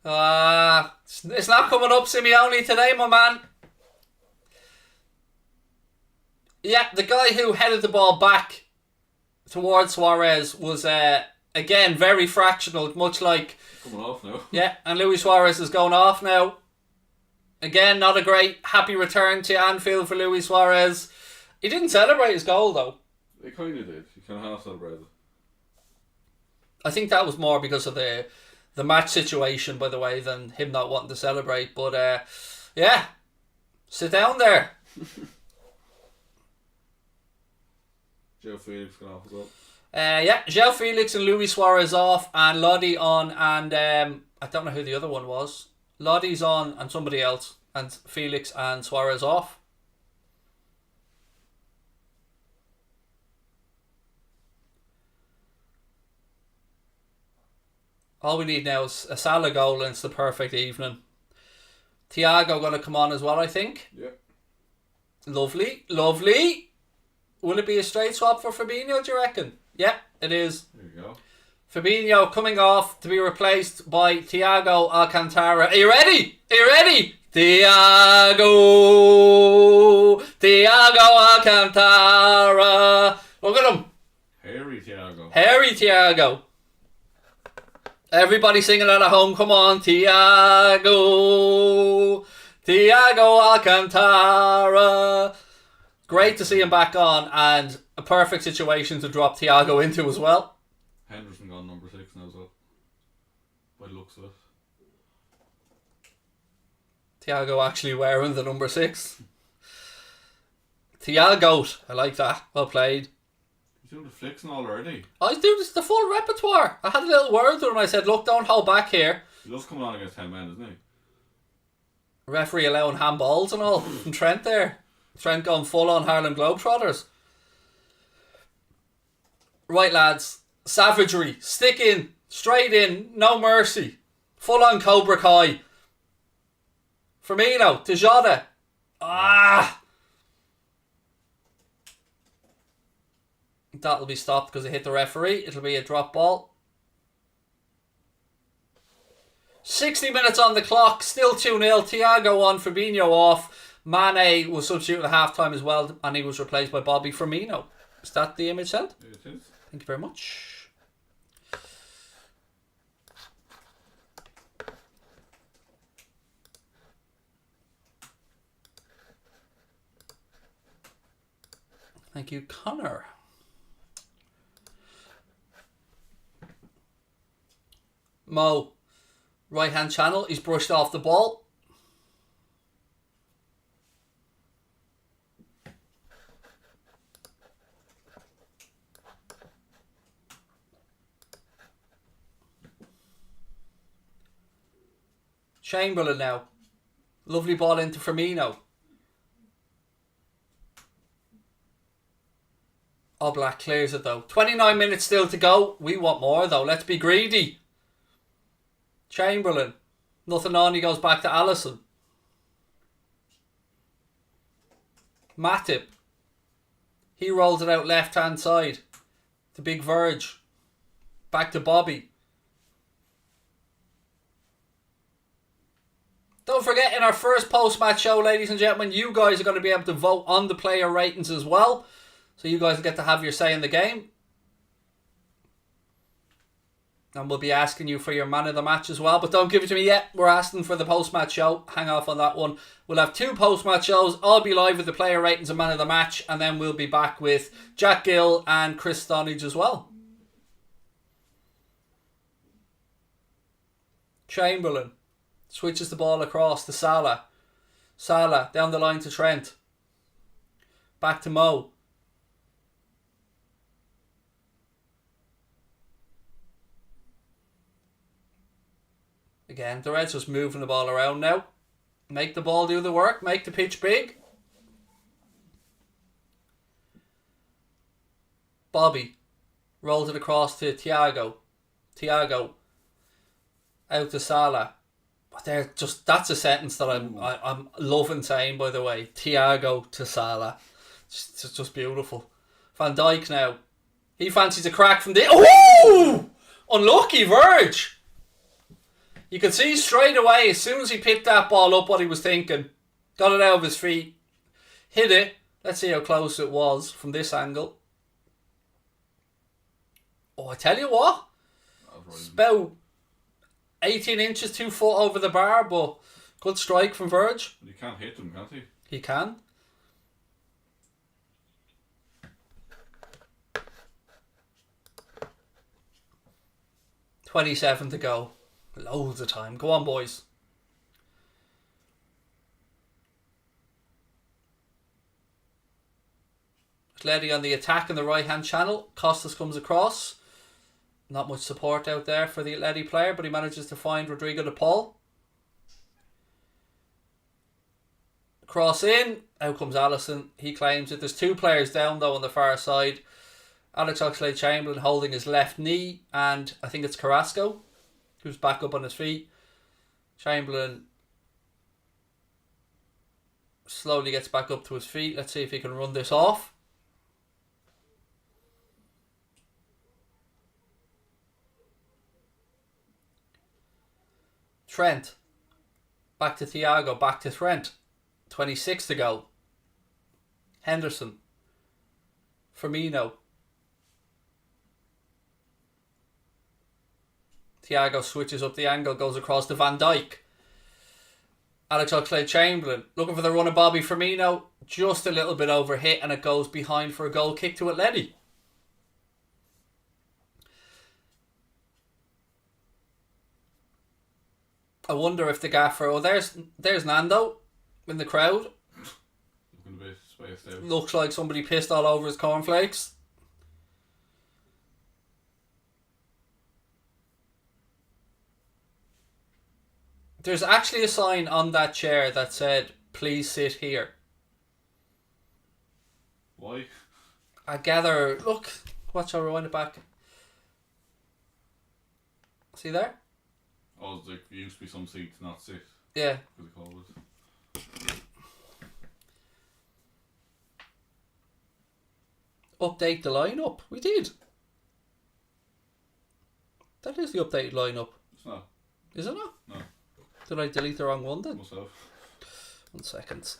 It's not coming up, Simeone, today, my man. Yeah, the guy who headed the ball back towards Suarez was, again, very fractional, much like... Coming off now. Yeah, and Luis Suarez is going off now. Again, not a great happy return to Anfield for Luis Suarez. He didn't celebrate his goal, though. He kind of did. He kind of half celebrated. I think that was more because of the match situation, by the way, than him not wanting to celebrate. But, yeah, sit down there. Joe Felix got off as well. Yeah, João Felix and Luis Suarez off, and Lodi on, and I don't know who the other one was. Lodi's on and somebody else, and Felix and Suarez off. All we need now is a Salah goal and it's the perfect evening. Thiago going to come on as well, I think. Yeah. Lovely. Will it be a straight swap for Fabinho, do you reckon? Yeah, it is. There you go. Fabinho coming off to be replaced by Thiago Alcantara. Are you ready? Thiago Alcantara. Look at him. Hairy Thiago. Everybody singing at home, come on, Thiago Alcantara. Great to see him back on, and a perfect situation to drop Thiago into as well. Henderson gone number 6 now as well. By the looks of it. Thiago actually wearing the number 6. Thiago, I like that. Well played. He's doing the flicks and all already. I do this the full repertoire. I had a little word with him and I said, look, don't hold back here. He loves coming on against 10 men, isn't he? Referee allowing handballs and all from Trent there. Trent going full on Harlem Globetrotters. Right, lads. Savagery. Stick in. Straight in. No mercy. Full on Cobra Kai. Firmino. To Jota. That'll be stopped because it hit the referee. It'll be a drop ball. 60 minutes on the clock. Still 2-0. Thiago on. Fabinho off. Mane was substituted at half time as well, and he was replaced by Bobby Firmino. Is that the image sent? It is. Thank you very much. Thank you, Connor. Mo, right hand channel, he's brushed off the ball. Chamberlain now. Lovely ball into Firmino. Oblak clears it though. 29 minutes still to go. We want more though. Let's be greedy. Chamberlain. Nothing on. He goes back to Alisson. Matip. He rolls it out left hand side. To Big Verge. Back to Bobby. Don't forget, in our first post-match show, ladies and gentlemen, you guys are going to be able to vote on the player ratings as well. So you guys will get to have your say in the game. And we'll be asking you for your man of the match as well. But don't give it to me yet. We're asking for the post-match show. Hang off on that one. We'll have 2 post-match shows. I'll be live with the player ratings and man of the match. And then we'll be back with Jack Gill and Chris Stonage as well. Chamberlain. Switches the ball across to Salah. Salah down the line to Trent. Back to Mo. Again, the Reds just moving the ball around now. Make the ball do the work. Make the pitch big. Bobby rolls it across to Thiago. Thiago out to Salah. But that's a sentence that I'm loving saying, by the way. Thiago to Salah. Just beautiful. Van Dijk now. He fancies a crack from the... Oh! Unlucky Verge. You can see straight away, as soon as he picked that ball up, what he was thinking. Got it out of his feet. Hit it. Let's see how close it was from this angle. Oh, I tell you what. It's about 18 inches, 2 foot over the bar, but good strike from Verge. You can't hit him, can't he? He can. $27 to go. Loads of time. Go on, boys. Atleti on the attack in the right hand channel. Costas comes across. Not much support out there for the Atleti player, but he manages to find Rodrigo de Paul. Cross in. Out comes Alisson. He claims it. There's 2 players down though on the far side. Alex Oxlade-Chamberlain holding his left knee, and I think it's Carrasco who's back up on his feet. Chamberlain slowly gets back up to his feet. Let's see if he can run this off. Trent. Back to Thiago. Back to Trent. 26 to go. Henderson. Firmino. Thiago switches up the angle. Goes across to Van Dijk. Alex Oxlade-Chamberlain looking for the run of Bobby Firmino. Just a little bit over hit and it goes behind for a goal kick to Atleti. I wonder if the gaffer... Oh, there's Nando in the crowd. Looking a bit spaced out. Looks like somebody pissed all over his cornflakes. There's actually a sign on that chair that said, "Please sit here." Why? I gather... Look, watch, I'll rewind it back. See there? Oh, there used to be some seats not sit. Yeah. What do they call it? Update the lineup. We did. That is the updated lineup. It's not. Is it not? No. Did I delete the wrong one then? Must have. 1 second.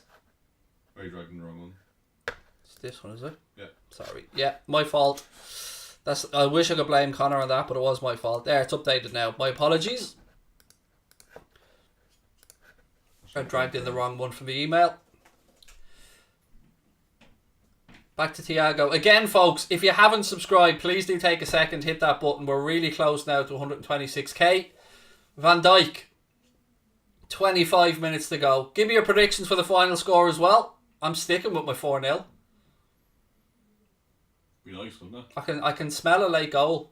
Are you dragging the wrong one? It's this one, is it? Yeah. Sorry. Yeah, my fault. I wish I could blame Connor on that, but it was my fault. There, it's updated now. My apologies. I dragged in the wrong one from the email. Back to Thiago. Again, folks, if you haven't subscribed, please do take a second, hit that button. We're really close now to 126k. Van Dijk. 25 minutes to go. Give me your predictions for the final score as well. I'm sticking with my 4-0. Be nice, wouldn't it? I can smell a late goal.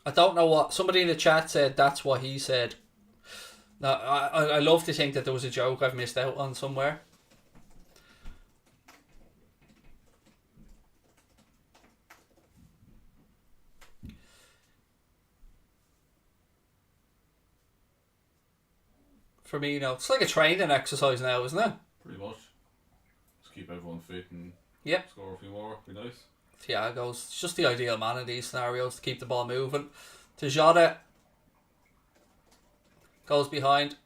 I don't know what... Somebody in the chat said that's what he said. Now, I love to think that there was a joke I've missed out on somewhere. Firmino. It's like a training exercise now, isn't it? Pretty much. Just keep everyone fit and Yep. score a few more. Be nice. Thiago's just the ideal man in these scenarios to keep the ball moving. To Jota. Goes behind.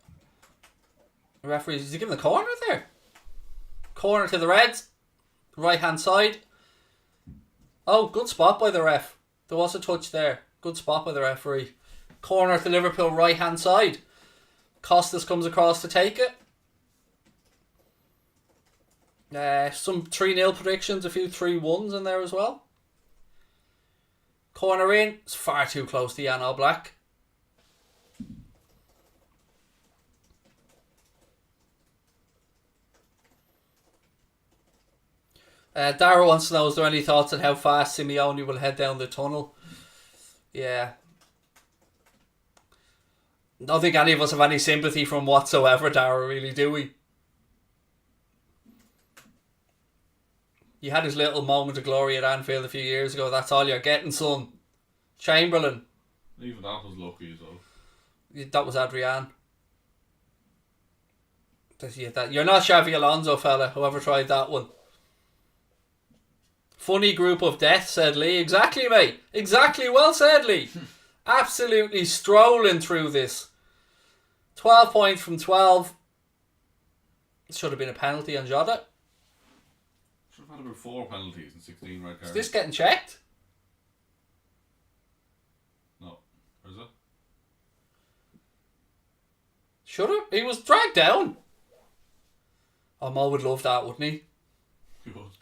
The referee, is he giving the corner there? Corner to the Reds. Right hand side. Oh, good spot by the ref. There was a touch there. Good spot by the referee. Corner to Liverpool right hand side. Costas comes across to take it. Some 3-0 predictions, a few 3-1s in there as well. Corner in. It's far too close to Jan Oblak. Dara wants to know, is there any thoughts on how fast Simeone will head down the tunnel? Yeah. I don't think any of us have any sympathy from whatsoever, Dara, really, do we? You had his little moment of glory at Anfield a few years ago. That's all you're getting, son. Chamberlain. Even that was lucky, so. That was Adrian. You're not Xavi Alonso, fella, whoever tried that one. Funny group of death, said Lee. Exactly, mate. Exactly, well said, Lee. Absolutely strolling through this. 12 points from 12. It should have been a penalty on Jota. Should have had about 4 penalties and 16 red cards. Is this getting checked? No. Or is it? Should have. He was dragged down. Oh, Mo would love that, wouldn't he? He was.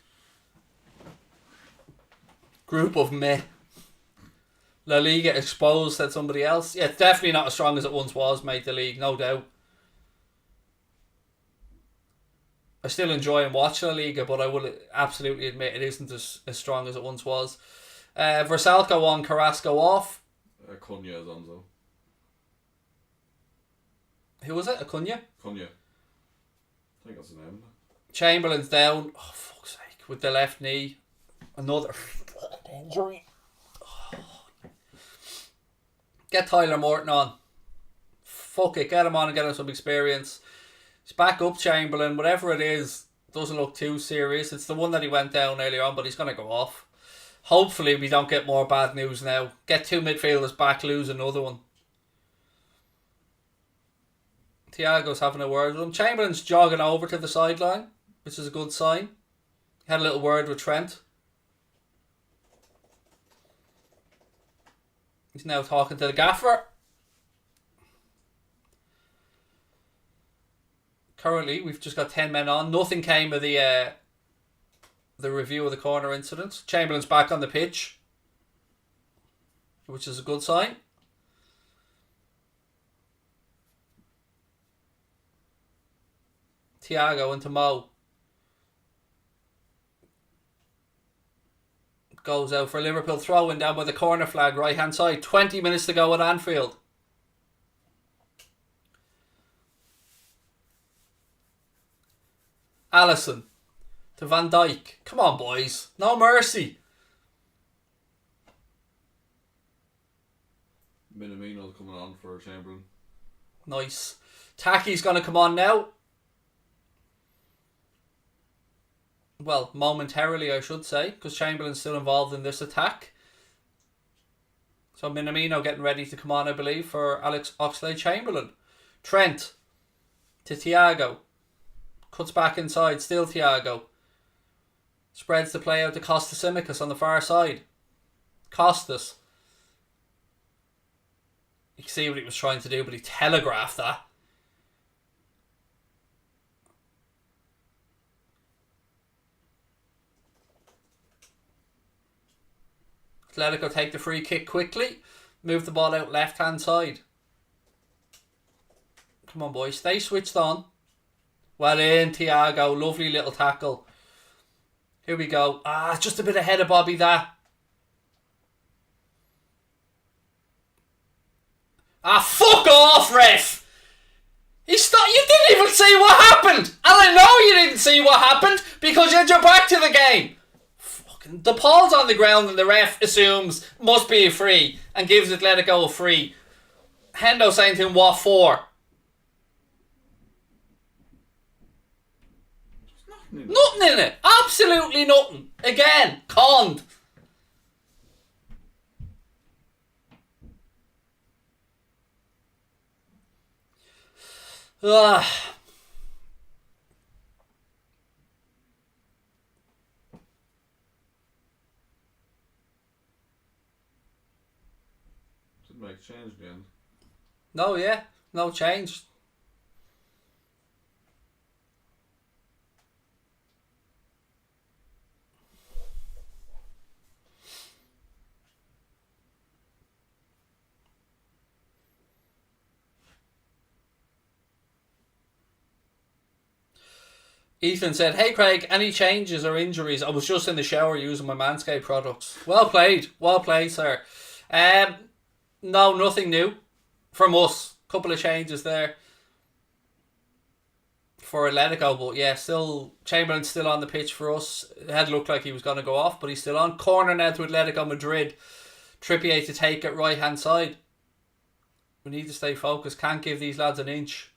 Group of meh. La Liga exposed, said somebody else. Yeah, it's definitely not as strong as it once was, mate, the league, no doubt. I still enjoy and watch La Liga, but I will absolutely admit it isn't as strong as it once was. Versalco on, Carrasco off. Cunha is on, though. Who was it? Acuna? Cunha. I think that's his name. Chamberlain's down. Oh, fuck's sake. With the left knee. Another injury. Get Tyler Morton on. Fuck it. Get him on and get him some experience. He's back up Chamberlain. Whatever it is, doesn't look too serious. It's the one that he went down earlier on, but he's going to go off. Hopefully we don't get more bad news now. Get 2 midfielders back, lose another one. Thiago's having a word with him. Chamberlain's jogging over to the sideline, which is a good sign. He had a little word with Trent. He's now talking to the gaffer. Currently, we've just got 10 men on. Nothing came of the review of the corner incident. Chamberlain's back on the pitch, which is a good sign. Thiago into Mo. Goes out for Liverpool throw-in down by the corner flag, right hand side. 20 minutes to go at Anfield. Alisson to Van Dijk. Come on, boys. No mercy. Minamino's coming on for Chamberlain. Nice. Tacky's going to come on now. Well, momentarily, I should say, because Chamberlain's still involved in this attack. So Minamino getting ready to come on, I believe, for Alex Oxlade-Chamberlain. Trent to Thiago. Cuts back inside, still Thiago. Spreads the play out to Costas Tsimikas on the far side. Costas. You can see what he was trying to do, but he telegraphed that. Atletico take the free kick quickly. Move the ball out left hand side. Come on, boys. Stay switched on. Well in, Thiago. Lovely little tackle. Here we go. Just a bit ahead of Bobby that. Fuck off, ref! You didn't even see what happened! And I know you didn't see what happened because you had your back to the game. The ball's on the ground and the ref assumes must be a free and gives Atletico a free. Hendo saying to him, what for? Nothing in it. Absolutely nothing. Again, conned. Make change in the end. No, yeah. No change. Ethan said, hey Craig, any changes or injuries? I was just in the shower using my Manscaped products. Well played, sir. No, nothing new from us. Couple of changes there for Atletico, but yeah, still Chamberlain's still on the pitch for us. It had looked like he was going to go off, but he's still on. Corner now to Atletico Madrid. Trippier to take it right hand side. We need to stay focused. Can't give these lads an inch.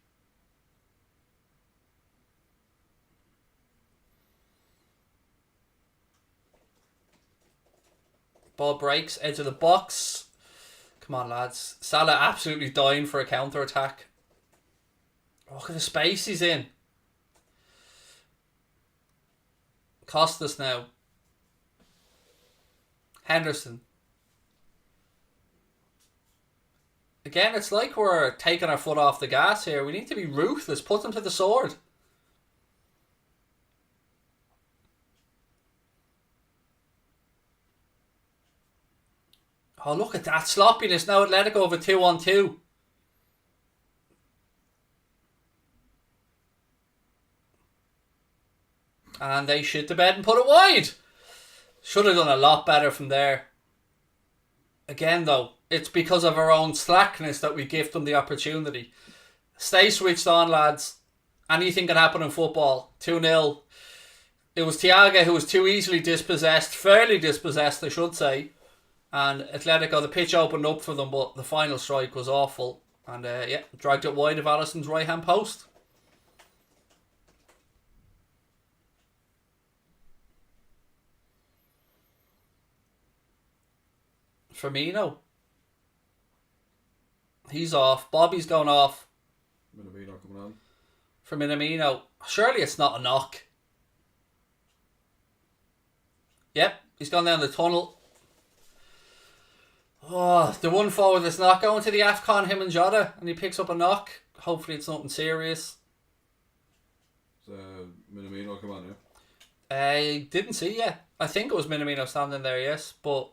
Ball breaks, edge of the box. Come on, lads. Salah absolutely dying for a counter-attack. Look at the space he's in. Costas now. Henderson. Again, it's like we're taking our foot off the gas here. We need to be ruthless. Put them to the sword. Oh, look at that sloppiness. Now Atletico over 2-on-2. And they shit the bed and put it wide. Should have done a lot better from there. Again, though, it's because of our own slackness that we gift them the opportunity. Stay switched on, lads. Anything can happen in football. 2-0. It was Thiago who was too easily dispossessed. Fairly dispossessed, I should say. And Atletico, the pitch opened up for them, but the final strike was awful. And yeah, dragged it wide of Alisson's right hand post. Firmino. He's off. Bobby's going off. Minamino coming on. For Minamino. Surely it's not a knock. Yep, he's gone down the tunnel. Oh, the one forward that's not going to the AFCON, him and Jota, and he picks up a knock. Hopefully it's nothing serious. Is Minamino come on now? I didn't see yet. I think it was Minamino standing there, yes, but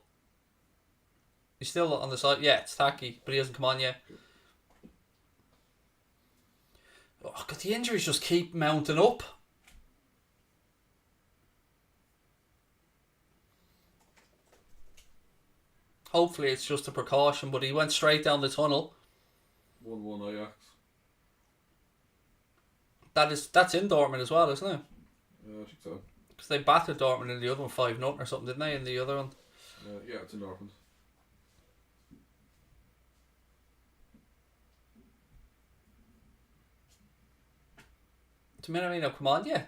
he's still on the side. Yeah, it's Taki, but he hasn't come on yet. Oh, God, the injuries just keep mounting up. Hopefully it's just a precaution, but he went straight down the tunnel. 1-1 Ajax. That's in Dortmund as well, isn't it? I think so. Because they battered Dortmund in the other one 5-0 or something, didn't they? In the other one. Yeah, it's in Dortmund. To Minamino, come on, yeah.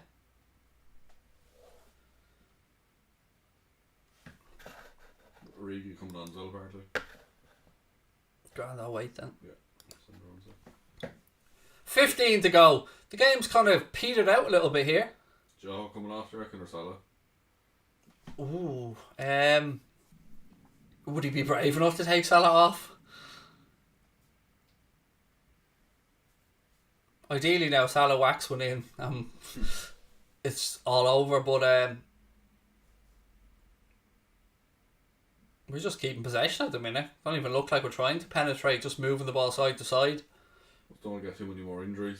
Origi coming on as well, apparently. Grand, I'll wait then. Yeah. 15 to go. The game's kind of petered out a little bit here. Joe coming off, do you reckon, or Salah? Ooh. Would he be brave enough to take Salah off? Ideally now Salah whacks one in. It's all over, but we're just keeping possession at the minute. Don't even look like we're trying to penetrate, just moving the ball side to side. Don't want to get too many more injuries.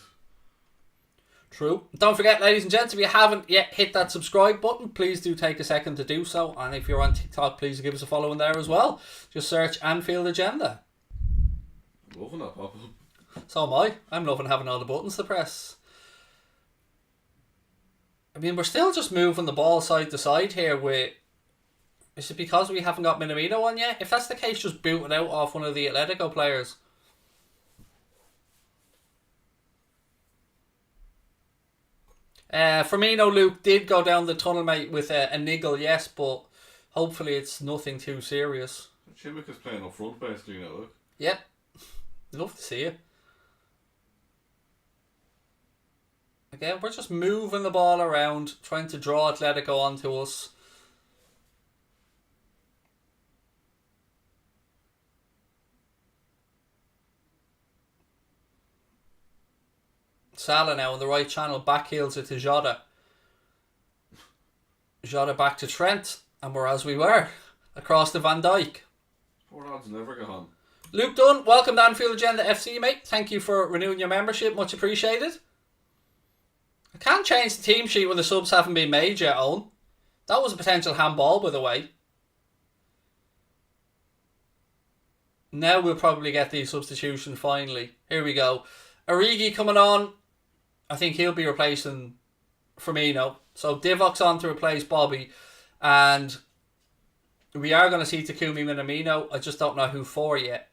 True. Don't forget, ladies and gents, if you haven't yet hit that subscribe button, please do take a second to do so. And if you're on TikTok, please give us a follow in there as well. Just search Anfield Agenda. I'm loving that pop-up. So am I. I'm loving having all the buttons to press. I mean, we're still just moving the ball side to side here with... Is it because we haven't got Minamino on yet? If that's the case, just boot it out off one of the Atletico players. Firmino, Luke, did go down the tunnel, mate, with a niggle, yes, but hopefully it's nothing too serious. Chimik is playing up front, basically, now, look. Yep. Love to see it. Again, we're just moving the ball around, trying to draw Atletico onto us. Salah now on the right channel, backheels it to Jota. Jota back to Trent, and we're as we were, across to Van Dijk. Poor lads never get on. Luke Dunn, welcome to Anfield Agenda FC, mate. Thank you for renewing your membership, much appreciated. I can't change the team sheet when the subs haven't been made yet, Owen. That was a potential handball, by the way. Now we'll probably get the substitution finally. Here we go. Origi coming on. I think he'll be replacing Firmino. So Divok's on to replace Bobby. And we are going to see Takumi Minamino. I just don't know who for yet.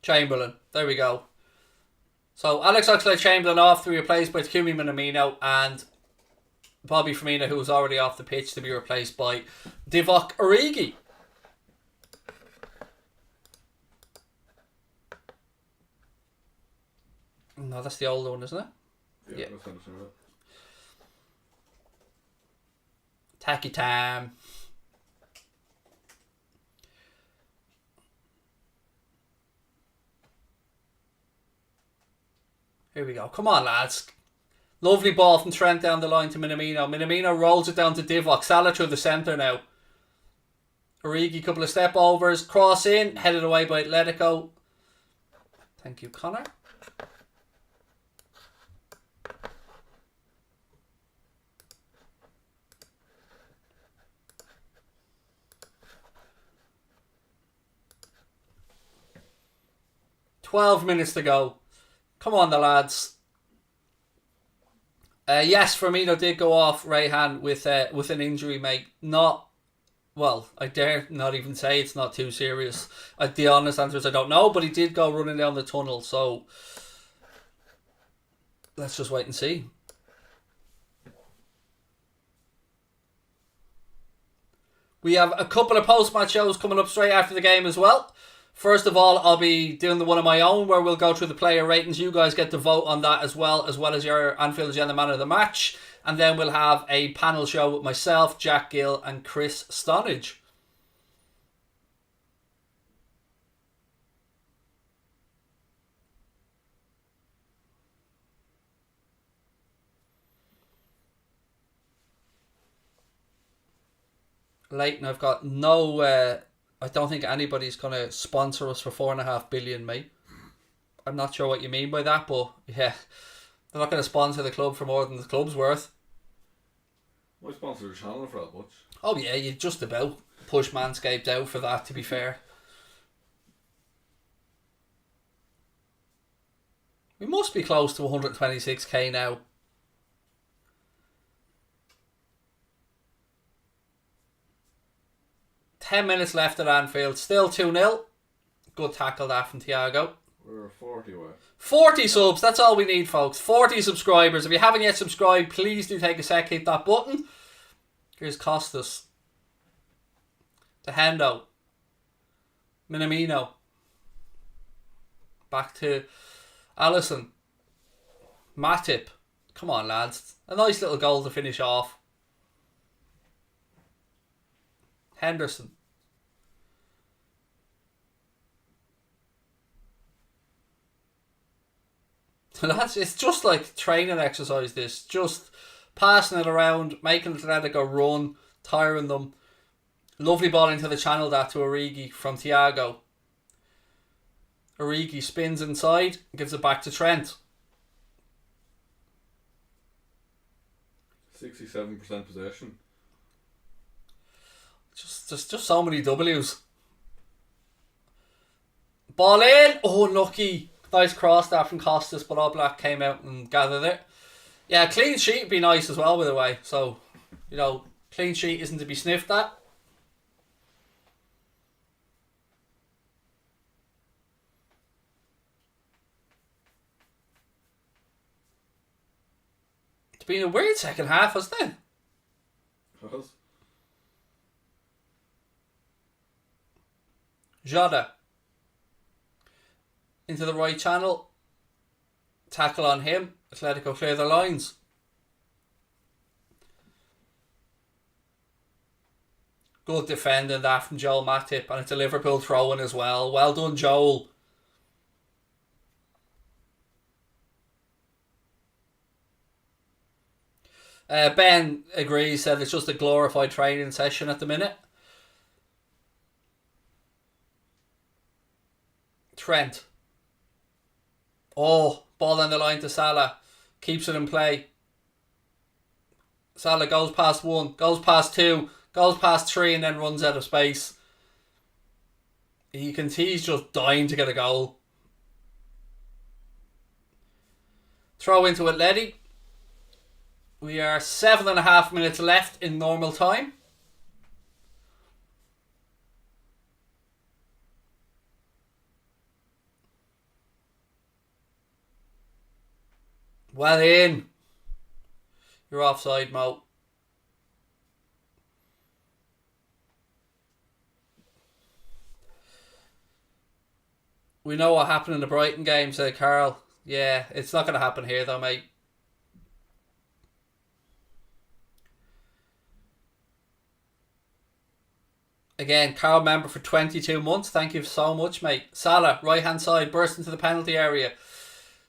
Chamberlain. There we go. So Alex Oxlade-Chamberlain off to be replaced by Takumi Minamino, and Bobby Firmino, who was already off the pitch, to be replaced by Divock Origi. No, that's the older one, isn't it? Yeah. That's understandable. Tacky time. Here we go. Come on, lads. Lovely ball from Trent down the line to Minamino. Minamino rolls it down to Divock. Salah through the centre now. Origi, couple of step overs. Cross in. Headed away by Atletico. Thank you, Connor. "12 minutes to go. Come on, the lads." Yes, Firmino did go off, Rayhan, with an injury, mate. Not, well, I dare not even say it's not too serious. The honest answer is I don't know, but he did go running down the tunnel, so let's just wait and see. We have a couple of post-match shows coming up straight after the game as well. First of all, I'll be doing the one of my own where we'll go through the player ratings. You guys get to vote on that as well as your Anfield Agenda Man of the Match. And then we'll have a panel show with myself, Jack Gill and Chris Stonage. Leighton, I've got no... I don't think anybody's going to sponsor us for 4.5 billion, mate. I'm not sure what you mean by that, but yeah, they're not going to sponsor the club for more than the club's worth. Why sponsor the channel for that much? Oh yeah, you just about push Manscaped out for that, to be fair. We must be close to 126k now. Ten minutes left at Anfield, still 2-0. Good tackle that from Thiago. We're 40 away. 40 subs, that's all we need, folks. 40 subscribers. If you haven't yet subscribed, please do take a sec, hit that button. Here's Costas. To Hendo. Minamino. Back to Alisson. Matip. Come on, lads. A nice little goal to finish off. Henderson. It's just like training exercise, this. Just passing it around, making Atletico run, tiring them. Lovely ball into the channel that to Origi from Thiago. Origi spins inside, gives it back to Trent. 67% possession. Just so many W's. Ball in. Oh, lucky. Nice cross there from Costas, but All Black came out and gathered it. Yeah, clean sheet would be nice as well, by the way. So, you know, clean sheet isn't to be sniffed at. It's been a weird second half, hasn't it? It has. Jota. Into the right channel. Tackle on him. Atletico clear the lines. Good defending that from Joel Matip. And it's a Liverpool throw-in as well. Well done, Joel. Ben agrees, said it's just a glorified training session at the minute. Trent. Oh, ball on the line to Salah. Keeps it in play. Salah goes past one, goes past two, goes past three, and then runs out of space. You can see he's just dying to get a goal. Throw into Atleti. We are 7.5 minutes left in normal time. Well in. You're offside, Mo. We know what happened in the Brighton game, said Carl. Yeah, it's not going to happen here though, mate. Again, Carl member for 22 months. Thank you so much, mate. Salah, right hand side, burst into the penalty area.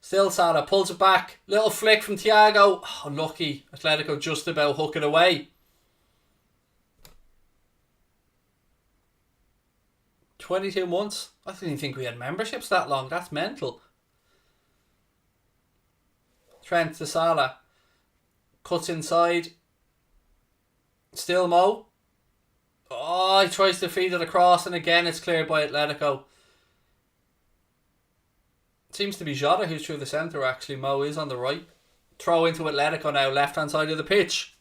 Still Salah, pulls it back. Little flick from Thiago. Oh, lucky. Atletico just about hook it away. 22 months? I didn't even think we had memberships that long. That's mental. Trent to Salah. Cuts inside. Still Mo. Oh, he tries to feed it across, and again it's cleared by Atletico. Seems to be Jota who's through the centre, actually. Mo is on the right. Throw into Atletico now, left hand side of the pitch.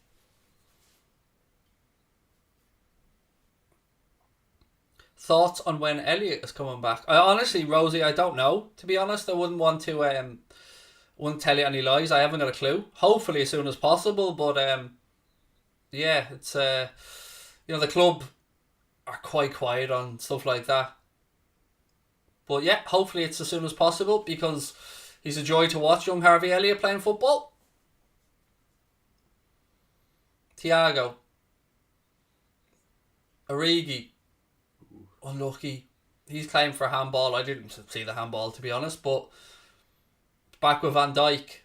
Thoughts on when Elliot is coming back? I honestly, Rosie, I don't know. To be honest, I wouldn't want to wouldn't tell you any lies. I haven't got a clue. Hopefully as soon as possible, but yeah, it's you know, the club are quite quiet on stuff like that. But yeah, hopefully it's as soon as possible, because he's a joy to watch, young Harvey Elliott playing football. Thiago. Origi. Unlucky. He's claimed for a handball. I didn't see the handball, to be honest, but back with Van Dijk.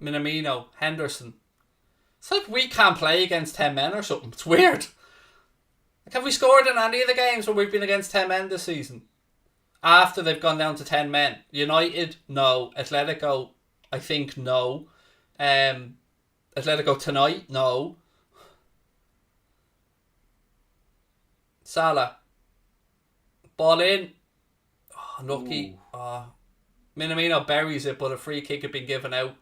Minamino. Henderson. It's like we can't play against 10 men or something. It's weird. Like, have we scored in any of the games where we've been against 10 men this season? After they've gone down to 10 men. United, no. Atletico, I think, no. Atletico tonight, no. Salah. Ball in. Oh, unlucky. Oh. Minamino buries it, but a free kick had been given out.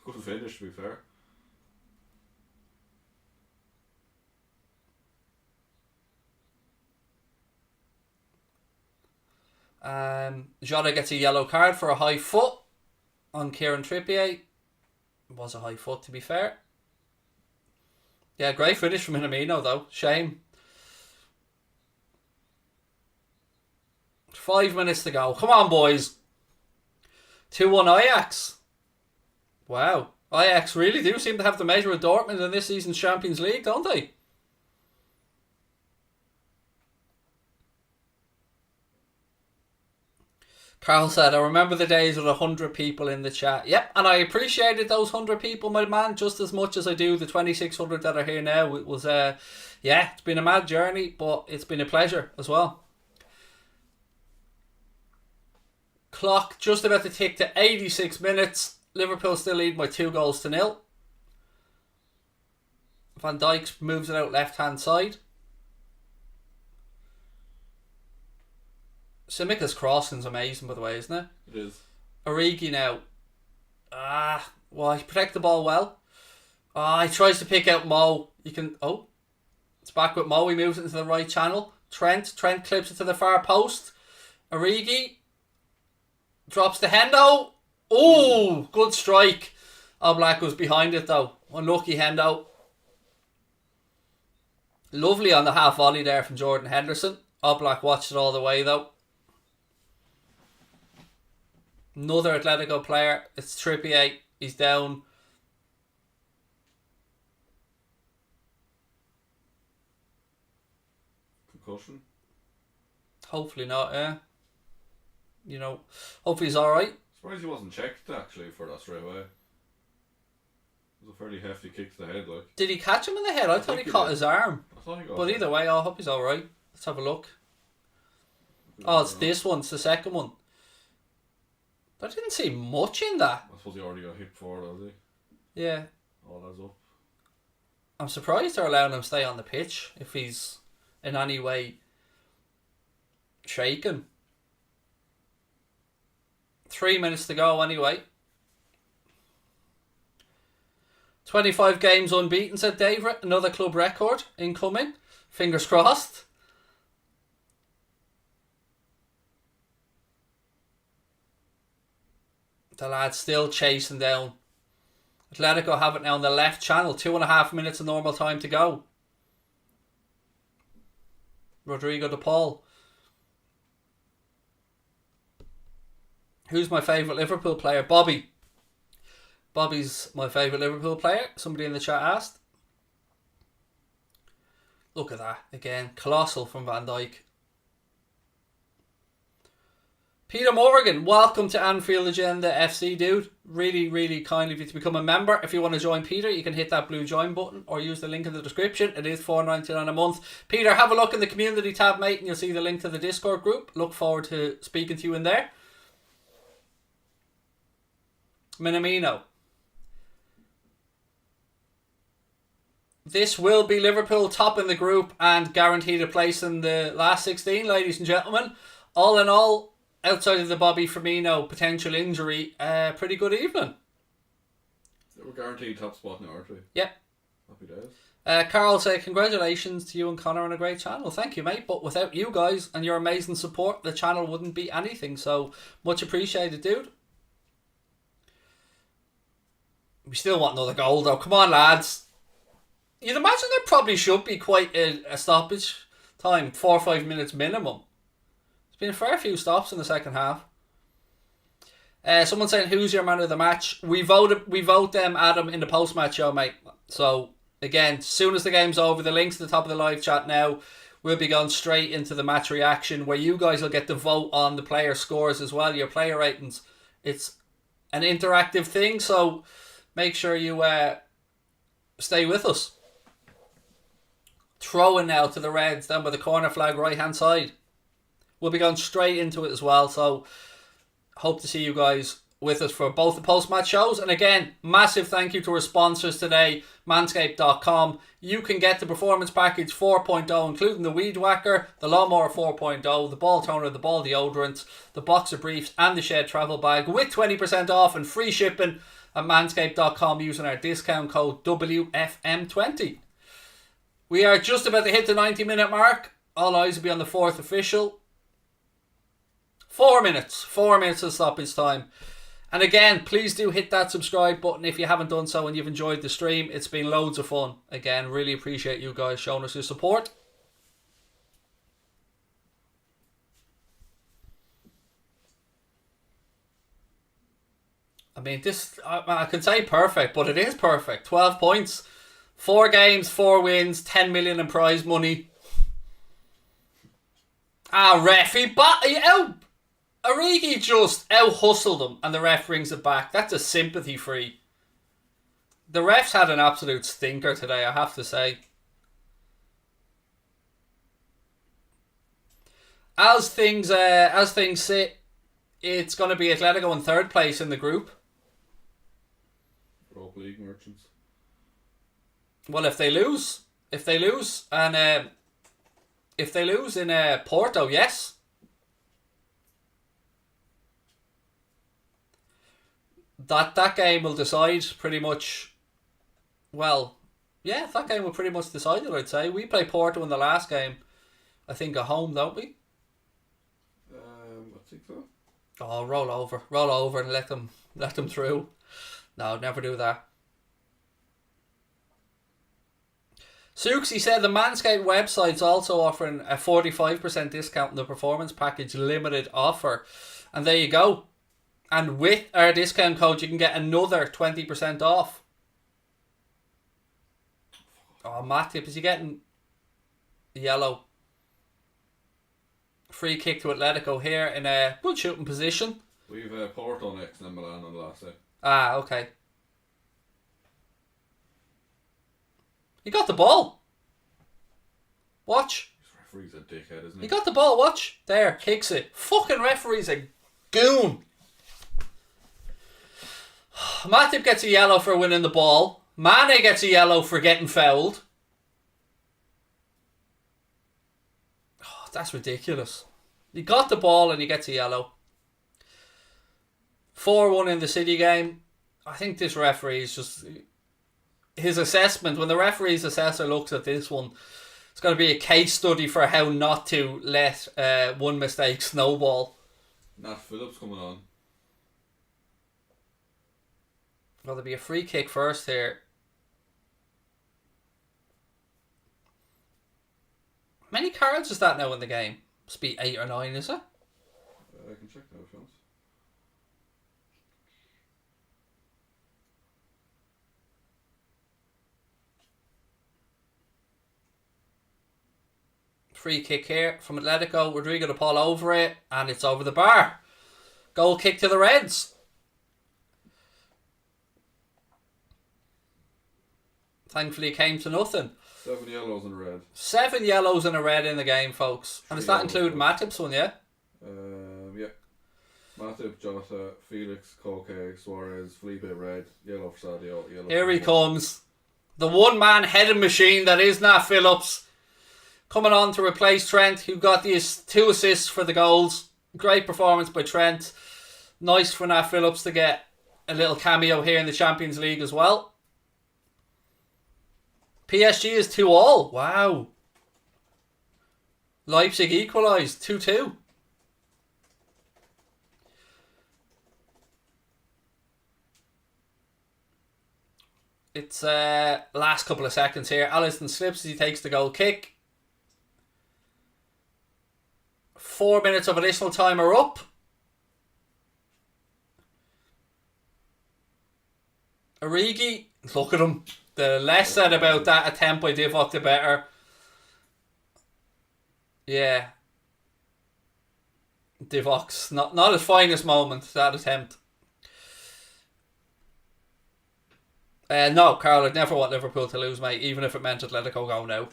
Good finish, to be fair. Jota gets a yellow card for a high foot on Kieran Trippier. It was a high foot, to be fair. Yeah, great finish from Minamino though. Shame. 5 minutes to go. Come on, boys. 2-1 Ajax. Wow. Ajax really do seem to have the measure of Dortmund in this season's Champions League, don't they? Carl said, I remember the days with 100 people in the chat. Yep, and I appreciated those 100 people, my man, just as much as I do the 2,600 that are here now. It was, yeah, it's been a mad journey, but it's been a pleasure as well. Clock just about to tick to 86 minutes. Liverpool still lead by 2-0. Van Dijk moves it out left-hand side. Simica's crossing's amazing, by the way, isn't it? It is. Origi now. Well, he protect the ball well. He tries to pick out Mo. You can. Oh, it's back with Mo. He moves it into the right channel. Trent clips it to the far post. Origi drops the Hendo. Oh, good strike. Oblak was behind it though. Unlucky Hendo. Lovely on the half volley there from Jordan Henderson. Oblak watched it all the way though. Another Atletico player. It's Trippier. He's down. Concussion? Hopefully not, yeah. You know, hopefully he's alright. Surprised he wasn't checked actually for that straight away. It was a fairly hefty kick to the head, like. Did he catch him in the head? I thought he caught his arm. I thought he got but it. either way, I hope he's alright. Let's have a look. Oh, it's this one. It's the second one. I didn't see much in that. I suppose he already got hit before, does he? Yeah. All adds up. I'm surprised they're allowing him to stay on the pitch if he's in any way shaken. 3 minutes to go anyway. 25 games unbeaten, said David. Another club record incoming. Fingers crossed. The lad's still chasing down. Atletico have it now on the left channel. 2.5 minutes of normal time to go. Rodrigo de Paul. Who's my favourite Liverpool player? Bobby. Bobby's my favourite Liverpool player. Somebody in the chat asked. Look at that. Again, colossal from Van Dijk. Peter Morgan, welcome to Anfield Agenda FC, dude. Really, really kind of you to become a member. If you want to join Peter, you can hit that blue join button or use the link in the description. It is $4.99 a month. Peter, have a look in the community tab, mate, and you'll see the link to the Discord group. Look forward to speaking to you in there. Minamino. This will be Liverpool top in the group and guaranteed a place in the last 16, ladies and gentlemen. All in all, outside of the Bobby Firmino potential injury, pretty good evening. We're guaranteed top spot now, aren't we? Yep. Happy days. Carl said, congratulations to you and Connor on a great channel. Thank you, mate. But without you guys and your amazing support, the channel wouldn't be anything. So, much appreciated, dude. We still want another goal, though. Come on, lads. You'd imagine there probably should be quite a stoppage time. 4 or 5 minutes minimum. There's been a fair few stops in the second half. Someone saying, who's your man of the match? We vote them, Adam, in the post-match show, mate. So, Again, as soon as the game's over, the link's at the top of the live chat now. We'll be going straight into the match reaction where you guys will get to vote on the player scores as well, your player ratings. It's an interactive thing, so make sure you stay with us. Throwing now to the Reds down by the corner flag right hand side. We'll be going straight into it as well, so hope to see you guys with us for both the post-match shows. And again, massive thank you to our sponsors today, manscaped.com. You can get the Performance Package 4.0, including the Weed Whacker, the Lawnmower 4.0, the Ball Toner, the Ball Deodorant, the Boxer Briefs, and the Shed Travel Bag with 20% off and free shipping at manscaped.com using our discount code WFM20. We are just about to hit the 90-minute mark. All eyes will be on the fourth official. 4 minutes. 4 minutes of stoppage time. And again, please do hit that subscribe button if you haven't done so and you've enjoyed the stream. It's been loads of fun. Again, really appreciate you guys showing us your support. I mean, this, I can say perfect, but it is perfect. 12 points, 4 games, 4 wins, 10 million in prize money. Ref, Origi just out-hustled him and the ref brings it back. That's a sympathy free. The refs had an absolute stinker today, I have to say. As things sit, it's going to be Atletico in third place in the group. Europa League merchants. Well, if they lose in Porto, yes. That game will decide pretty much. Well, yeah, that game will pretty much decide it, I'd say. We play Porto in the last game, I think, at home, don't we? I think so. Oh, roll over and let them through. No, never do that. Suxy said the Manscaped website's also offering a 45% discount on the Performance Package limited offer. And there you go. And with our discount code, you can get another 20% off. Oh, Matip, is he getting yellow? Free kick to Atletico here in a good shooting position. We've Porto next and then Milan on the last day. Okay. He got the ball. Watch. This referee's a dickhead, isn't he? He got the ball, watch. There, kicks it. Fucking referee's a goon. Matip gets a yellow for winning the ball. Mane gets a yellow for getting fouled. Oh, that's ridiculous. He got the ball and he gets a yellow. 4-1 in the City game. I think this referee is just... His assessment, when the referee's assessor looks at this one, it's going to be a case study for how not to let one mistake snowball. Nat Phillips coming on. Well, there'll be a free kick first here. How many cards is that now in the game? Must be 8 or 9, is it? I can check that if you want. Free kick here from Atletico. Rodrigo de Paul over it, and it's over the bar. Goal kick to the Reds. Thankfully it came to nothing. 7 yellows and a red. 7 yellows and a red in the game, folks. And does that include Matip's one, yeah? Yeah. Matip, Jota, Felix, Koke, Suarez, Felipe red, yellow for Sadio, yellow. Here he comes. The one-man heading machine that is Nat Phillips. Coming on to replace Trent, who got these 2 assists for the goals. Great performance by Trent. Nice for Nat Phillips to get a little cameo here in the Champions League as well. PSG is 2-2. Wow. Leipzig equalised 2-2. It's last couple of seconds here. Alisson slips as he takes the goal kick. 4 minutes of additional time are up. Origi, look at him. The less said about that attempt by Divock, the better. Yeah. Divock's not his finest moment, that attempt. No, Carl, I'd never want Liverpool to lose, mate, even if it meant Atletico go now.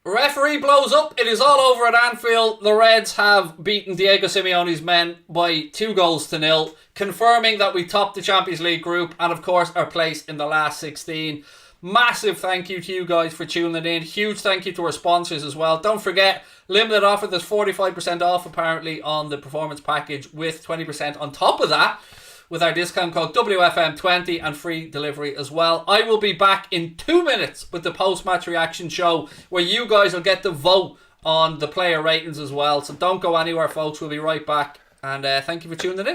Referee blows up. It is all over at Anfield. The Reds have beaten Diego Simeone's men by 2-0, confirming that we topped the Champions League group and, of course, our place in the last 16. Massive thank you to you guys for tuning in. Huge thank you to our sponsors as well. Don't forget, limited offer. There's 45% off, apparently, on the performance package with 20% on top of that, with our discount code WFM20 and free delivery as well. I will be back in 2 minutes with the post-match reaction show where you guys will get to vote on the player ratings as well. So don't go anywhere, folks. We'll be right back. And thank you for tuning in.